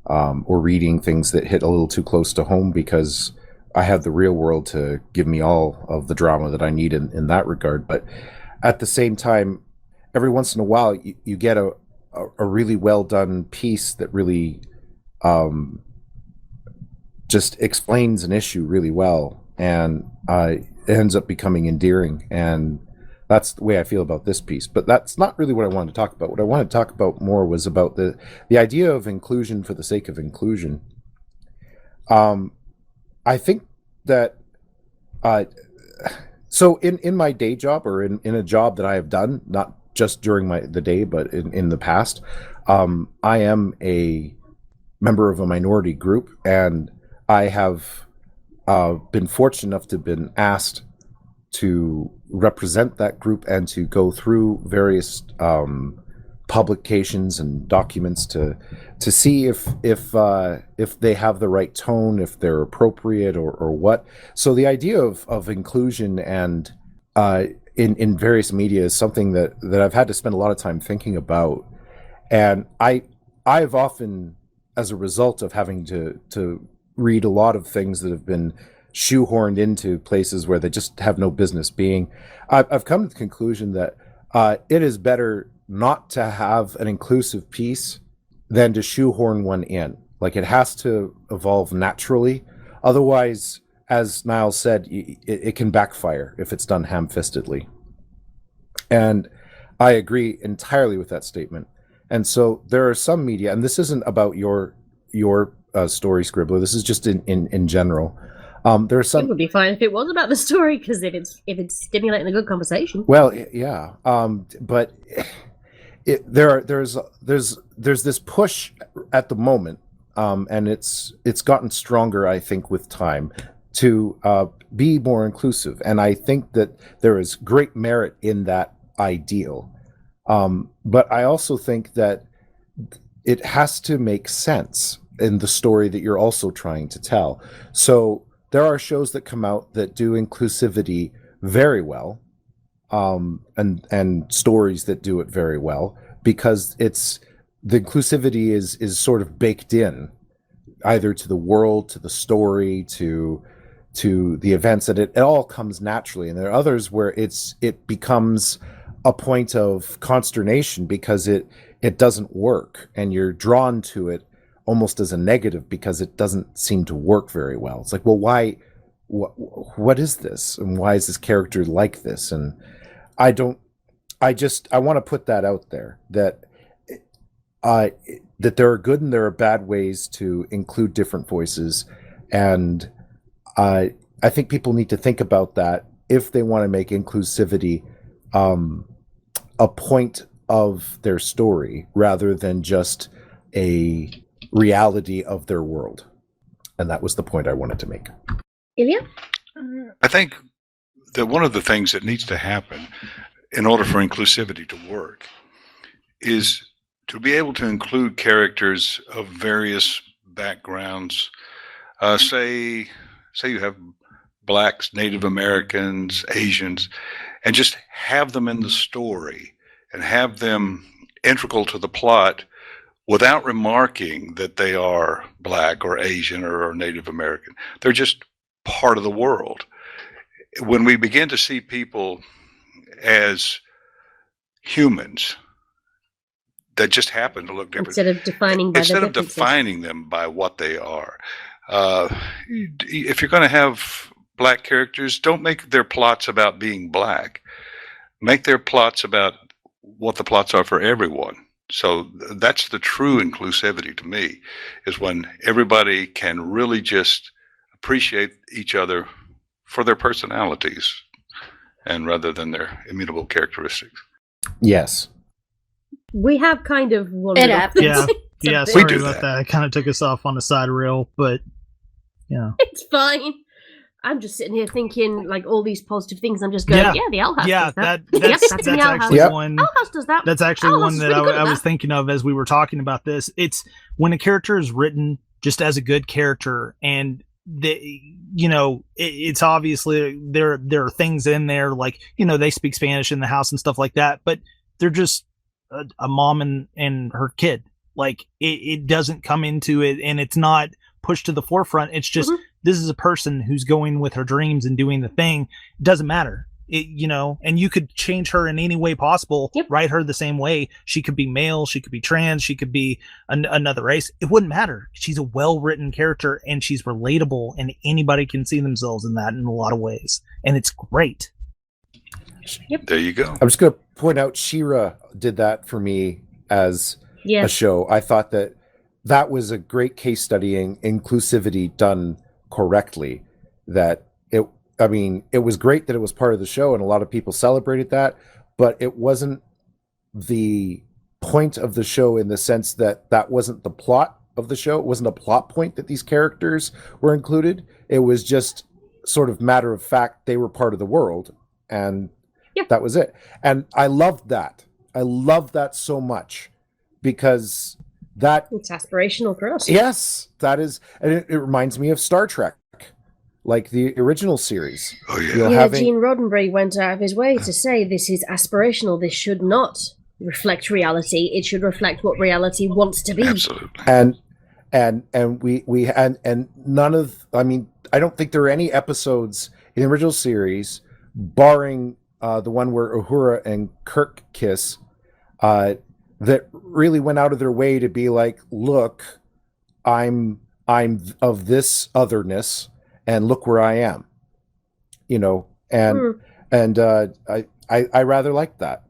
or reading things that hit a little too close to home because I have the real world to give me all of the drama that I need in that regard. But at the same time, every once in a while, you get a really well done piece that really just explains an issue really well, and it ends up becoming endearing. And that's the way I feel about this piece. But that's not really what I wanted to talk about. What I wanted to talk about more was about the idea of inclusion for the sake of inclusion. I think that so in my day job, or in a job that I have done, not just during the day, but in the past, I am a member of a minority group, and I have been fortunate enough to have been asked to represent that group and to go through various publications and documents to see if they have the right tone, if they're appropriate, or what. So the idea of inclusion and in various media is something that I've had to spend a lot of time thinking about, and I've often, as a result of having to read a lot of things that have been shoehorned into places where they just have no business being, I've come to the conclusion that it is better not to have an inclusive piece than to shoehorn one in. Like, it has to evolve naturally. Otherwise, as Niall said, it can backfire if it's done ham-fistedly. And I agree entirely with that statement. And so there are some media, and this isn't about your story, Scribbler. This is just in general. There are some. It would be fine if it was about the story, because if it's stimulating a good conversation. Well, yeah, but there's this push at the moment, and it's gotten stronger, I think, with time, to be more inclusive, and I think that there is great merit in that ideal. But I also think that it has to make sense in the story that you're also trying to tell. So there are shows that come out that do inclusivity very well, and stories that do it very well, because the inclusivity is sort of baked in, either to the world, to the story, to the events, and it all comes naturally. And there are others where it becomes a point of consternation because it doesn't work, and you're drawn to it almost as a negative because it doesn't seem to work very well. It's like, well, why? What is this? And why is this character like this? And I want to put that out there, that there are good and there are bad ways to include different voices, and I think people need to think about that if they want to make inclusivity a point of their story rather than just a reality of their world. And that was the point I wanted to make. Illya? I think that one of the things that needs to happen in order for inclusivity to work is to be able to include characters of various backgrounds. Say you have Blacks, Native Americans, Asians, and just have them in the story and have them integral to the plot without remarking that they are Black or Asian or Native American. They're just part of the world. When we begin to see people as humans that just happen to look different, Instead of defining them by what they are. If you're going to have Black characters, don't make their plots about being Black. Make their plots about what the plots are for everyone. So that's the true inclusivity to me, is when everybody can really just appreciate each other for their personalities and rather than their immutable characteristics. Yes. We have kind of wandered off. Yeah, sorry about that. I kind of took us off on the side rail, but yeah. It's fine. I'm just sitting here thinking, like, all these positive things. I'm just going, the Owl House does that. That's actually one. Owl House does that. That's actually one that I was thinking of as we were talking about this. It's when a character is written just as a good character, and it's obviously there are things in there, like, they speak Spanish in the house and stuff like that, but they're just a mom and her kid. Like, it doesn't come into it, and it's not pushed to the forefront. It's just, this is a person who's going with her dreams and doing the thing. It doesn't matter. And you could change her in any way possible, write her the same way. She could be male, she could be trans, she could be another race. It wouldn't matter. She's a well-written character, and she's relatable, and anybody can see themselves in that in a lot of ways. And it's great. There you go. I'm just going to point out, She-Ra did that for me as a show. I thought that was a great case study in inclusivity done correctly. It was great that it was part of the show, and a lot of people celebrated that, but it wasn't the point of the show in the sense that wasn't the plot of the show. It wasn't a plot point that these characters were included. It was just sort of matter of fact, they were part of the world, and that was it. And I loved that. I loved that so much, because it's aspirational for us. Yes, that is, and it reminds me of Star Trek. like the original series. Oh yeah. You're Yeah, having- Gene Roddenberry went out of his way to say this is aspirational. This should not reflect reality. It should reflect what reality wants to be. Absolutely. and none of, I mean, I don't think there are any episodes in the original series, barring the one where Uhura and Kirk kiss, that really went out of their way to be like, look, I'm of this otherness, and look where I am, you know, and I rather like that.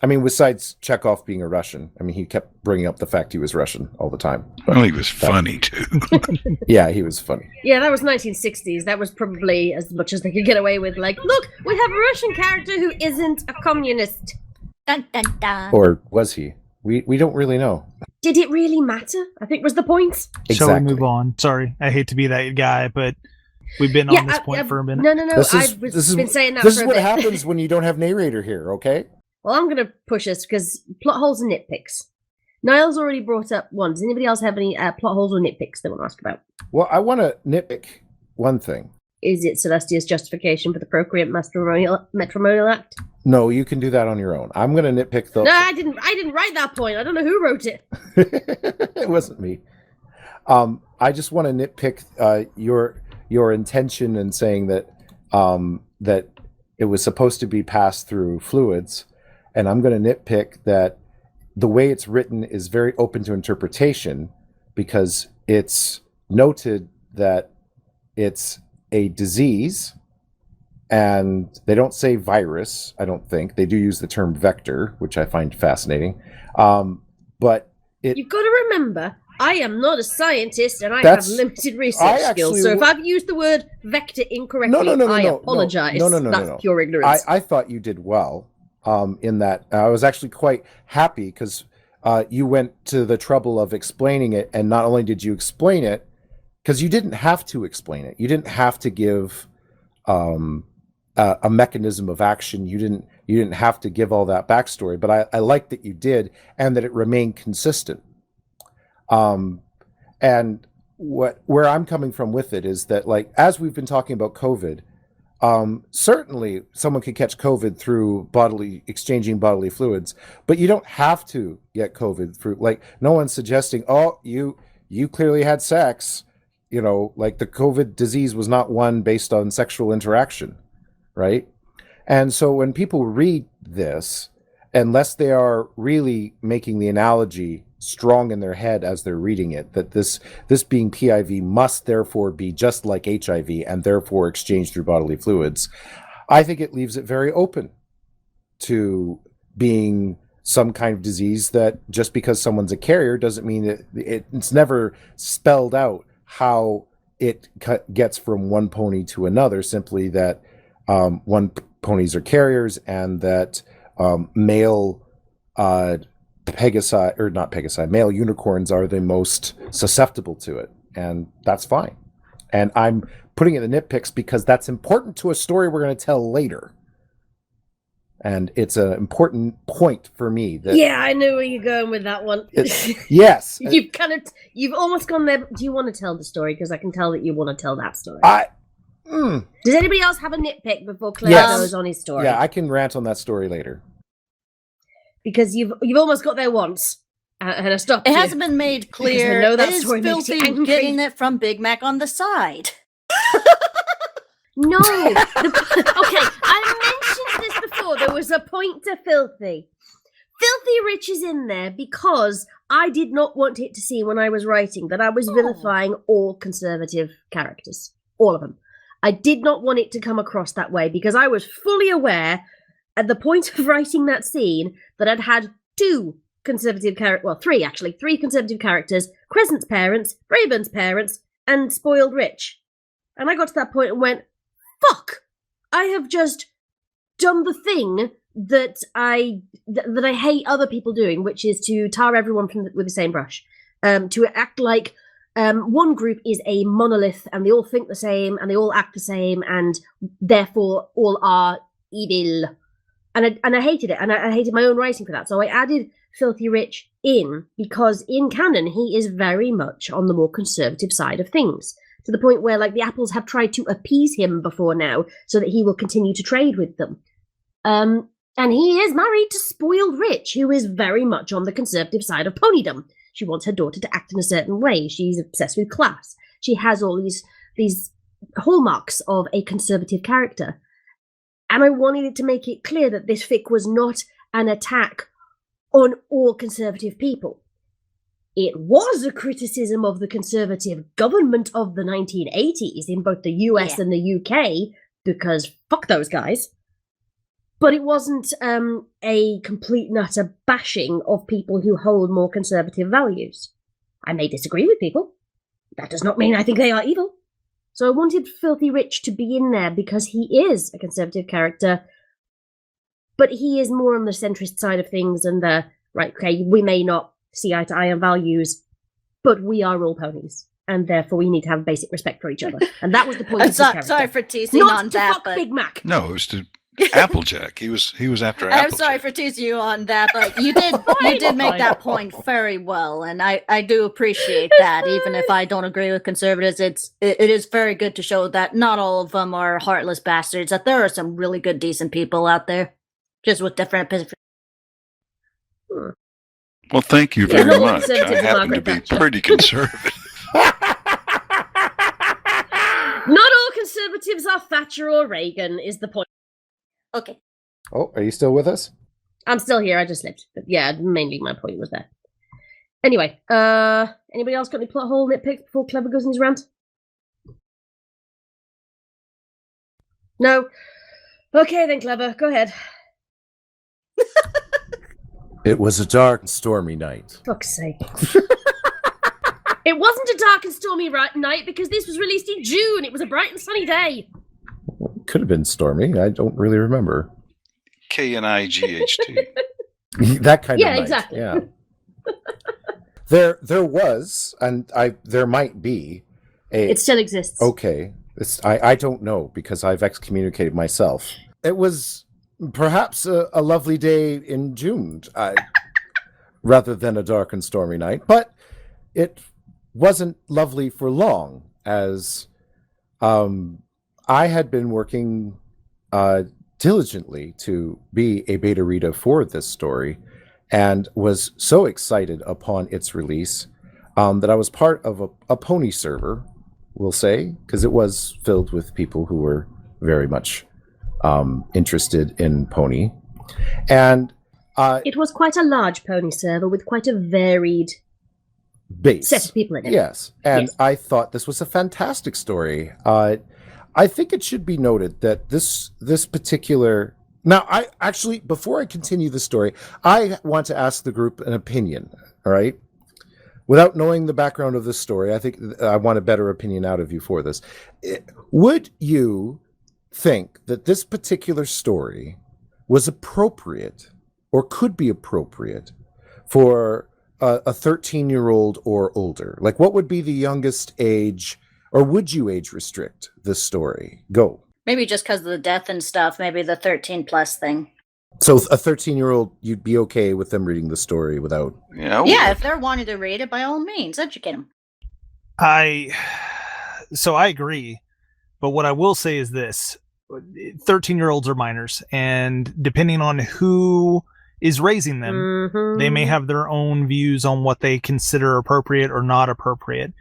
I mean, besides Chekhov being a Russian, I mean, he kept bringing up the fact he was Russian all the time. Well, he was funny too. Yeah, he was funny. Yeah, that was 1960s. That was probably as much as they could get away with. Like, look, we have a Russian character who isn't a communist. Dun, dun, dun. Or was he? We don't really know. Did it really matter? I think was the point. Shall we move on? Sorry, I hate to be that guy, but we've been on this point for a minute. No. I've been saying that for a bit. This is what happens when you don't have narrator here, okay? Well, I'm going to push us because plot holes and nitpicks. Niall's already brought up one. Does anybody else have any plot holes or nitpicks they want to ask about? Well, I want to nitpick one thing. Is it Celestia's justification for the procreant matrimonial act? No, you can do that on your own. I'm going to nitpick the... No, I didn't write that point. I don't know who wrote it. It wasn't me. I just want to nitpick your intention in saying that that it was supposed to be passed through fluids. And I'm going to nitpick that the way it's written is very open to interpretation, because it's noted that it's a disease, and they don't say virus, I don't think. They do use the term vector, which I find fascinating. But you've got to remember, I am not a scientist, and I have limited research skills. So if I've used the word vector incorrectly, I apologize. No. That's pure ignorance. I thought you did well. In that I was actually quite happy because you went to the trouble of explaining it, and not only did you explain it, because you didn't have to explain it, you didn't have to give a mechanism of action, you didn't have to give all that backstory, but I like that you did, and that it remained consistent. And where I'm coming from with it is that, like, as we've been talking about COVID, certainly someone could catch COVID through exchanging bodily fluids, but you don't have to get COVID through, like, no one's suggesting, oh, you clearly had sex, you know, like the COVID disease was not one based on sexual interaction, right? And so when people read this, unless they are really making the analogy strong in their head as they're reading it, that this being PIV must therefore be just like HIV and therefore exchanged through bodily fluids, I think it leaves it very open to being some kind of disease that just because someone's a carrier doesn't mean that it's never spelled out how it gets from one pony to another, simply that one ponies are carriers, and that male male unicorns are the most susceptible to it, and that's fine. And I'm putting it in the nitpicks because that's important to a story we're going to tell later, and it's an important point for me. Yeah, I knew where you're going with that one. Yes, you've almost gone there. Do you want to tell the story? Because I can tell that you want to tell that story. Does anybody else have a nitpick before Claire goes on his story? Yeah, I can rant on that story later. Because you've almost got there once, and I stopped. It hasn't been made clear. I know that is story makes you Filthy angry. getting it from Big Mac on the side? No. Okay, I mentioned this before. There was a point to Filthy. Filthy Rich is in there because I did not want it to see when I was writing that I was vilifying all conservative characters. All of them. I did not want it to come across that way because I was fully aware at the point of writing that scene that I'd had three conservative characters, Crescent's parents, Braeburn's parents, and Spoiled Rich. And I got to that point and went, fuck! I have just done the thing that I hate other people doing, which is to tar everyone with the same brush. To act like one group is a monolith and they all think the same and they all act the same and therefore all are evil. And I hated it, and I hated my own writing for that. So I added Filthy Rich in because in canon he is very much on the more conservative side of things, to the point where, like, the apples have tried to appease him before now so that he will continue to trade with them. And he is married to Spoiled Rich, who is very much on the conservative side of ponydom. She wants her daughter to act in a certain way. She's obsessed with class. She has all these hallmarks of a conservative character. And I wanted to make it clear that this fic was not an attack on all conservative people. It was a criticism of the conservative government of the 1980s in both the US and the UK, because fuck those guys. But it wasn't a complete and utter bashing of people who hold more conservative values. I may disagree with people. That does not mean I think they are evil. So I wanted Filthy Rich to be in there because he is a conservative character, but he is more on the centrist side of things and the, right, okay, we may not see eye to eye on values, but we are all ponies, and therefore we need to have basic respect for each other. And that was the point of his character. Sorry for teasing not on to that, fuck but... Big Mac. No, it was to Applejack. He was after Applejack. I'm sorry for teasing you on that, but you did make that point very well, and I do appreciate that. Even if I don't agree with conservatives, it is very good to show that not all of them are heartless bastards. That there are some really good, decent people out there, just with different opinions. Well, thank you very not all much. I conservatives are happen to Margaret be Thatcher. pretty conservative. Not all conservatives are Thatcher or Reagan, is the point. Okay. Oh, are you still with us? I'm still here, I just slipped. But yeah, mainly my point was there. Anyway, anybody else got any plot hole nitpicks before Clever goes in his rant? No? Okay then, Clever, go ahead. It was a dark and stormy night. Fuck's sake. It wasn't a dark and stormy night because this was released in June. It was a bright and sunny day. Could have been stormy. I don't really remember. KNIGHT. That kind of Yeah, night. exactly. Yeah. There was, and there might be a. It still exists. Okay, I don't know because I've excommunicated myself. It was perhaps a lovely day in June, rather than a dark and stormy night, but it wasn't lovely for long, as I had been working diligently to be a beta reader for this story, and was so excited upon its release that I was part of a pony server, we'll say, because it was filled with people who were very much interested in pony. And it was quite a large pony server with quite a varied base set of people in it. Yes, and Yes. I thought this was a fantastic story. I think it should be noted that this particular... Now, I actually, before I continue the story, I want to ask the group an opinion, all right? Without knowing the background of this story, I think I want a better opinion out of you for this. Would you think that this particular story was appropriate or could be appropriate for a 13-year-old or older? Like, what would be the youngest age, or would you age restrict this story? Go. Maybe just because of the death and stuff, maybe the 13 plus thing. So a 13-year-old, you'd be okay with them reading the story without... Yeah, Yeah, if they're wanting to read it, by all means, educate them. So I agree, but what I will say is this: 13-year-olds are minors, and depending on who is raising them, they may have their own views on what they consider appropriate or not appropriate.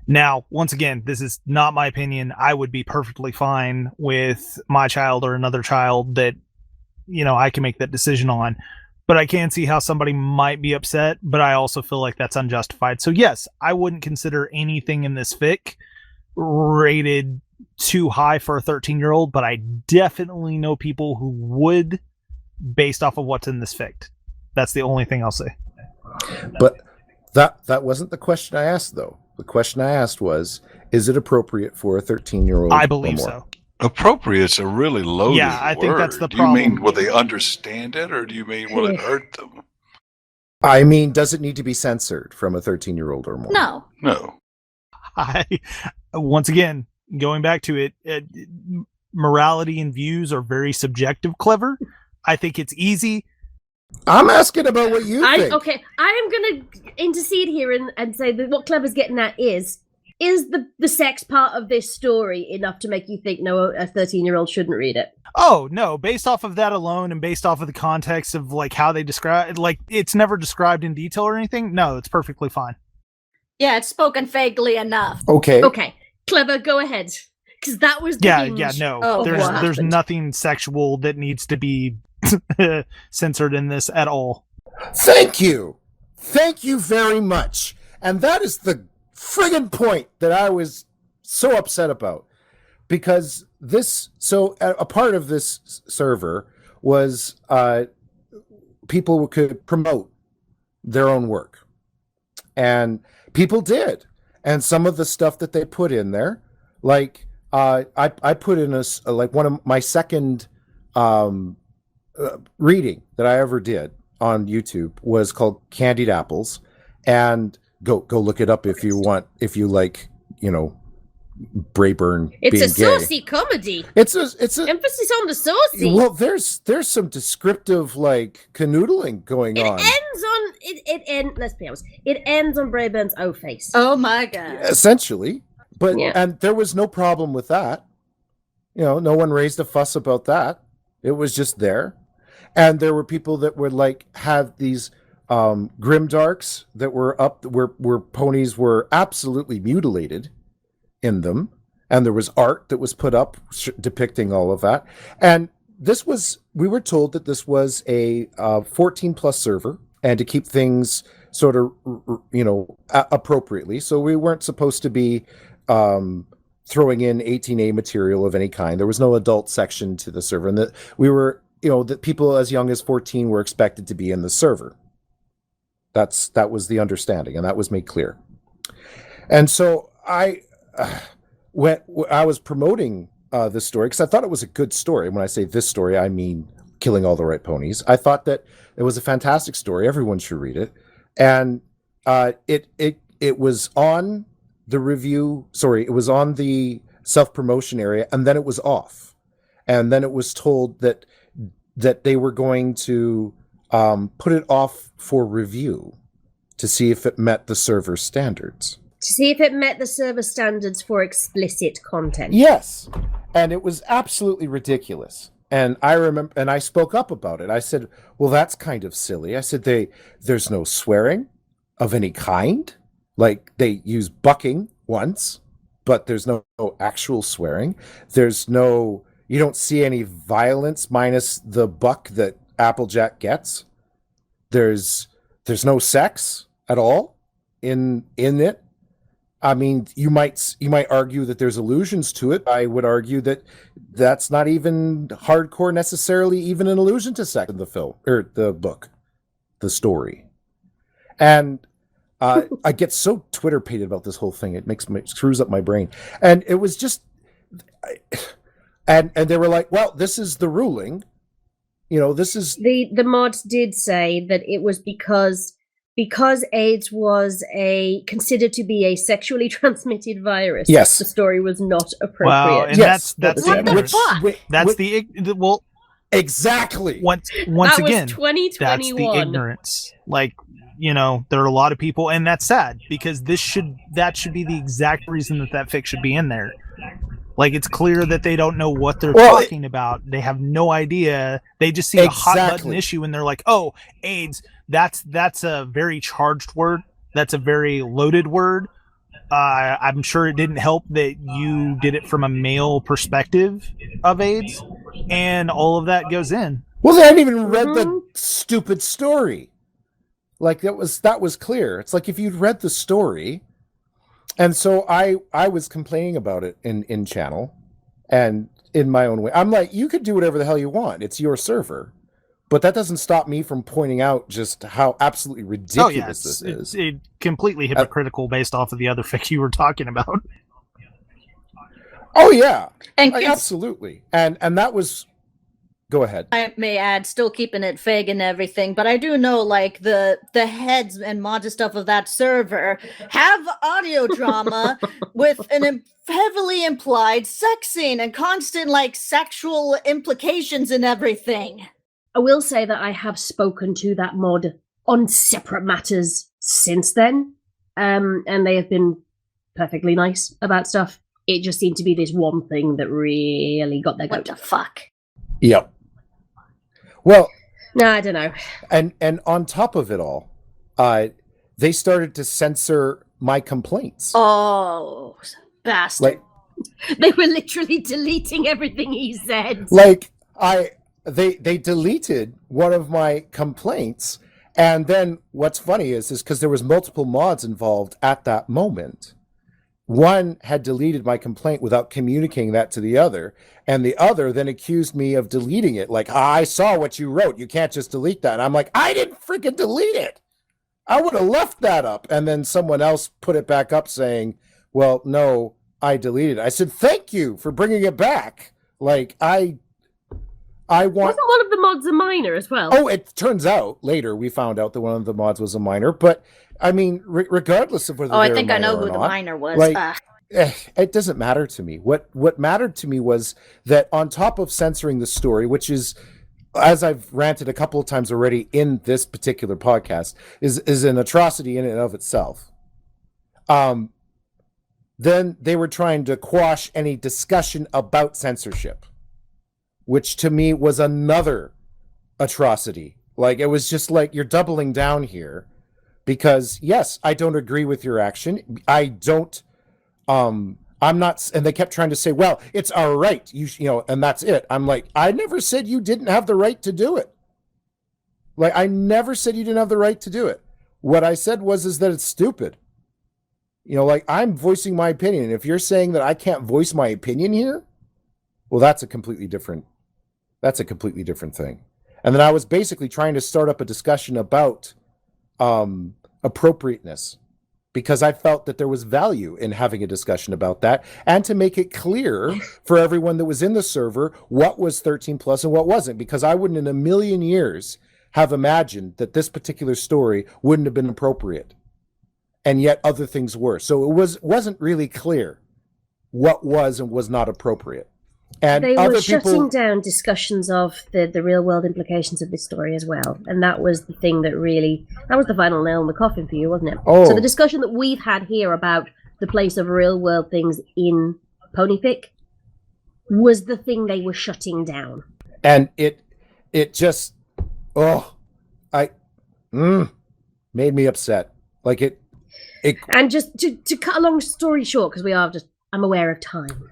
Now, once again, this is not my opinion. I would be perfectly fine with my child or another child that, I can make that decision on. But I can see how somebody might be upset, but I also feel like that's unjustified. So yes, I wouldn't consider anything in this fic rated too high for a 13-year-old, but I definitely know people who would, based off of what's in this fic. That's the only thing I'll say. But that wasn't the question I asked, though. The question I asked was, is it appropriate for a 13-year-old? I believe so. Appropriate's a really loaded Yeah, I think that's word. the Do you mean problem. will they understand it, or do you mean will it hurt them? I mean, does it need to be censored from a 13-year-old or more? No. No. Once again, going back to it, morality and views are very subjective, Clever. I think it's easy. I'm asking about what you think. Okay, I am going to intercede here and say that what Clever's getting at is, is the sex part of this story enough to make you think no, a 13-year-old shouldn't read it? Oh no, based off of that alone and based off of the context of like how they describe, like it's never described in detail or anything. No, it's perfectly fine. Yeah, it's spoken vaguely enough. Okay. Okay, Clever, go ahead. Because that was the hinge no. of what There's happened. nothing sexual that needs to be censored in this at all. Thank you very much. And that is the friggin' point that I was so upset about, because a part of this server was people could promote their own work, and people did. And some of the stuff that they put in there, like I put in like one of my second reading that I ever did on YouTube was called Candied Apples, and go look it up if you want, if you like, Braeburn It's being a gay. saucy comedy. It's a Emphasis on the saucy. well, there's some descriptive like canoodling going It on. ends on let's be honest. It ends on Braeburn's O face. Oh my god. Essentially, but Yeah. and there was no problem with that. No one raised a fuss about that. It was just there. And there were people that would like have these grimdarks that were up where ponies were absolutely mutilated in them, and there was art that was put up depicting all of that. And we were told that this was a 14 plus server, and to keep things sort of appropriately, so we weren't supposed to be throwing in 18A material of any kind. There was no adult section to the server, and that we were that people as young as 14 were expected to be in the server. That was the understanding, and that was made clear. And so when I was promoting this story, because I thought it was a good story. When I say this story, I mean Killing All the Right Ponies. I thought that it was a fantastic story. Everyone should read it. And it was on the review. Sorry, it was on the self-promotion area, and then it was off. And then it was told that they were going to put it off for review to see if it met the server standards. To see if it met the server standards for explicit content. Yes. And it was absolutely ridiculous. And I remember, and I spoke up about it. I said, well, that's kind of silly. I said, there's no swearing of any kind. Like, they use bucking once, but there's no actual swearing. You don't see any violence minus the buck that Applejack gets. There's no sex at all in it. I mean, you might argue that there's allusions to it. I would argue that that's not even hardcore necessarily, even an allusion to sex in the film or the book, the story. And I get so Twitter pated about this whole thing. It screws up my brain. And it was just, and they were like, well, this is the ruling. This is the mod did say that it was because AIDS was considered to be a sexually transmitted virus. Yes, the story was not appropriate. Wow, and yes, that's what the fuck? That's the well, exactly. Once that again, was 2021. that's the ignorance. Like, there are a lot of people, and that's sad because that should be the exact reason that fic should be in there. Like, it's clear that they don't know what they're talking about. They have no idea. They just see a hot button issue and they're like, oh, AIDS, that's a very charged word. That's a very loaded word. I'm sure it didn't help that you did it from a male perspective of AIDS, and all of that goes in. Well, they hadn't even read the stupid story. Like, that was clear. It's like if you'd read the story. And so I was complaining about it in channel and in my own way. I'm like, you could do whatever the hell you want. It's your server. But that doesn't stop me from pointing out just how absolutely ridiculous this is. It's completely hypocritical based off of the other fic you were talking about. Oh, yeah. And absolutely. And that was... Go ahead. I may add, still keeping it vague and everything, but I do know, like, the heads and mods and stuff of that server have audio drama with an heavily implied sex scene and constant, like, sexual implications and everything. I will say that I have spoken to that mod on separate matters since then, and they have been perfectly nice about stuff. It just seemed to be this one thing that really got their goat. What the fuck? Yep. Well, No, I don't know. And on top of it all, they started to censor my complaints. Oh, bastard. They were literally deleting everything he said. They deleted one of my complaints, and then what's funny is because there was multiple mods involved at that moment. One had deleted my complaint without communicating that to the other, and the other then accused me of deleting it. Like, I saw what you wrote. You can't just delete that. And I'm like, I didn't freaking delete it. I would have left that up. And then someone else put it back up saying, well, no, I deleted it. I said, thank you for bringing it back. Like, I want... Wasn't one of the mods a minor as well? Oh, it turns out later we found out that one of the mods was a minor, but I mean, regardless of whether I think I know who the minor was. It doesn't matter to me. What mattered to me was that on top of censoring the story, which is, as I've ranted a couple of times already in this particular podcast, is an atrocity in and of itself. Then they were trying to quash any discussion about censorship, which to me was another atrocity. Like, it was just like, you're doubling down here because, yes, I don't agree with your action. I don't, I'm not, and they kept trying to say, well, it's our right, you know, and that's it. I'm like, I never said you didn't have the right to do it. Like, I never said you didn't have the right to do it. What I said is that it's stupid. You know, like, I'm voicing my opinion. If you're saying that I can't voice my opinion here, well, that's a completely different thing. And then I was basically trying to start up a discussion about appropriateness, because I felt that there was value in having a discussion about that and to make it clear for everyone that was in the server what was 13 plus and what wasn't, because I wouldn't in a million years have imagined that this particular story wouldn't have been appropriate. And yet other things were. So it wasn't really clear what was and was not appropriate. And they other were shutting people... down discussions of the real world implications of this story as well. And that was the thing that was the final nail in the coffin for you, wasn't it? Oh. So the discussion that we've had here about the place of real world things in ponyfic was the thing they were shutting down. And it just, made me upset. Like it. And just to cut a long story short, because I'm aware of time.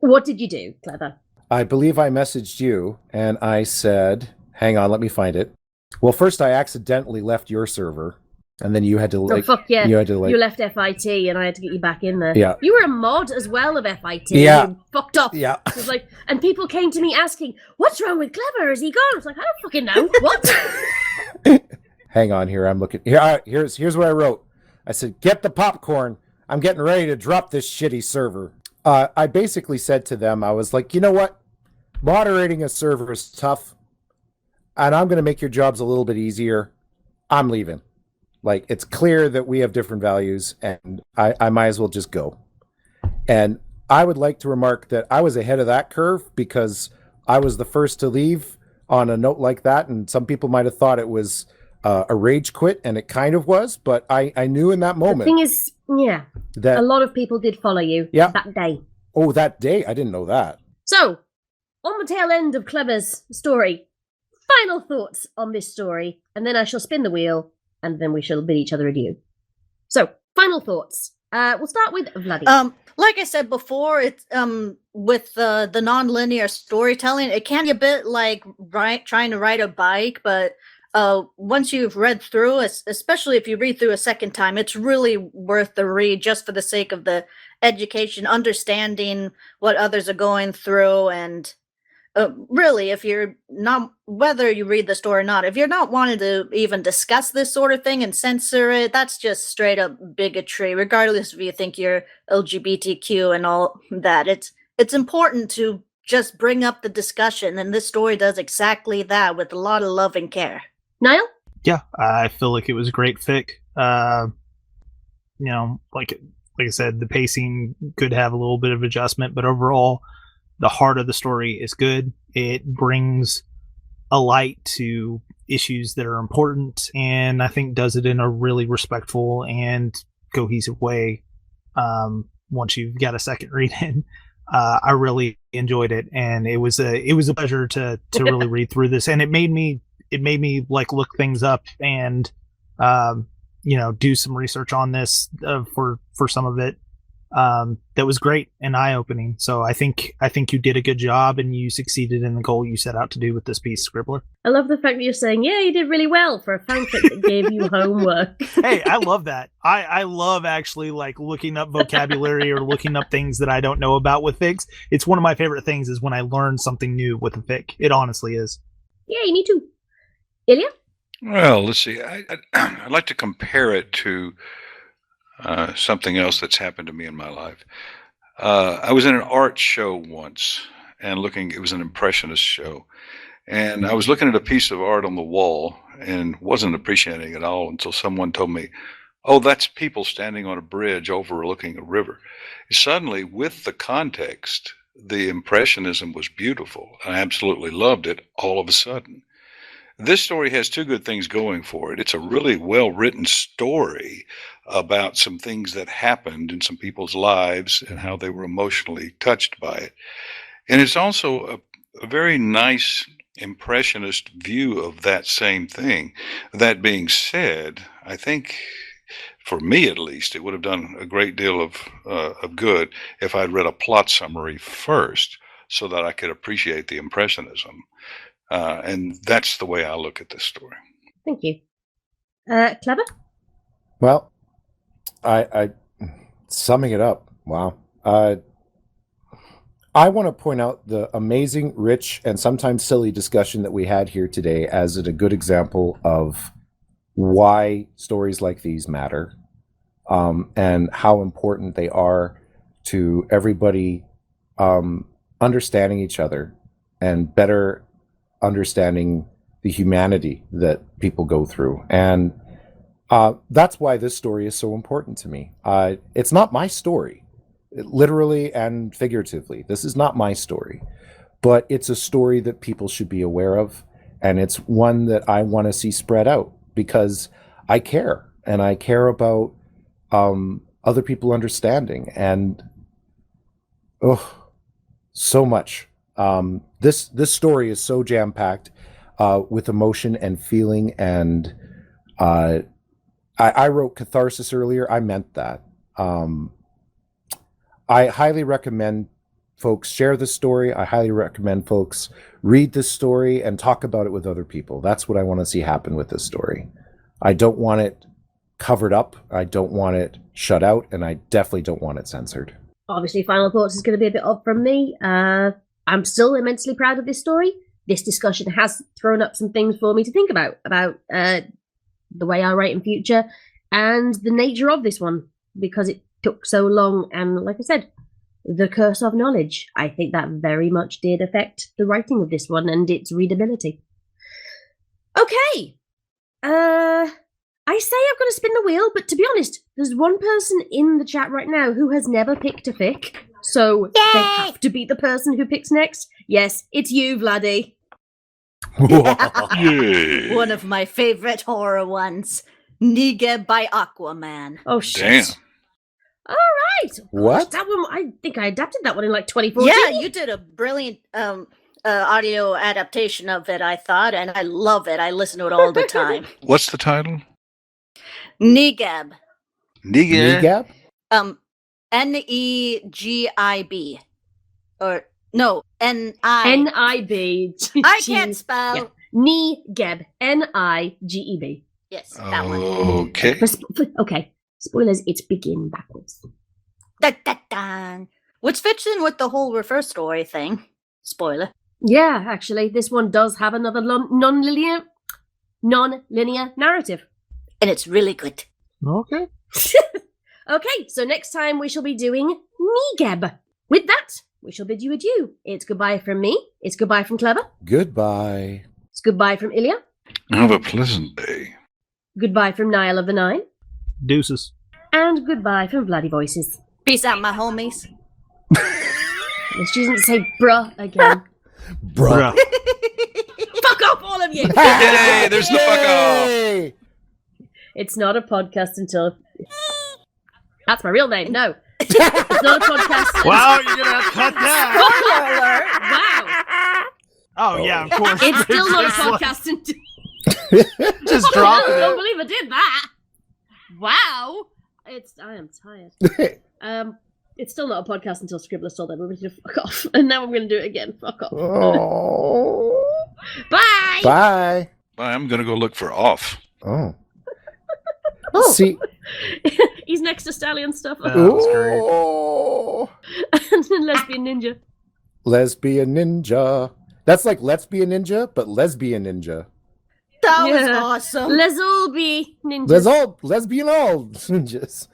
What did you do, Clever? I believe I messaged you and I said, hang on, let me find it. Well, first I accidentally left your server and then you had to fuck yeah. You left FIT and I had to get you back in there. Yeah. You were a mod as well of FIT. Yeah. You fucked off. Yeah. It was like, and people came to me asking, what's wrong with Clever? Is he gone? I was like, I don't fucking know. What? Hang on here. I'm looking. Here's what I wrote. I said, get the popcorn. I'm getting ready to drop this shitty server. I basically said to them, I was like, you know what? Moderating a server is tough, and I'm going to make your jobs a little bit easier. I'm leaving. Like, it's clear that we have different values, and I might as well just go. And I would like to remark that I was ahead of that curve because I was the first to leave on a note like that, and some people might have thought it was a rage quit, and it kind of was, but I knew in that moment. The thing is, yeah, that a lot of people did follow you that day. Oh, that day? I didn't know that. So, on the tail end of Clever's story, final thoughts on this story, and then I shall spin the wheel, and then we shall bid each other adieu. So, final thoughts. We'll start with Vladdy. Like I said before, it's with the non-linear storytelling, it can be a bit like trying to ride a bike, but once you've read through, especially if you read through a second time, it's really worth the read just for the sake of the education, understanding what others are going through, and really, if you're not, whether you read the story or not, if you're not wanting to even discuss this sort of thing and censor it, that's just straight up bigotry, regardless if you think you're LGBTQ and all that. It's important to just bring up the discussion, and this story does exactly that with a lot of love and care. Niall? Yeah, I feel like it was a great fic. Like I said, the pacing could have a little bit of adjustment, but overall, the heart of the story is good. It brings a light to issues that are important, and I think does it in a really respectful and cohesive way. once you've got a second read in. I really enjoyed it, and it was a pleasure to really read through this, and it made me like look things up and do some research on this for some of it. That was great and eye-opening. So I think you did a good job, and you succeeded in the goal you set out to do with this piece, Scribbler. I love the fact that you're saying, yeah, you did really well for a fanfic that gave you homework. Hey, I love that. I love actually like looking up vocabulary or looking up things that I don't know about with fics. It's one of my favorite things is when I learn something new with a fic. It honestly is. Yeah, me too. Illya? Well, let's see. I'd like to compare it to something else that's happened to me in my life. I was in an art show once and it was an impressionist show. And I was looking at a piece of art on the wall and wasn't appreciating it at all until someone told me, oh, that's people standing on a bridge overlooking a river. Suddenly, with the context, the impressionism was beautiful. I absolutely loved it all of a sudden. This story has two good things going for it. It's a really well-written story about some things that happened in some people's lives and how they were emotionally touched by it. And it's also a very nice impressionist view of that same thing. That being said, I think, for me at least, it would have done a great deal of good if I'd read a plot summary first so that I could appreciate the impressionism. And that's the way I look at this story. Thank you. Clever? Well, I summing it up. Wow. I want to point out the amazing, rich, and sometimes silly discussion that we had here today as a good example of why stories like these matter, and how important they are to everybody understanding each other and better understanding the humanity that people go through. And that's why this story is so important to me. It's not my story, literally and figuratively. This is not my story, but it's a story that people should be aware of. And it's one that I want to see spread out because I care, and I care about other people understanding. And so much. This story is so jam-packed with emotion and feeling, and I wrote catharsis earlier. I meant that. I highly recommend folks share this story. I highly recommend folks read this story and talk about it with other people. That's what I want to see happen with this story. I don't want it covered up. I don't want it shut out, and I definitely don't want it censored. Obviously, final thoughts is going to be a bit odd from me. I'm still immensely proud of this story. This discussion has thrown up some things for me to think about the way I write in future and the nature of this one, because it took so long. And like I said, the curse of knowledge, I think that very much did affect the writing of this one and its readability. Okay. I say I'm going to spin the wheel, but to be honest, there's one person in the chat right now who has never picked a fic. So they have to be the person who picks next. Yes, it's you, Vladdy. Yeah. One of my favorite horror ones. Nige by Aquaman. Oh, shit. Damn. All right. What? That one, I think I adapted that one in like 2014. Yeah, you did a brilliant audio adaptation of it, I thought, and I love it. I listen to it all the time. What's the title? Nigab. Negab? Negib. Or, no, N-I. N-I-B. I can't spell. Yeah. Nigeb. N-I-G-E-B. Yes, that one. Okay. Okay. Spoilers, it's begin backwards. Da-da-da. Which fits in with the whole reverse story thing. Spoiler. Yeah, actually, this one does have another non-linear narrative. And it's really good. Okay. Okay, so next time we shall be doing Nigeb. With that, we shall bid you adieu. It's goodbye from me. It's goodbye from Clever. Goodbye. It's goodbye from Illya. Have a pleasant day. Goodbye from Niall of the Nine. Deuces. And goodbye from Bloody Voices. Peace out, my homies. She doesn't say bruh again. Bruh. Fuck off, all of you! Yay, there's the fuck off. Yay! It's not a podcast until... That's my real name, no. It's not a podcast. Wow, you're gonna have to cut that. Wow. Oh yeah, of course. It's still not a Just like- podcast until... Just drop I don't it. believe I did that. Wow. I am tired. It's still not a podcast until Scribbler told everybody to fuck off. And now I'm going to do it again. Fuck off. Oh. Bye. Bye. I'm going to go look for off. Oh. Oh. See. He's next to Stallion stuff. That was great. Oh. And then Lesbian Ninja. Lesbian ninja. That's like Let's Be a Ninja, but lesbian ninja. That was Yeah. awesome. Let's all be ninjas. There's all lesbian all ninjas.